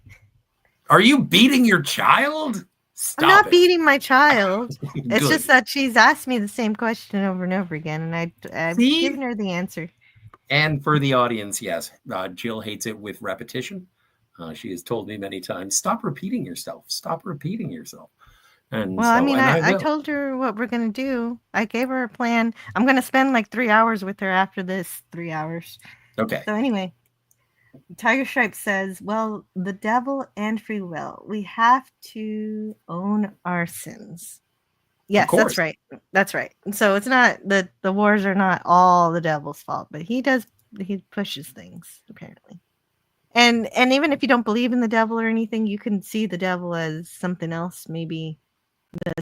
Are you beating your child? Stop I'm not it. beating my child. It's just that she's asked me the same question over and over again, and I've given her the answer. And for the audience, yes, Jill hates it with repetition. She has told me many times, stop repeating yourself. Stop repeating yourself. And well, so, I mean, I told her what we're going to do. I gave her a plan. I'm going to spend like 3 hours with her after this 3 hours. Okay. So anyway, Tiger Stripe says, well, the devil and free will. We have to own our sins. Yes, that's right. That's right. So it's not the wars are not all the devil's fault, but he pushes things, apparently. And even if you don't believe in the devil or anything, you can see the devil as something else, maybe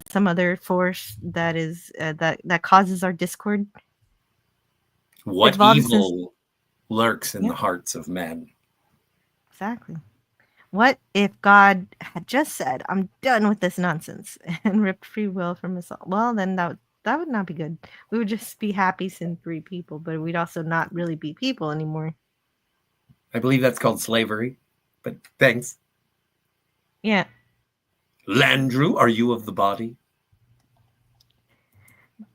some other force that is that causes our discord. What evil lurks in the hearts of men? Exactly. What if God had just said, I'm done with this nonsense and ripped free will from us all? Well, then that would not be good. We would just be happy sin-free people, but we'd also not really be people anymore. I believe that's called slavery, but thanks. Yeah. Landrew, are you of the body?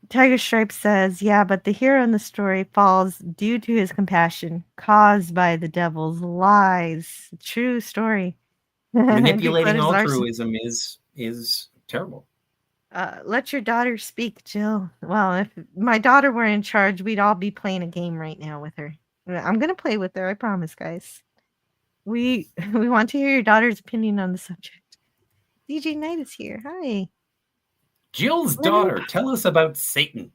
Tiger Stripe says, yeah, but the hero in the story falls due to his compassion caused by the devil's lies. True story. Manipulating altruism is terrible. Let your daughter speak, Jill. Well, if my daughter were in charge, we'd all be playing a game right now with her. I'm going to play with her, I promise, guys. We want to hear your daughter's opinion on the subject. DJ Knight is here. Hi. Jill's daughter, tell us about Satan.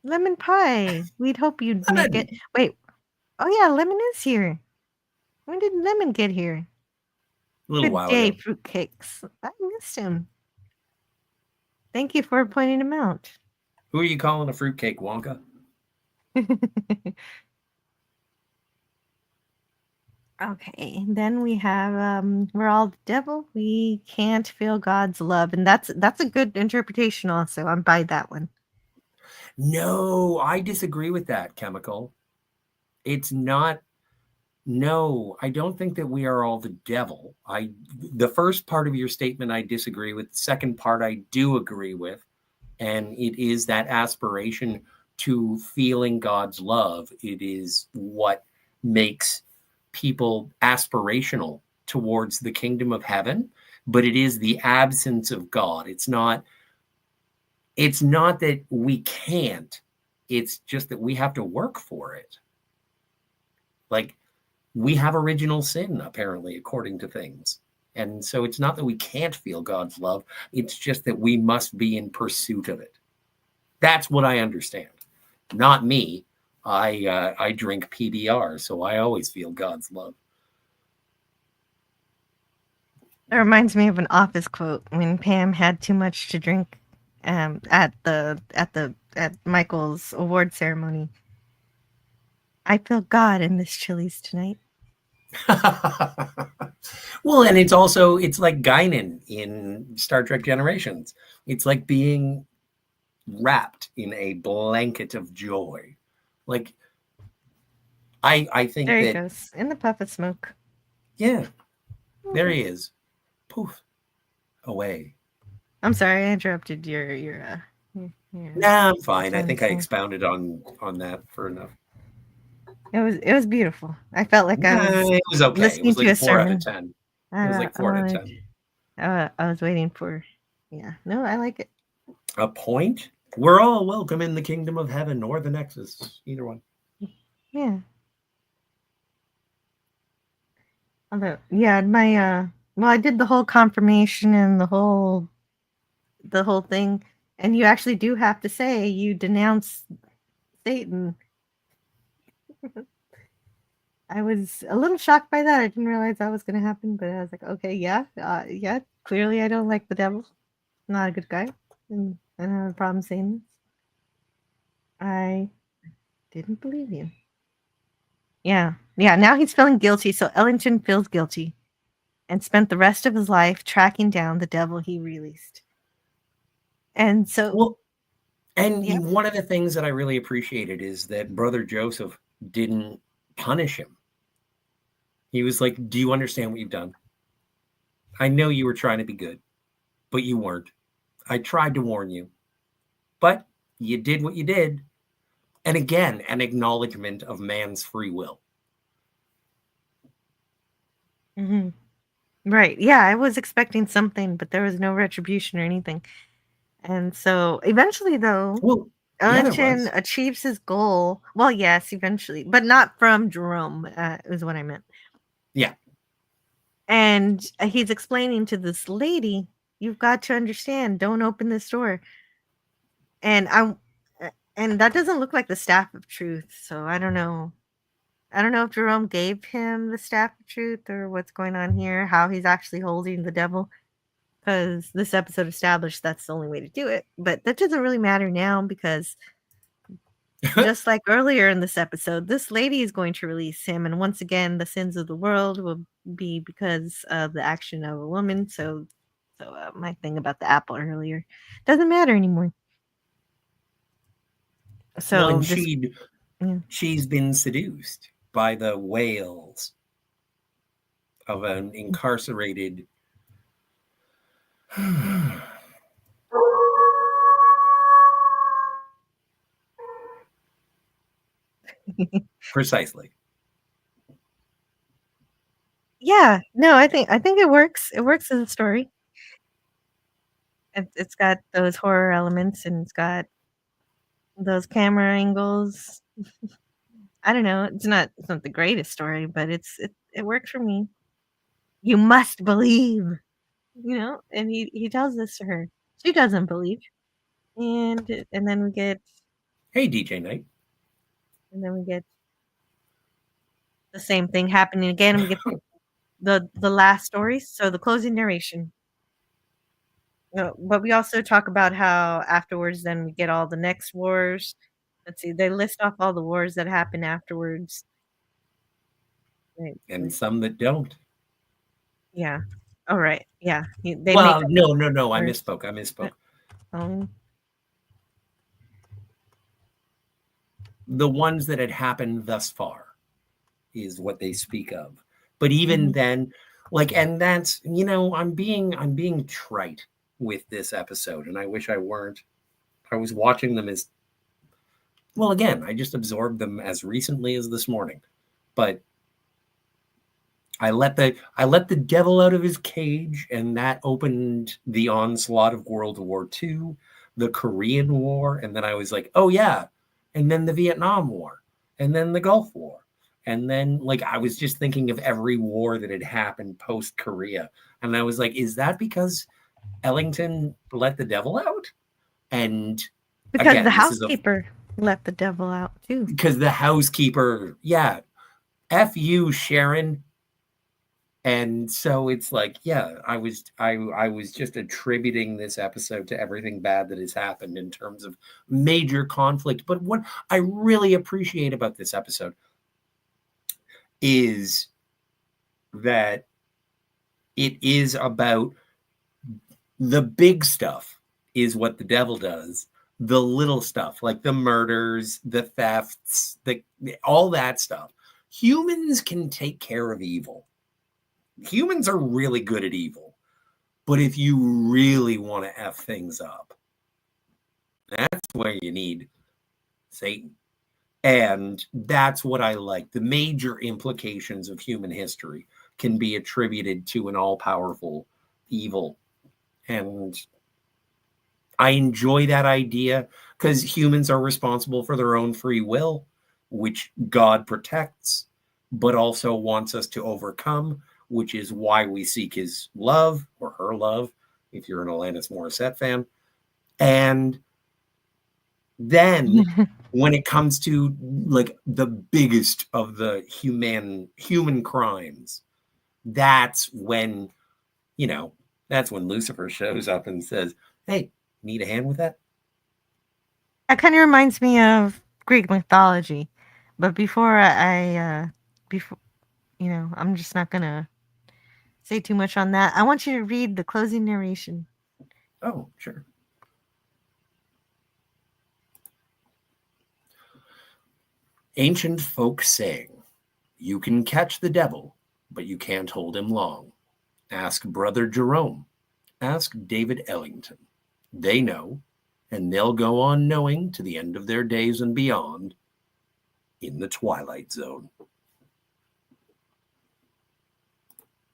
Lemon pie. We'd hope you'd make it. Wait. Oh, yeah, Lemon is here. When did Lemon get here? A little while ago. ago. Fruitcakes. I missed him. Thank you for pointing him out. Who are you calling a fruitcake, Wonka? Okay, then we have we're all the devil. We can't feel God's love, and that's a good interpretation. Also, I'm by that one. No, I disagree with that, Chemical. It's not. No, I don't think that we are all the devil. The first part of your statement I disagree with. The second part I do agree with, and it is that aspiration to feeling God's love. It is what makes people aspirational towards the kingdom of heaven, but it is the absence of God. It's not that we can't, it's just that we have to work for it. Like, we have original sin, apparently, according to things. And so it's not that we can't feel God's love, it's just that we must be in pursuit of it. That's what I understand. Not me. I drink PBR, so I always feel God's love. It reminds me of an Office quote when Pam had too much to drink at Michael's award ceremony. I feel God in this Chili's tonight. Well, and it's like Guinan in Star Trek Generations. It's like being wrapped in a blanket of joy. Like, I think there he that goes in the puff of smoke. Yeah, there he is. Poof, away. I'm sorry, I interrupted your Nah, I'm fine. I think I expounded on that for enough. It was beautiful. I felt like I was It was okay. listening It was like to a a 4 out sermon. of 10. It was like 4 out of 10. I was waiting for, no, I like it. A point? We're all welcome in the kingdom of heaven or the Nexus. Either one. Yeah. Although, yeah, well, I did the whole confirmation and the whole thing, and you actually do have to say you denounce Satan. I was a little shocked by that. I didn't realize that was going to happen, but I was like, okay, yeah, clearly I don't like the devil. Not a good guy, and I don't have a problem saying this. I didn't believe you. Yeah. Now he's feeling guilty, so Ellington feels guilty and spent the rest of his life tracking down the devil he released. And so, well, and one of the things that I really appreciated is that Brother Joseph didn't punish him. He was like, do you understand what you've done? I know you were trying to be good, but you weren't. I tried to warn you, but you did what you did. And again, an acknowledgement of man's free will. Mm-hmm. Right. Yeah, I was expecting something, but there was no retribution or anything. And so eventually, though, Ellington achieves his goal. Well, yes, eventually, but not from Jerome, is what I meant. Yeah. And he's explaining to this lady, you've got to understand, don't open this door. And that doesn't look like the staff of truth. So I don't know. I don't know if Jerome gave him the staff of truth or what's going on here, how he's actually holding the devil. Because this episode established that's the only way to do it. But that doesn't really matter now because just like earlier in this episode, this lady is going to release him. And once again, the sins of the world will be because of the action of a woman. So my thing about the apple earlier doesn't matter anymore. So she's been seduced by the wails of an incarcerated precisely. Yeah, no, I think it works. It works as a story. It's got those horror elements and it's got those camera angles. I don't know. It's not the greatest story, but it works for me. You must believe, and he tells this to her. She doesn't believe. And then we get Hey DJ Knight. And then we get the same thing happening again, and we get the last story, so the closing narration. But we also talk about how afterwards then we get all the next wars. Let's see, they list off all the wars that happen afterwards. Right. and some that don't. Yeah. All right. Yeah. They Well, make no. I worse. misspoke. Um, The ones that had happened thus far is what they speak of. But even then, like, and that's, I'm being trite with this episode, and I wish I weren't. I was watching them as well. Again, I just absorbed them as recently as this morning, but I let the devil out of his cage, and that opened the onslaught of World War II, the Korean War, and then I was like, oh yeah, and then the Vietnam War, and then the Gulf War, and then like I was just thinking of every war that had happened post Korea, and I was like, is that because Ellington let the devil out? And because the again, this is housekeeper let the devil out too. because the housekeeper, yeah, F you, Sharon. And so it's like, yeah, I was just attributing this episode to everything bad that has happened in terms of major conflict. But what I really appreciate about this episode is that it is about the big stuff is what the devil does. The little stuff, like the murders, the thefts, all that stuff. Humans can take care of evil. Humans are really good at evil. But if you really want to F things up, that's where you need Satan. And that's what I like. The major implications of human history can be attributed to an all-powerful evil. And I enjoy that idea because humans are responsible for their own free will, which God protects, but also wants us to overcome, which is why we seek his love or her love, if you're an Alanis Morissette fan. And then when it comes to like the biggest of the human crimes, that's when Lucifer shows up and says, hey, need a hand with that? That kind of reminds me of Greek mythology. But before I'm just not gonna say too much on that. I want you to read the closing narration. Oh, sure. Ancient folk saying, you can catch the devil, but you can't hold him long. Ask Brother Jerome. Ask David Ellington. They know, and they'll go on knowing to the end of their days and beyond in the Twilight Zone.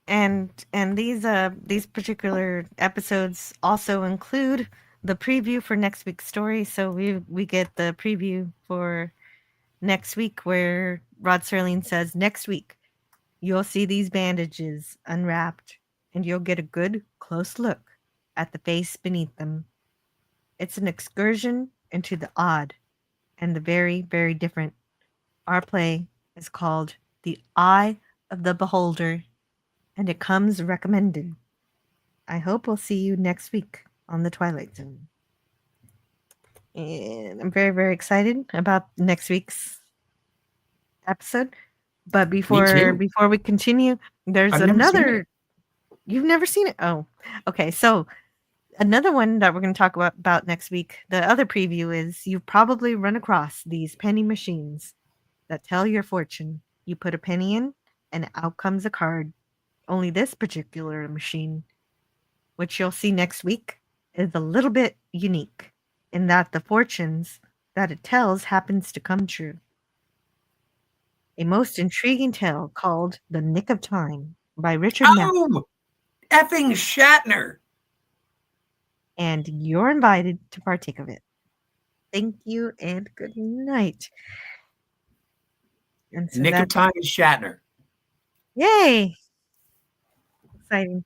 And these particular episodes also include the preview for next week's story. So we get the preview for next week where Rod Serling says, next week you'll see these bandages unwrapped and you'll get a good close look at the face beneath them. It's an excursion into the odd and the very, very different. Our play is called The Eye of the Beholder, and it comes recommended. I hope we'll see you next week on the Twilight Zone. And I'm very, very excited about next week's episode. But before we continue, there's another. You've never seen it? Oh, okay. So another one that we're going to talk about next week, the other preview is you've probably run across these penny machines that tell your fortune. You put a penny in and out comes a card. Only this particular machine, which you'll see next week, is a little bit unique in that the fortunes that it tells happens to come true. A most intriguing tale called The Nick of Time by Richard Matheson. Effing Shatner! And you're invited to partake of it. Thank you and good night. And so Nick of Time is Shatner. Yay! Exciting.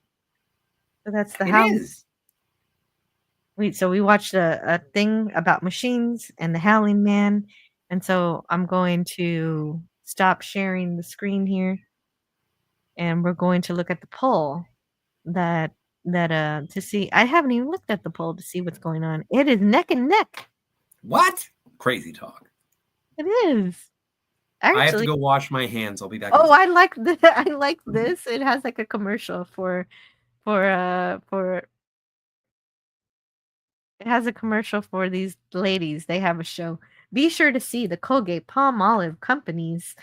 So that's the house. So we watched a thing about machines and the Howling Man. And so I'm going to stop sharing the screen here. And we're going to look at the poll to see. I haven't even looked at the poll to see what's going on. It is neck and neck. What? Crazy talk. It is. I have to Actually, go wash my hands. I'll be back. in a oh, second. I like I like this. It has like a commercial for it has a commercial for these ladies. They have a show. Be sure to see the Colgate Palmolive Company's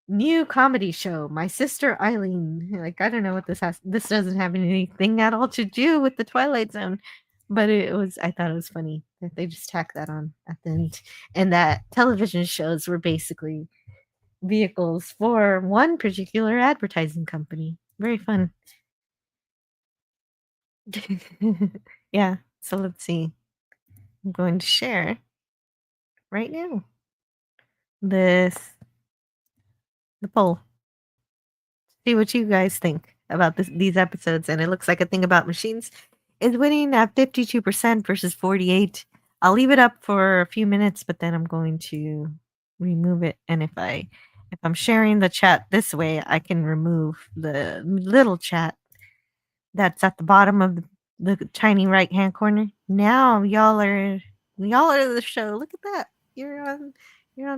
new comedy show, My Sister Eileen. Like, I don't know what this has. This doesn't have anything at all to do with the Twilight Zone, but it was. I thought it was funny that they just tacked that on at the end, and that television shows were basically vehicles for one particular advertising company. Very fun. Yeah. So let's see. I'm going to share right now the poll. See what you guys think about these episodes. And it looks like A Thing About Machines is winning at 52% versus 48. I'll leave it up for a few minutes, but then I'm going to remove it. And if I'm sharing the chat this way, I can remove the little chat that's at the bottom of the tiny right hand corner. Now y'all are the show. Look at that. You're on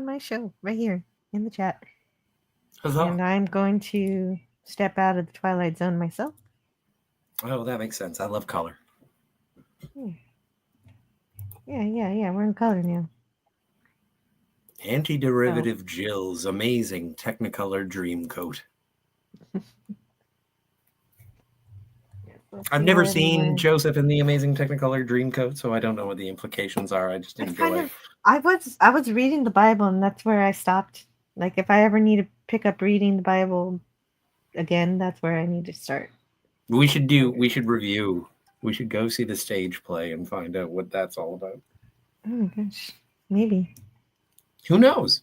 my show right here in the chat. Huzzah. And I'm going to step out of the Twilight Zone myself. Oh, that makes sense. I love color. Yeah. We're in color now. Antiderivative Jill's amazing Technicolor dream coat. I've never seen Joseph in the amazing Technicolor dream coat, so I don't know what the implications are. I just enjoy it. I was reading the Bible, and that's where I stopped. Like, if I ever need to pick up reading the Bible again, that's where I need to start. We should review. We should go see the stage play and find out what that's all about. Oh my gosh. Maybe. Who knows?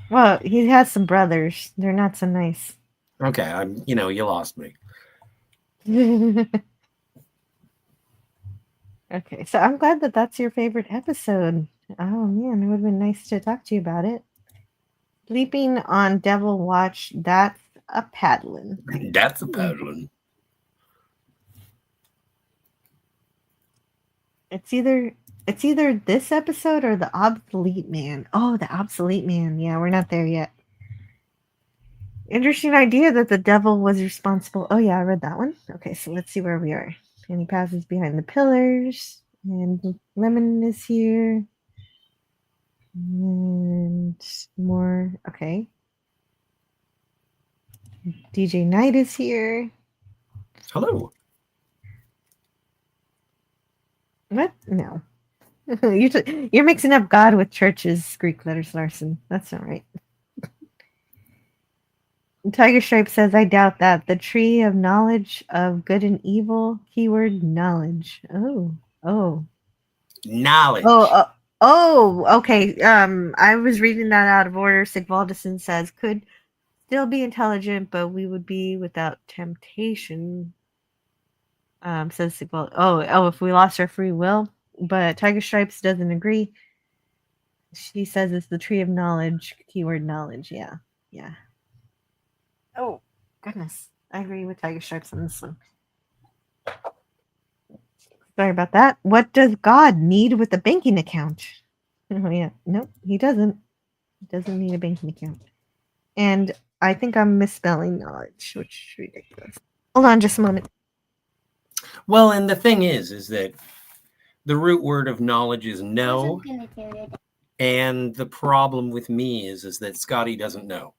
Well, he has some brothers. They're not so nice. Okay, you lost me. Okay, so I'm glad that that's your favorite episode. Oh man, it would have been nice to talk to you about it. Sleeping on Devil Watch, that's a paddling. That's a paddling. It's either this episode or the Obsolete Man. Oh, the Obsolete Man. Yeah, we're not there yet. Interesting idea that the devil was responsible. Oh yeah, I read that one. Okay, so let's see where we are. And he passes behind the pillars. And Lemon is here. And more. Okay. DJ Knight is here. Hello. What? No. You're mixing up God with churches, Greek letters, Larson. That's not right. Tiger Stripe says, I doubt that. The tree of knowledge of good and evil, keyword knowledge. Oh. Knowledge. Okay. I was reading that out of order. Sigvaldison says, could still be intelligent, but we would be without temptation. Says Sigvald. Oh, if we lost our free will. But Tiger Stripes doesn't agree. She says it's the tree of knowledge, keyword knowledge. Yeah. Oh, goodness. I agree with Tiger Stripes on this one. Sorry about that. What does God need with a banking account? Oh, yeah. Nope, he doesn't. He doesn't need a banking account. And I think I'm misspelling knowledge, which is ridiculous. Hold on just a moment. Well, and the thing is that the root word of knowledge is know. And the problem with me is that Scotty doesn't know.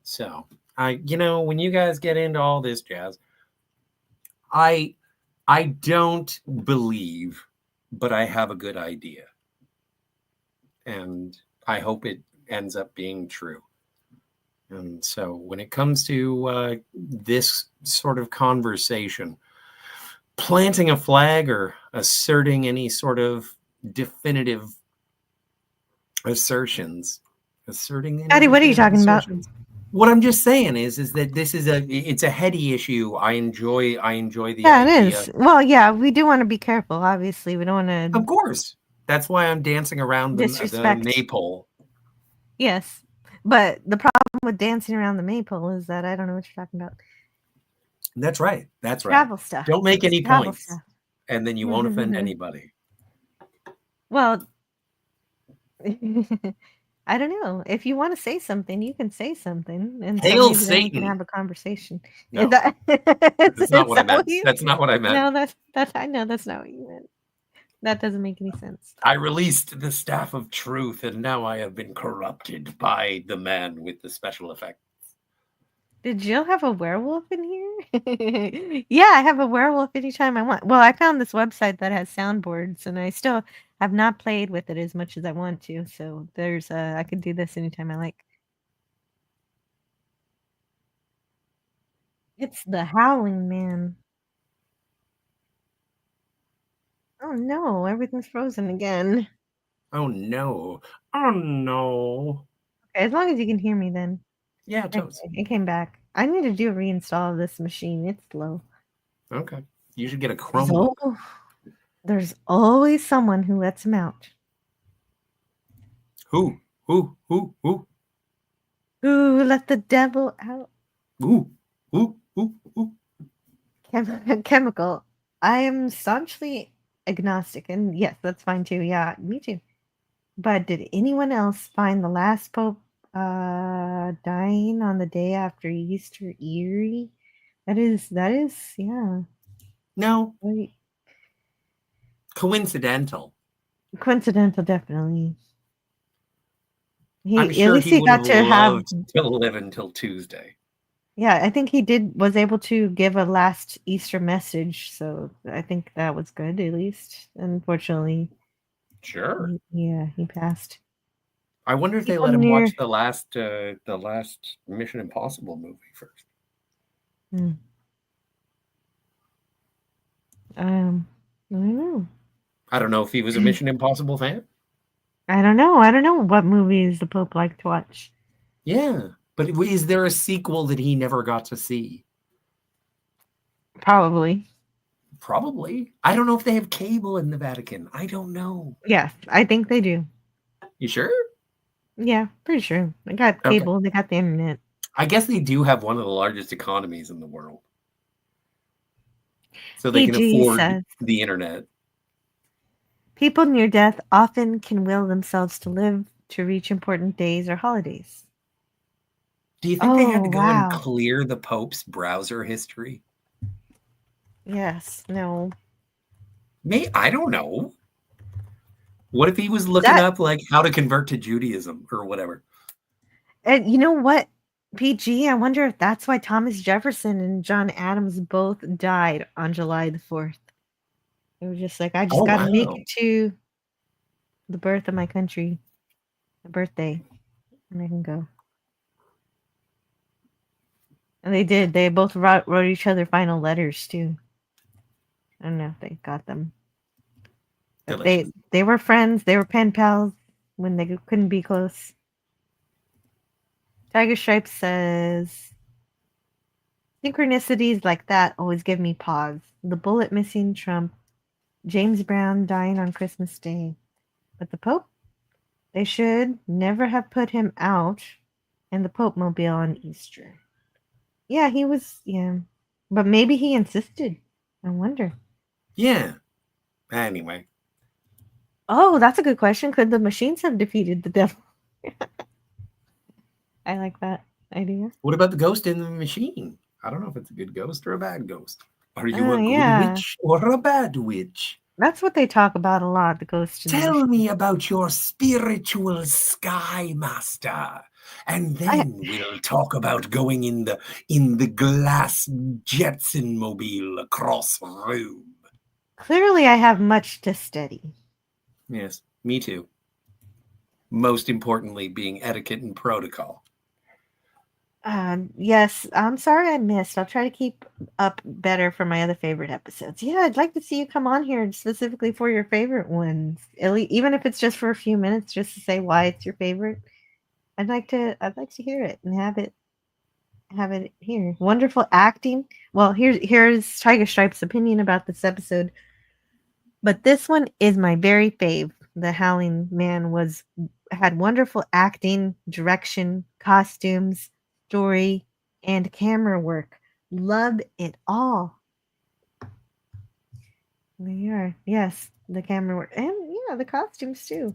So, when you guys get into all this jazz, I don't believe, but I have a good idea. And I hope it ends up being true. And so when it comes to this sort of conversation, planting a flag or asserting any sort of definitive assertions, Patty, what are you talking about? What I'm just saying is that this is it's a heady issue. I enjoy the idea. It is. Well, yeah, we do want to be careful. Obviously, we don't want to. Of course, that's why I'm dancing around the maypole. Yes, but the problem with dancing around the maypole is that I don't know what you're talking about. That's right. Travel stuff. Don't make any points, stuff. And then you won't offend anybody. Well, I don't know. If you want to say something, you can say something, and so Hail maybe then we can Satan! have a conversation. No, Is that, that's not is what I that meant. what you? That's not what I meant. No, that's I know that's not what you meant. That doesn't make any sense. I released the staff of truth, and now I have been corrupted by the man with the special effect. Did Jill have a werewolf in here? Yeah, I have a werewolf anytime I want. Well, I found this website that has soundboards, and I still have not played with it as much as I want to. So there's I could do this anytime I like. It's the Howling Man. Oh no, everything's frozen again. Oh no! Oh no! Okay, as long as you can hear me, then. Yeah, Okay, totes. it came back. I need to do a reinstall of this machine. It's slow. Okay, you should get a There's, Chromebook. there's always someone who lets him out. Who? Who let the devil out? Who? Chemical. I am staunchly agnostic, and yes, that's fine too. Yeah, me too. But did anyone else find the last pope dying on the day after Easter eerie? That is, yeah. No. Right. Coincidental. Coincidental, definitely. I'm At sure least he he would got have to have. loved to live until Tuesday. Yeah, I think he was able to give a last Easter message, so I think that was good at least. Unfortunately, Sure. he passed. I wonder if they People let him near. watch the last Mission Impossible movie first. I don't know. I don't know if he was a Mission Impossible fan. I don't know. I don't know what movies the Pope liked to watch. Yeah, but is there a sequel that he never got to see? Probably. Probably. I don't know if they have cable in the Vatican. I don't know. Yes, I think they do. You sure? Yeah, pretty sure. They got cable. Okay. They got the internet. I guess they do have one of the largest economies in the world. So they can afford the internet. People near death often can will themselves to live to reach important days or holidays. Do you think they had to go and clear the Pope's browser history? Yes. No. I don't know. What if he was looking up like how to convert to Judaism or whatever? And you know what, PG? I wonder if that's why Thomas Jefferson and John Adams both died on July the 4th. It was just like, I just got to make it to the birth of my country, the birthday, and I can go. And they did. They both wrote each other final letters too. I don't know if they got them. They were friends. They were pen pals when they couldn't be close. Tiger Stripes says, synchronicities like that always give me pause. The bullet missing Trump, James Brown dying on Christmas Day. But the Pope? They should never have put him out and the Pope mobile on Easter. Yeah, he was, yeah. But maybe he insisted. I wonder. Yeah. Anyway. Oh, that's a good question. Could the machines have defeated the devil? I like that idea. What about the ghost in the machine? I don't know if it's a good ghost or a bad ghost. Are you a good witch or a bad witch? That's what they talk about a lot, the ghost in the machine. Tell me about your spiritual sky master. And then we'll talk about going in the glass Jetson mobile across Rome. Clearly, I have much to study. Yes, me too. Most importantly, being etiquette and protocol. Yes, I'm sorry I missed. I'll try to keep up better for my other favorite episodes. Yeah, I'd like to see you come on here specifically for your favorite ones, even if it's just for a few minutes, just to say why it's your favorite. I'd like to hear it and have it here. Wonderful acting. Well, here's Tiger Stripe's opinion about this episode. But this one is my very fave. The Howling Man had wonderful acting, direction, costumes, story, and camera work. Loved it all. There you are. Yes, the camera work. And yeah, the costumes too.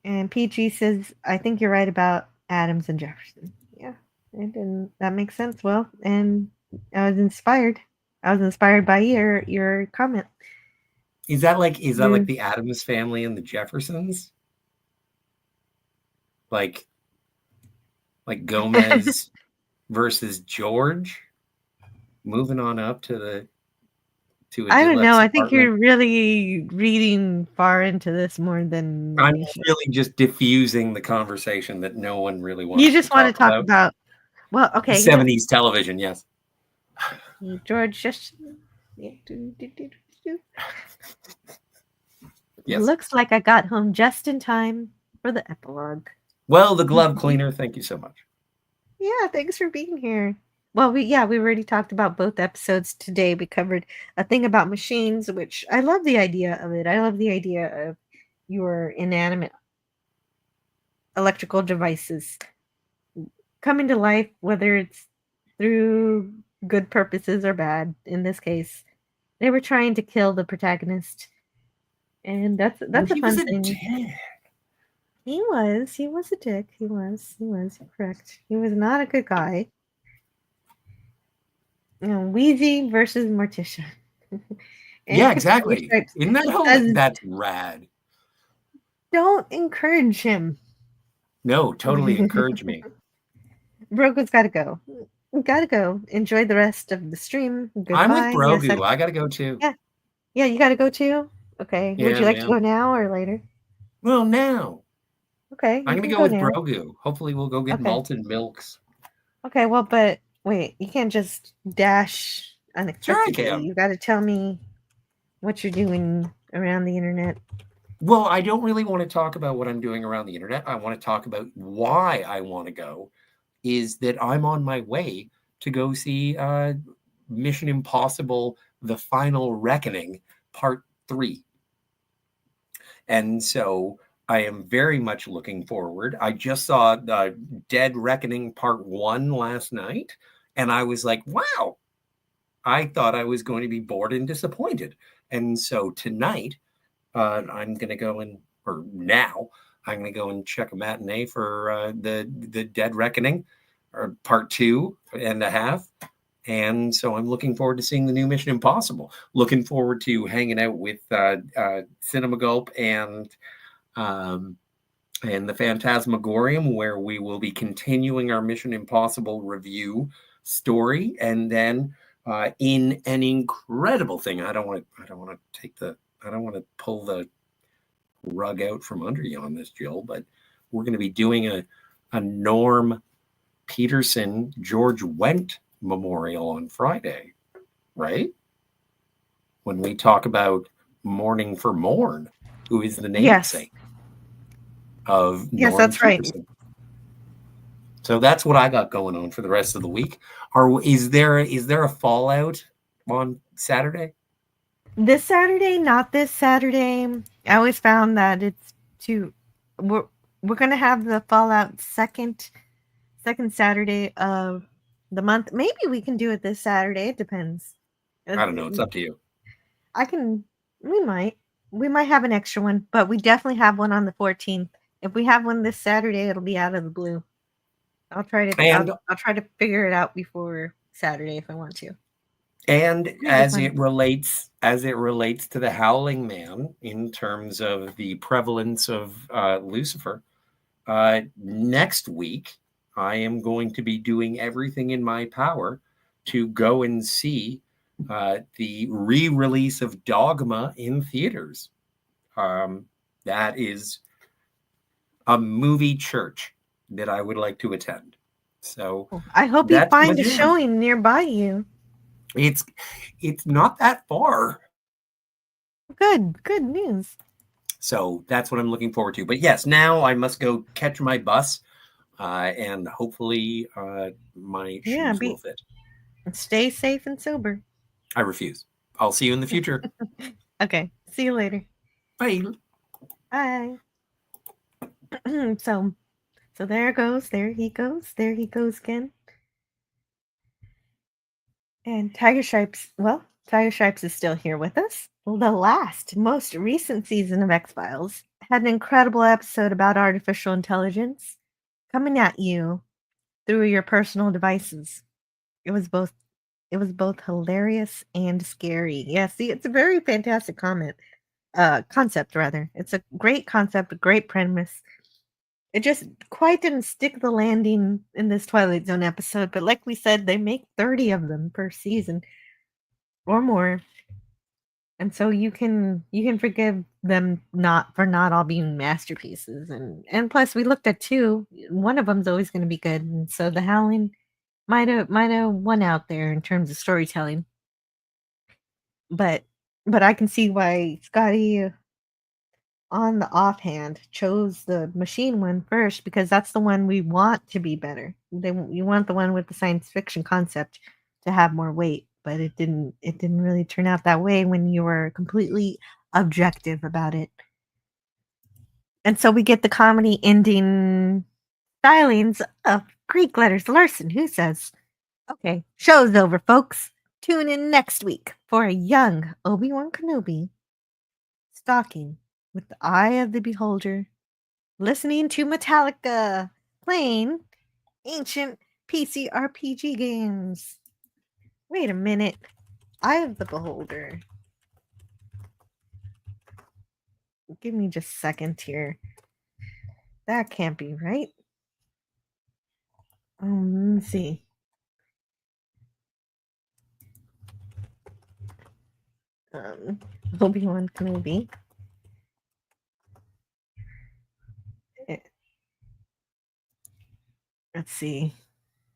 And PG says, I think you're right about Adams and Jefferson. Yeah, that makes sense. Well, and I was inspired. I was inspired by your comment. Is that like the Addams family and the Jeffersons? Like Gomez versus George? Moving on up to a I don't know. deluxe I think apartment. you're really reading far into this more than I'm we should. really just diffusing the conversation that no one really wants You just want to talk about. Well, okay. 70s television, yes. George just. Yes. Looks like I got home just in time for the epilogue. Well, the glove cleaner, thank you so much. Yeah, thanks for being here. Well, we already talked about both episodes today. We covered a thing about machines, which I love the idea of it. I love the idea of your inanimate electrical devices coming to life, whether it's through good purposes or bad. In this case, they were trying to kill the protagonist, and that's a fun thing. Dick. He was a dick. He was correct. He was not a good guy. Wheezy versus Morticia. Yeah, exactly. Isn't that that's rad? Don't encourage him. No, totally encourage me. Brogu's got to go. Gotta go. Enjoy the rest of the stream. Goodbye. I'm with Brogu. Yes, I got to go too. Yeah, you got to go too? Okay. Yeah, would you like to go now or later? Well, now. Okay. I'm going to go with now. Brogu. Hopefully we'll go get malted milks. Okay, well, but wait, you can't just dash unexpectedly. Sure, you got to tell me what you're doing around the internet. Well, I don't really want to talk about what I'm doing around the internet. I want to talk about why I want to go. Is that I'm on my way to go see Mission Impossible: The Final Reckoning, Part 3. And so I am very much looking forward. I just saw Dead Reckoning Part 1 last night, and I was like, wow, I thought I was going to be bored and disappointed. And so tonight, I'm going to go now I'm going to go and check a matinee for the Dead Reckoning, or Part 2.5. And so I'm looking forward to seeing the new Mission Impossible. Looking forward to hanging out with Cinema Gulp and the Phantasmagorium, where we will be continuing our Mission Impossible review story. And then in an incredible thing, I don't want to pull the rug out from under you on this, Jill, but we're going to be doing a Norm Peterson George Wendt memorial on Friday, right? When we talk about Mourning for Morn, who is the namesake of Norm that's Peterson. Right. So that's what I got going on for the rest of the week. Is there a Fallout on Saturday? This Saturday, not this Saturday. I always found that it's we're going to have the Fallout second Saturday of the month. Maybe we can do it this Saturday. It depends. I don't know. It's up to you. We might have an extra one, but we definitely have one on the 14th. If we have one this Saturday, it'll be out of the blue. I'll try to figure it out before Saturday if I want to. And as it relates to the Howling Man in terms of the prevalence of Lucifer, next week I am going to be doing everything in my power to go and see the re-release of Dogma in theaters. That is a movie church that I would like to attend. So I hope you find a showing nearby you. It's not that far. Good news. So that's what I'm looking forward to. But yes, now I must go catch my bus, and hopefully my shoes will fit. Stay safe and sober. I refuse. I'll see you in the future. Okay. See you later. Bye. Bye. So there he goes again. And Tiger Stripes is still here with us. The most recent season of X-Files had an incredible episode about artificial intelligence coming at you through your personal devices. It was both hilarious and scary. Yeah, see, it's a very fantastic concept rather. It's a great concept, a great premise. It just quite didn't stick the landing in this Twilight Zone episode, but like we said, they make 30 of them per season or more. And so you can forgive them not all being masterpieces, and plus we looked at two. One of them's always going to be good, and so the Howling might have won out there in terms of storytelling. But I can see why Scotty on the offhand chose the machine one first, because that's the one we want to be better. You want the one with the science fiction concept to have more weight, but it didn't really turn out that way when you were completely objective about it. And so we get the comedy ending stylings of Greek letters Larson, who says, "Okay, show's over, folks. Tune in next week for a young Obi-Wan Kenobi stalking with the eye of the beholder, listening to Metallica, playing ancient PC RPG games." Wait a minute. Eye of the beholder. Give me just a second here. That can't be right. Let me see. Obi-Wan Kenobi. Let's see.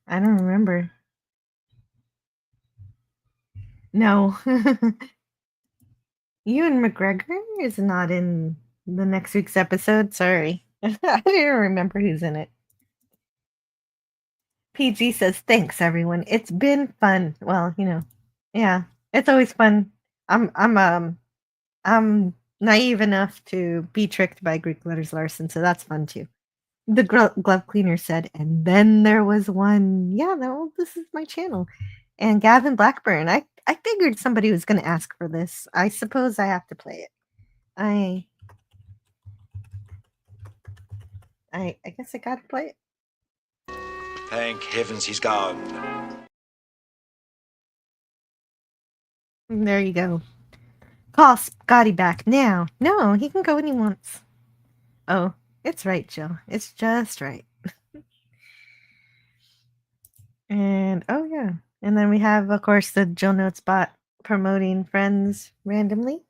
I don't remember. No. Ewan McGregor is not in the next week's episode. Sorry. I didn't remember who's in it. PG says, "Thanks, everyone. It's been fun." Well, yeah, it's always fun. I'm naive enough to be tricked by Greek letters Larson, so that's fun too. The glove cleaner said, "And then there was one." Yeah, no, this is my channel. And Gavin Blackburn. I figured somebody was going to ask for this. I suppose I have to play it. I guess I got to play it. Thank heavens he's gone. There you go. Call Scotty back now. No, he can go when he wants. Oh, it's right, Jill. It's just right. And oh yeah. And then we have, of course, the Jill Notes bot promoting friends randomly.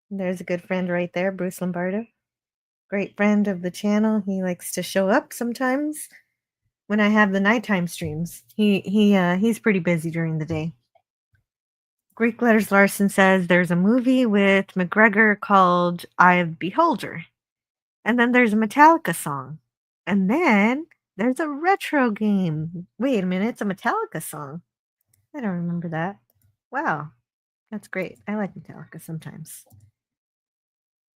There's a good friend right there, Bruce Lombardo. Great friend of the channel. He likes to show up sometimes when I have the nighttime streams. He's pretty busy during the day. Greek letters Larson says there's a movie with McGregor called Eye of Beholder. And then there's a Metallica song. And then there's a retro game. Wait a minute, it's a Metallica song. I don't remember that. Wow. That's great. I like Metallica sometimes.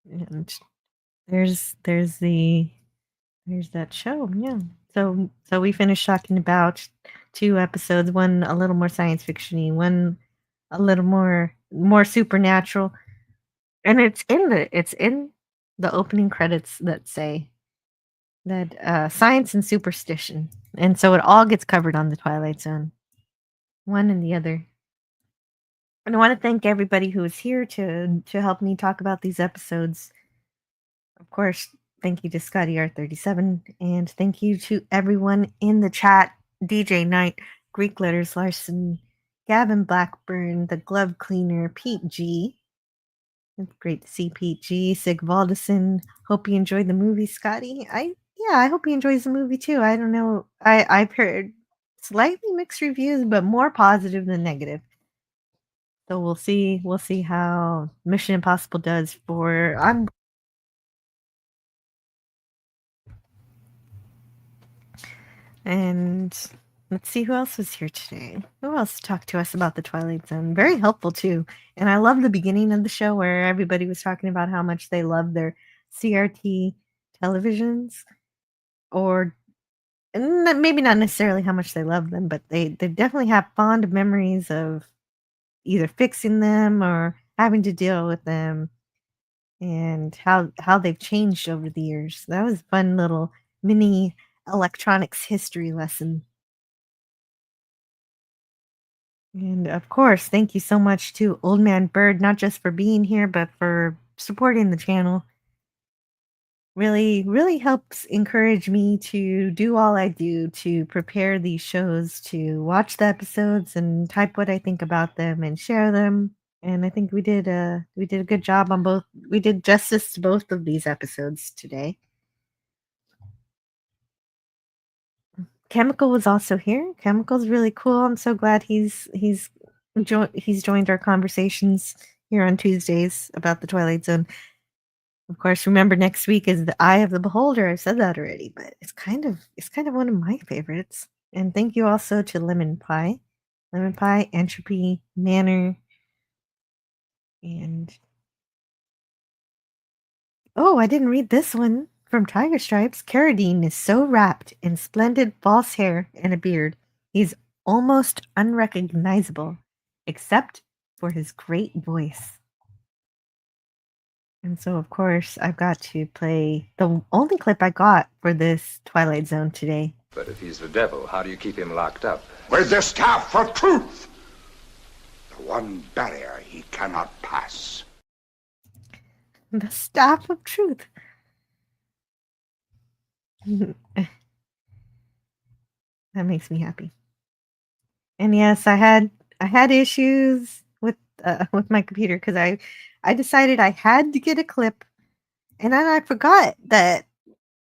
And there's that show, yeah. So we finished talking about two episodes, one a little more science fiction-y, one a little more supernatural. And it's in the opening credits that say that science and superstition. And so it all gets covered on the Twilight Zone. One and the other. And I want to thank everybody who is here to help me talk about these episodes. Of course, thank you to Scotty R37, and thank you to everyone in the chat. DJ Knight, Greek letters Larson, Gavin Blackburn, the glove cleaner, Pete G. It's great to see Pete G. Sig Valdison. Hope you enjoyed the movie, Scotty. I hope he enjoys the movie too. I don't know. I've heard slightly mixed reviews, but more positive than negative. So we'll see how Mission Impossible does for And let's see who else was here today. Who else talked to us about the Twilight Zone? Very helpful too. And I love the beginning of the show where everybody was talking about how much they love their CRT televisions, or maybe not necessarily how much they love them, but they definitely have fond memories of either fixing them or having to deal with them. and how they've changed over the years. That was a fun little mini electronics history lesson. And of course, thank you so much to Old Man Bird, not just for being here, but for supporting the channel. Really, really helps encourage me to do all I do to prepare these shows, to watch the episodes and type what I think about them and share them. And I think we did a good job on both. We did justice to both of these episodes today. Chemical was also here. Chemical's really cool. I'm so glad he's joined our conversations here on Tuesdays about the Twilight Zone. Of course, remember next week is the Eye of the Beholder. I've said that already, but it's kind of one of my favorites. And thank you also to Lemon Pie, Entropy, Manor, and oh, I didn't read this one from Tiger Stripes. Carradine is so wrapped in splendid false hair and a beard, he's almost unrecognizable, except for his great voice. And so, of course, I've got to play the only clip I got for this Twilight Zone today. But if he's the devil, how do you keep him locked up? With the staff of truth, the one barrier he cannot pass. The staff of truth. That makes me happy. And yes, I had issues with my computer because I decided I had to get a clip, and then I forgot that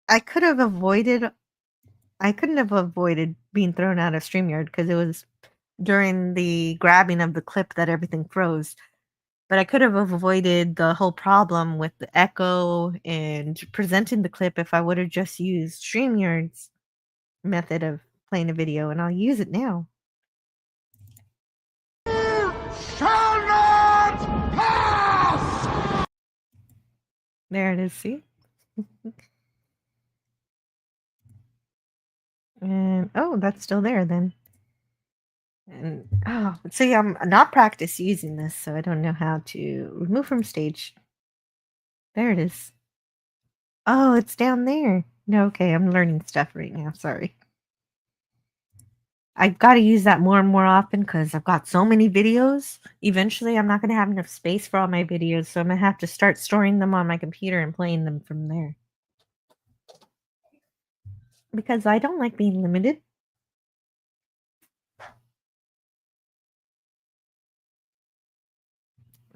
I couldn't have avoided being thrown out of StreamYard because it was during the grabbing of the clip that everything froze. But I could have avoided the whole problem with the echo and presenting the clip if I would have just used StreamYard's method of playing a video, and I'll use it now. Shall not pass! There it is, see? And oh, that's still there then. And oh, see, I'm not practiced using this, so I don't know how to remove from stage. There it is. Oh, it's down there. No, okay, I'm learning stuff right now. Sorry. I've got to use that more and more often because I've got so many videos. Eventually, I'm not going to have enough space for all my videos, so I'm going to have to start storing them on my computer and playing them from there. Because I don't like being limited.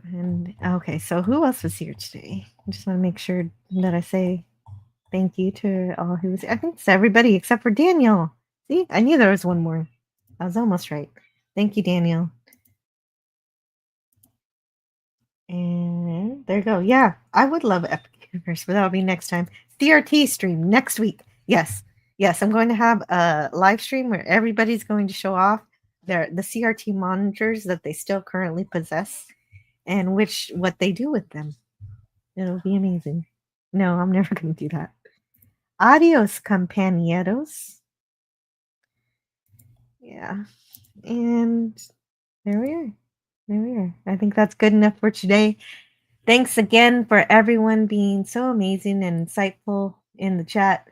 And okay, so who else was here today? I just want to make sure that I say thank you to all who was here. I think it's everybody except for Daniel. See, I knew there was one more. I was almost right. Thank you, Daniel. And there you go. Yeah, I would love Epic Universe, but that'll be next time. CRT stream next week. Yes, I'm going to have a live stream where everybody's going to show off the CRT monitors that they still currently possess and what they do with them. It'll be amazing. No, I'm never going to do that. Adios, compañeros. Yeah. And there we are. I think that's good enough for today. Thanks again for everyone being so amazing and insightful in the chat.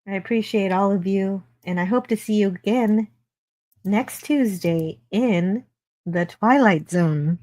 I appreciate all of you, and I hope to see you again next Tuesday in the Twilight Zone.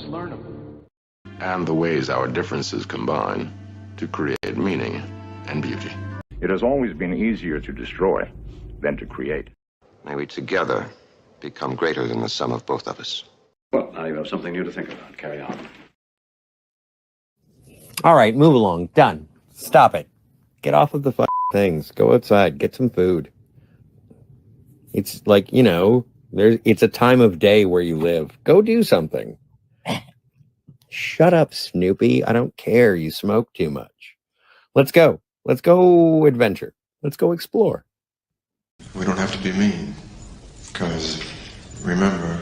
is learnable. And the ways our differences combine to create meaning and beauty. It has always been easier to destroy than to create. May we together become greater than the sum of both of us. Well, now you have something new to think about. Carry on. All right, move along. Done. Stop it. Get off of the things. Go outside. Get some food. It's like, you know, it's a time of day where you live. Go do something. Shut up, Snoopy. I don't care. You smoke too much. Let's go. Let's go adventure. Let's go explore. We don't have to be mean. Because, remember,